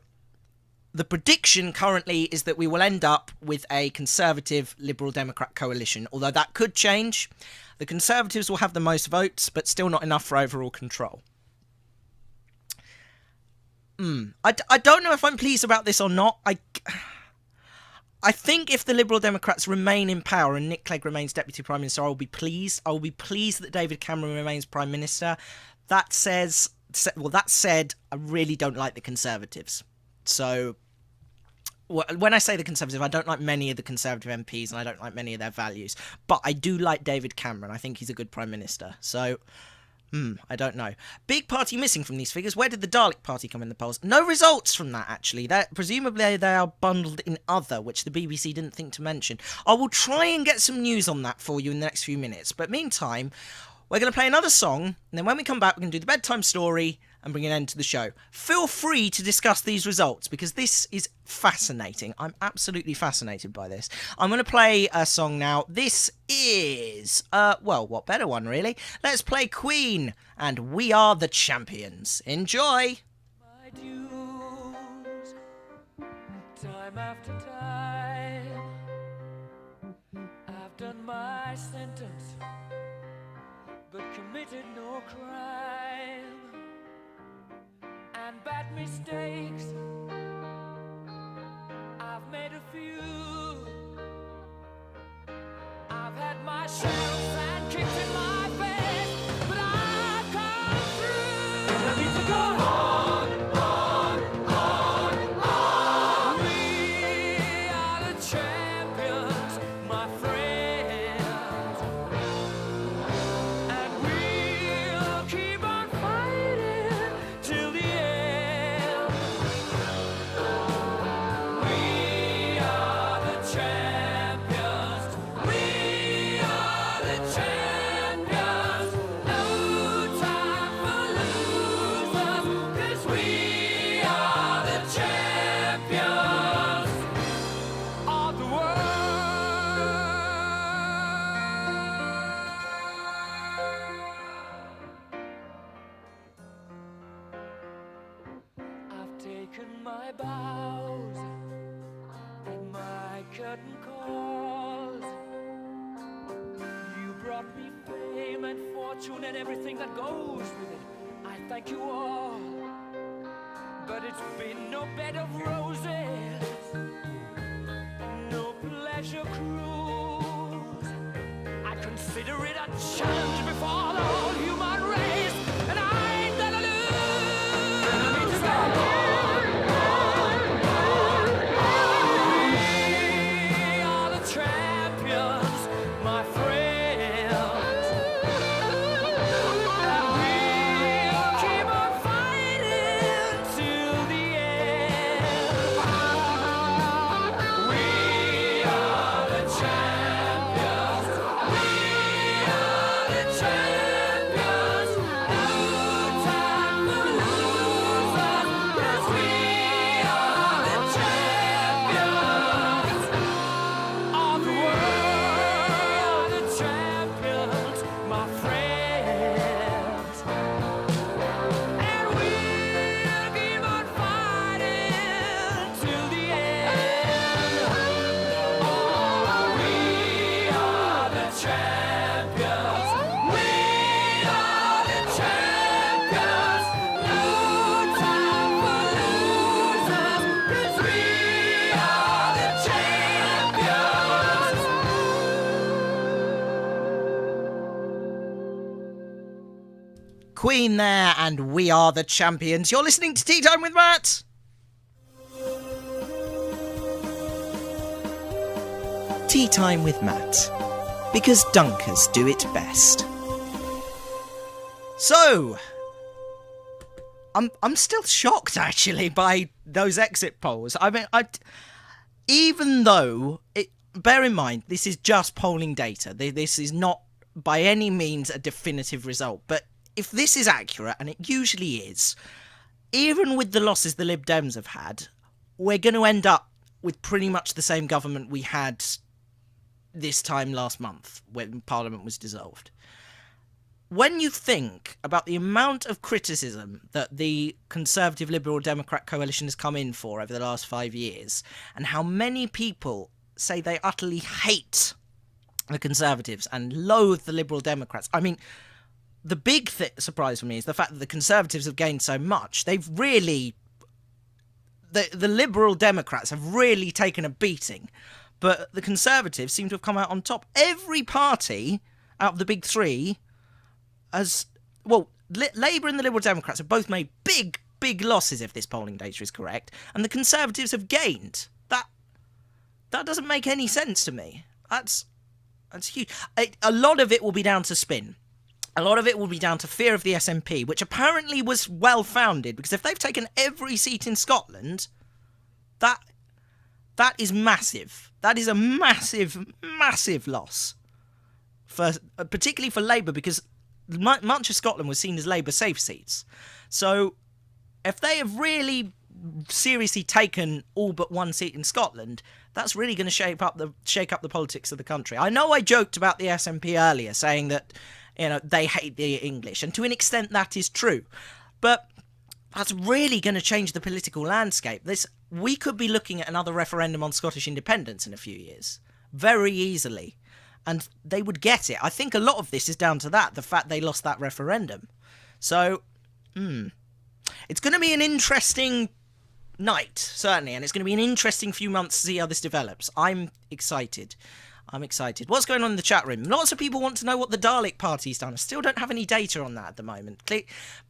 the prediction currently is that we will end up with a Conservative Liberal Democrat coalition, although that could change. The Conservatives will have the most votes, but still not enough for overall control. I don't know if I'm pleased about this or not. I think if the Liberal Democrats remain in power and Nick Clegg remains Deputy Prime Minister, I will be pleased. I will be pleased that David Cameron remains Prime Minister. That said, I really don't like the Conservatives. So, when I say the Conservative, I don't like many of the Conservative MPs and I don't like many of their values. But I do like David Cameron. I think he's a good Prime Minister. So, I don't know. Big party missing from these figures. Where did the Dalek Party come in the polls? No results from that, actually. Presumably they are bundled in other, which the BBC didn't think to mention. I will try and get some news on that for you in the next few minutes. But meantime, we're going to play another song. And then when we come back, we're going to do the bedtime story and bring an end to the show. Feel free to discuss these results, because this is fascinating. I'm absolutely fascinated by this. I'm going to play a song now. This is, well, what better one, really? Let's play Queen, and We Are the Champions. Enjoy! My dues, time after time, I've done my sentence, but committed no crime. And bad mistakes, I've made a few. I've had my shells and kicks in my face, but I've come through. And I need to go on, on. We are the champions, my friends, and we'll keep on fighting bows in my curtain calls. You brought me fame and fortune and everything that goes with it. I thank you all, but it's been no bed of roses, no pleasure cruise. I consider it a challenge before the whole human race, and I ain't gonna lose. We are the champions, my friends, and we'll keep on fighting till the end. We are the champions. We are the champions. No time for losers, 'cause we are the champions of the world. The champions, my friends. And we'll keep on fighting till the end. Oh, we are the champions. We are the champions. No time for losers, 'cause we are the champions. Queen there, and we are the champions. You're listening to Tea Time with Matt. Tea Time with Matt. Because dunkers do it best. So, I'm still shocked actually by those exit polls. I mean, even though bear in mind this is just polling data. This is not by any means a definitive result. But if this is accurate, and it usually is, even with the losses the Lib Dems have had, we're going to end up with pretty much the same government we had this time last month when Parliament was dissolved. When you think about the amount of criticism that the Conservative Liberal Democrat coalition has come in for over the last 5 years, and how many people say they utterly hate the Conservatives and loathe the Liberal Democrats. I mean, the big surprise for me is the fact that the Conservatives have gained so much. They've really... The Liberal Democrats have really taken a beating, but the Conservatives seem to have come out on top. Every party out of the big three has... Well, Labour and the Liberal Democrats have both made big, big losses, if this polling data is correct, and the Conservatives have gained. That doesn't make any sense to me. That's huge. A lot of it will be down to spin. A lot of it will be down to fear of the SNP, which apparently was well-founded, because if they've taken every seat in Scotland, that is massive. That is a massive, massive loss, particularly for Labour, because much of Scotland was seen as Labour safe seats. So if they have really seriously taken all but one seat in Scotland, that's really going to shake up the politics of the country. I know I joked about the SNP earlier, saying that they hate the English, and to an extent that is true, but that's really going to change the political landscape. We could be looking at another referendum on Scottish independence in a few years, very easily, and they would get it. I think a lot of this is down to the fact they lost that referendum. So, it's going to be an interesting night, certainly, and it's going to be an interesting few months to see how this develops. I'm excited. What's going on in the chat room? Lots of people want to know what the Dalek Party's done. I still don't have any data on that at the moment.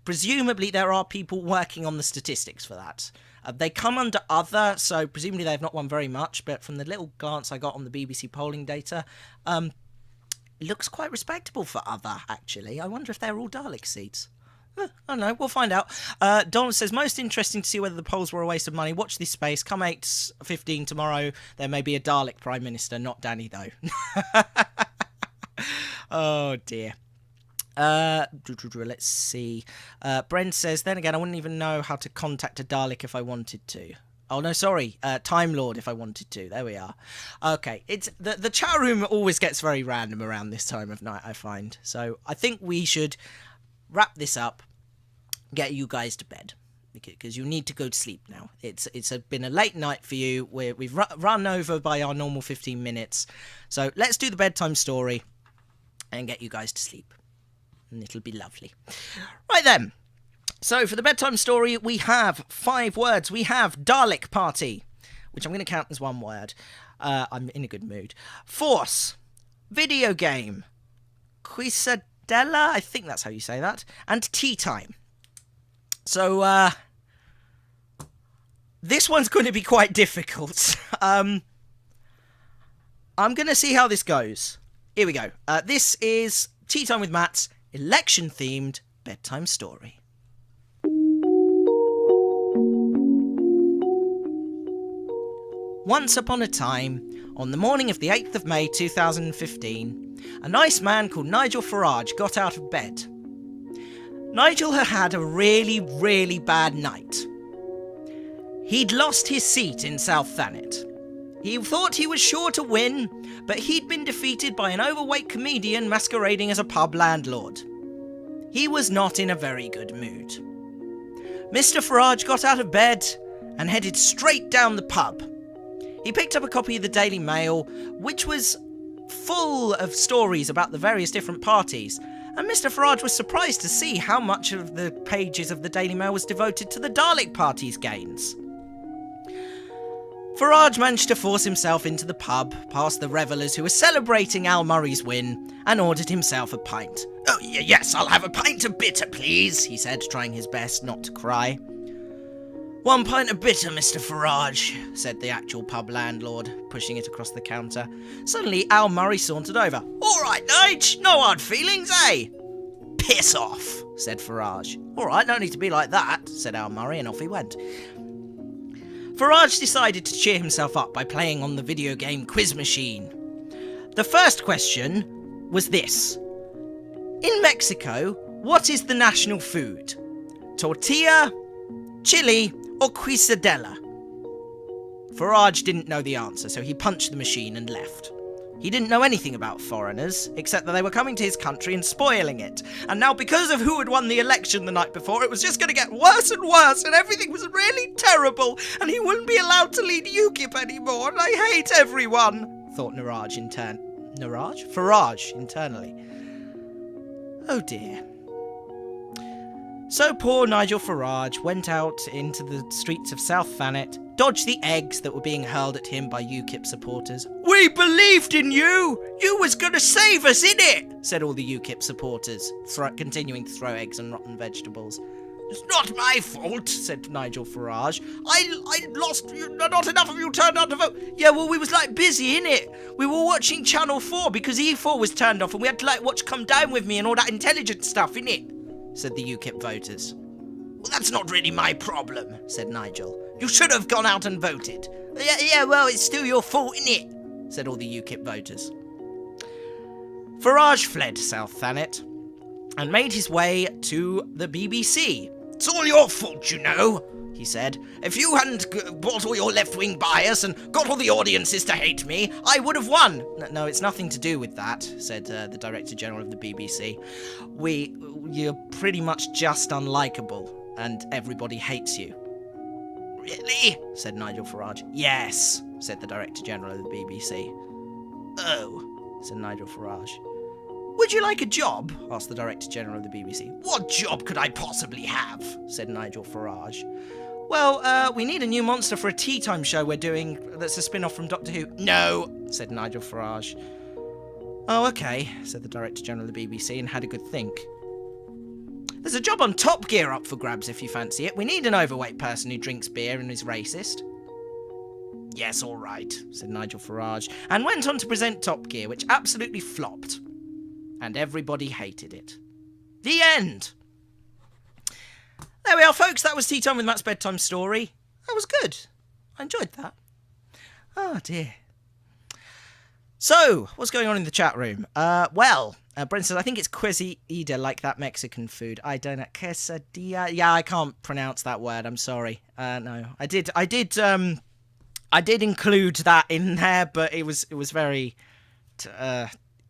Presumably there are people working on the statistics for that. They come under other, so presumably they've not won very much, but from the little glance I got on the BBC polling data, it looks quite respectable for other, actually. I wonder if they're all Dalek seats. I don't know, we'll find out. Donald says, most interesting to see whether the polls were a waste of money. Watch this space. Come 8:15 tomorrow, there may be a Dalek Prime Minister. Not Danny, though. Oh, dear. Let's see. Brent says, then again, I wouldn't even know how to contact a Dalek if I wanted to. Oh, no, sorry. Time Lord if I wanted to. There we are. Okay. It's the chat room always gets very random around this time of night, I find. So I think we should wrap this up, get you guys to bed. because you need to go to sleep now. It's been a late night for you. We've run over by our normal 15 minutes. So let's do the bedtime story and get you guys to sleep. And it'll be lovely. Right then. So for the bedtime story, we have 5 words. We have Dalek Party, which I'm going to count as 1 word. I'm in a good mood. Force. Video game. Quisadella, I think that's how you say that. And tea time. So, this one's going to be quite difficult. I'm going to see how this goes. Here we go. This is Tea Time with Matt's election-themed bedtime story. Once upon a time, on the morning of the 8th of May 2015, a nice man called Nigel Farage got out of bed. Nigel had had a really, really bad night. He'd lost his seat in South Thanet. He thought he was sure to win, but he'd been defeated by an overweight comedian masquerading as a pub landlord. He was not in a very good mood. Mr. Farage got out of bed and headed straight down the pub. He picked up a copy of the Daily Mail, which was full of stories about the various different parties, and Mr. Farage was surprised to see how much of the pages of the Daily Mail was devoted to the Dalek Party's gains. Farage managed to force himself into the pub, past the revellers who were celebrating Al Murray's win, and ordered himself a pint. "Oh, yes, I'll have a pint of bitter, please," he said, trying his best not to cry. "1 pint of bitter, Mr. Farage," said the actual pub landlord, pushing it across the counter. Suddenly, Al Murray sauntered over. "All right, Nige, no hard feelings, eh?" "Piss off," said Farage. "All right, no need to be like that," said Al Murray, and off he went. Farage decided to cheer himself up by playing on the video game quiz machine. The first question was this. In Mexico, what is the national food? Tortilla, chili, or quesadilla? Farage didn't know the answer, so he punched the machine and left. He didn't know anything about foreigners, except that they were coming to his country and spoiling it. And now, because of who had won the election the night before, it was just going to get worse and worse, and everything was really terrible, and he wouldn't be allowed to lead UKIP anymore, and I hate everyone, thought Farage internally. Oh dear. So poor Nigel Farage went out into the streets of South Thanet, dodged the eggs that were being hurled at him by UKIP supporters. "We believed in you! You was going to save us, innit?" said all the UKIP supporters, continuing to throw eggs and rotten vegetables. "It's not my fault," said Nigel Farage. I lost, not enough of you turned out to vote." "Yeah, well, we was busy, innit? We were watching Channel 4 because E4 was turned off and we had to watch Come Down With Me and all that intelligent stuff, innit?" said the UKIP voters. "Well, that's not really my problem," said Nigel. "You should have gone out and voted." Yeah, well, it's still your fault, innit?" said all the UKIP voters. Farage fled South Thanet and made his way to the BBC. "It's all your fault, you know," he said. "If you hadn't brought all your left-wing bias and got all the audiences to hate me, I would have won." No, it's nothing to do with that," said the Director General of the BBC. You're pretty much just unlikable, and everybody hates you." "Really?" said Nigel Farage. "Yes," said the Director General of the BBC. "Oh," said Nigel Farage. "Would you like a job?" asked the Director General of the BBC. "What job could I possibly have?" said Nigel Farage. "Well, we need a new monster for a tea time show we're doing that's a spin-off from Doctor Who." "No," said Nigel Farage. "Oh, okay," said the Director General of the BBC and had a good think. "There's a job on Top Gear up for grabs if you fancy it. We need an overweight person who drinks beer and is racist." "Yes, all right," said Nigel Farage, and went on to present Top Gear, which absolutely flopped. And everybody hated it. The end! There we are, folks. That was Tea Time with Matt's bedtime story. That was good. I enjoyed that. Oh, dear. So, what's going on in the chat room? Brent says, I think it's quesadilla, like that Mexican food. I don't know. Quesadilla? Yeah, I can't pronounce that word. I'm sorry. No. I did include that in there, but it was very...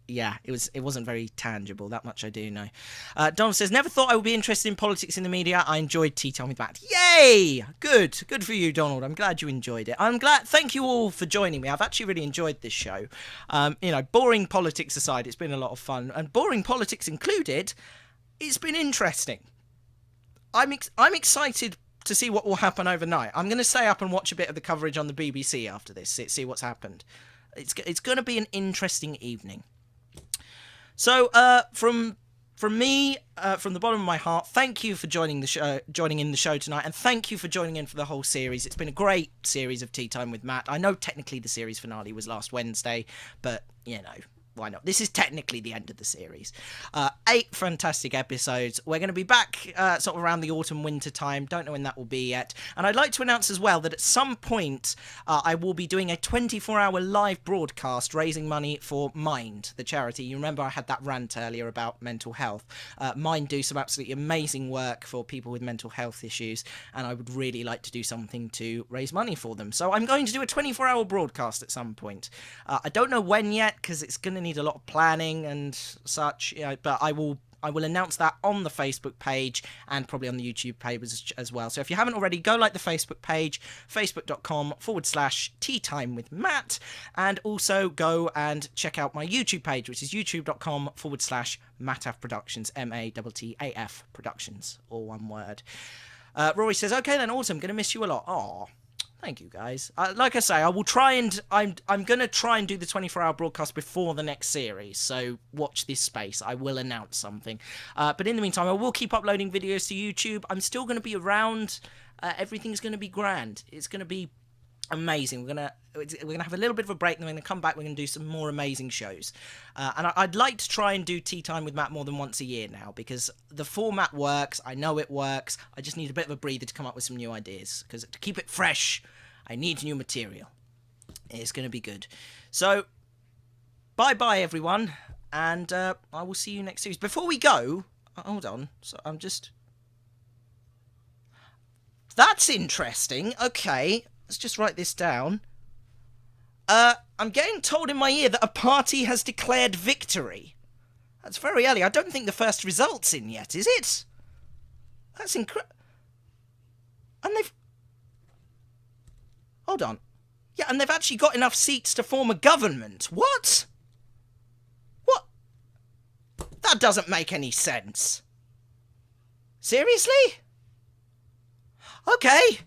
yeah, it wasn't very tangible. That much I do know. Donald says, never thought I would be interested in politics in the media. I enjoyed Tea Time with Matt. Yay! Good for you, Donald. I'm glad you enjoyed it. Thank you all for joining me. I've actually really enjoyed this show. Boring politics aside, it's been a lot of fun, and boring politics included, it's been interesting. I'm excited to see what will happen overnight. I'm going to stay up and watch a bit of the coverage on the BBC after this, see what's happened. It's going to be an interesting evening. So, from me, from the bottom of my heart, thank you for joining in the show tonight, and thank you for joining in for the whole series. It's been a great series of Tea Time with Matt. I know technically the series finale was last Wednesday, but, why not? This is technically the end of the series. 8 fantastic episodes. We're going to be back sort of around the autumn-winter time. Don't know when that will be yet. And I'd like to announce as well that at some point I will be doing a 24-hour live broadcast raising money for Mind, the charity. You remember I had that rant earlier about mental health. Mind do some absolutely amazing work for people with mental health issues, and I would really like to do something to raise money for them. So I'm going to do a 24-hour broadcast at some point. I don't know when yet, because it's going to need a lot of planning and such, but I will announce that on the Facebook page and probably on the YouTube page as well. So if you haven't already, go like the Facebook page, facebook.com/Tea Time with Matt, and also go and check out my YouTube page, which is youtube.com/Mattaf Productions, MATTAF Productions, all one word. Rory says, okay then, awesome, gonna miss you a lot. Aw. Thank you, guys. Like I say, I will try and... I'm going to try and do the 24-hour broadcast before the next series, so watch this space. I will announce something. But in the meantime, I will keep uploading videos to YouTube. I'm still going to be around. Everything's going to be grand. It's going to be amazing. We're gonna have a little bit of a break, and then we're going to come back. We're going to do some more amazing shows. And I'd like to try and do Tea Time with Matt more than once a year now, because the format works. I know it works. I just need a bit of a breather to come up with some new ideas, because to keep it fresh, I need new material. It's going to be good. So, bye-bye, everyone, and I will see you next series. Before we go, hold on. So I'm just... That's interesting. Okay. Let's just write this down. I'm getting told in my ear that a party has declared victory. That's very early. I don't think the first result's in yet, is it? That's incredible. And they've... Hold on. Yeah, and they've actually got enough seats to form a government. What? What? That doesn't make any sense. Seriously? Okay.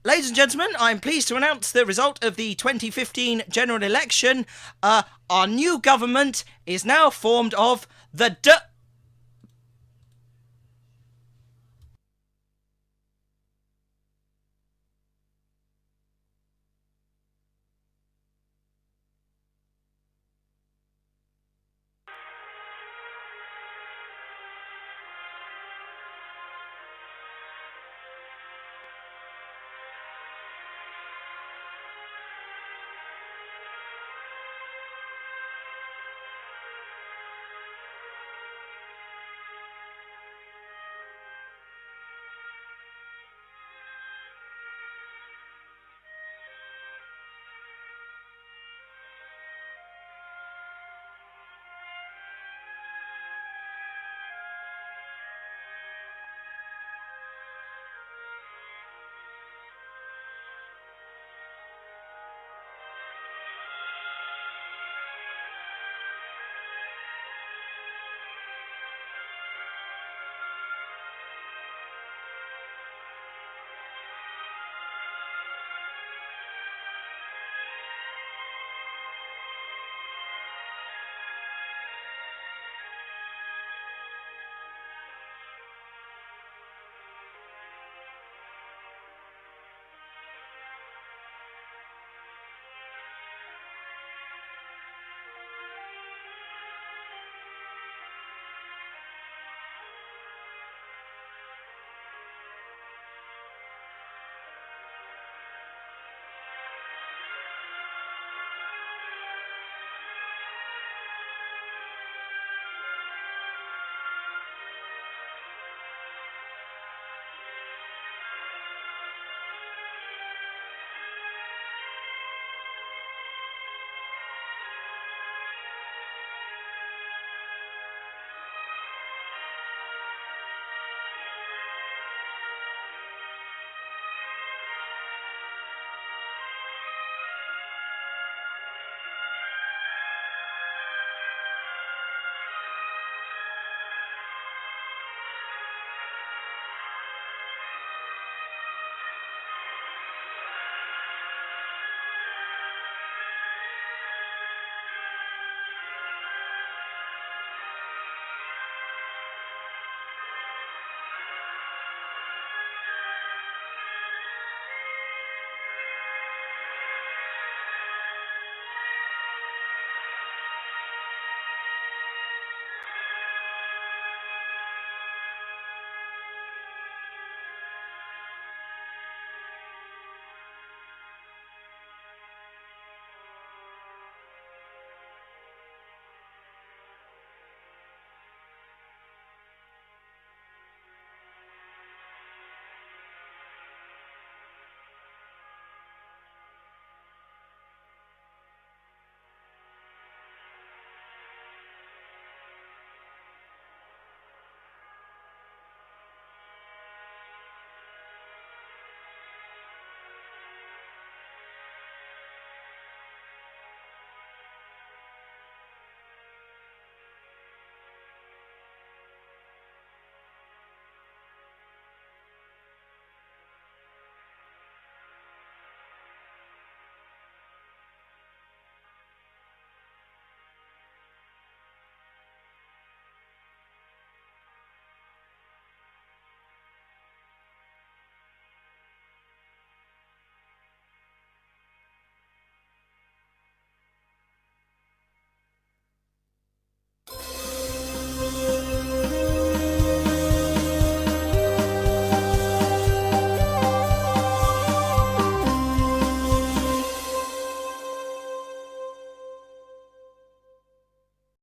Ladies and gentlemen, I'm pleased to announce the result of the 2015 general election. Our new government is now formed of the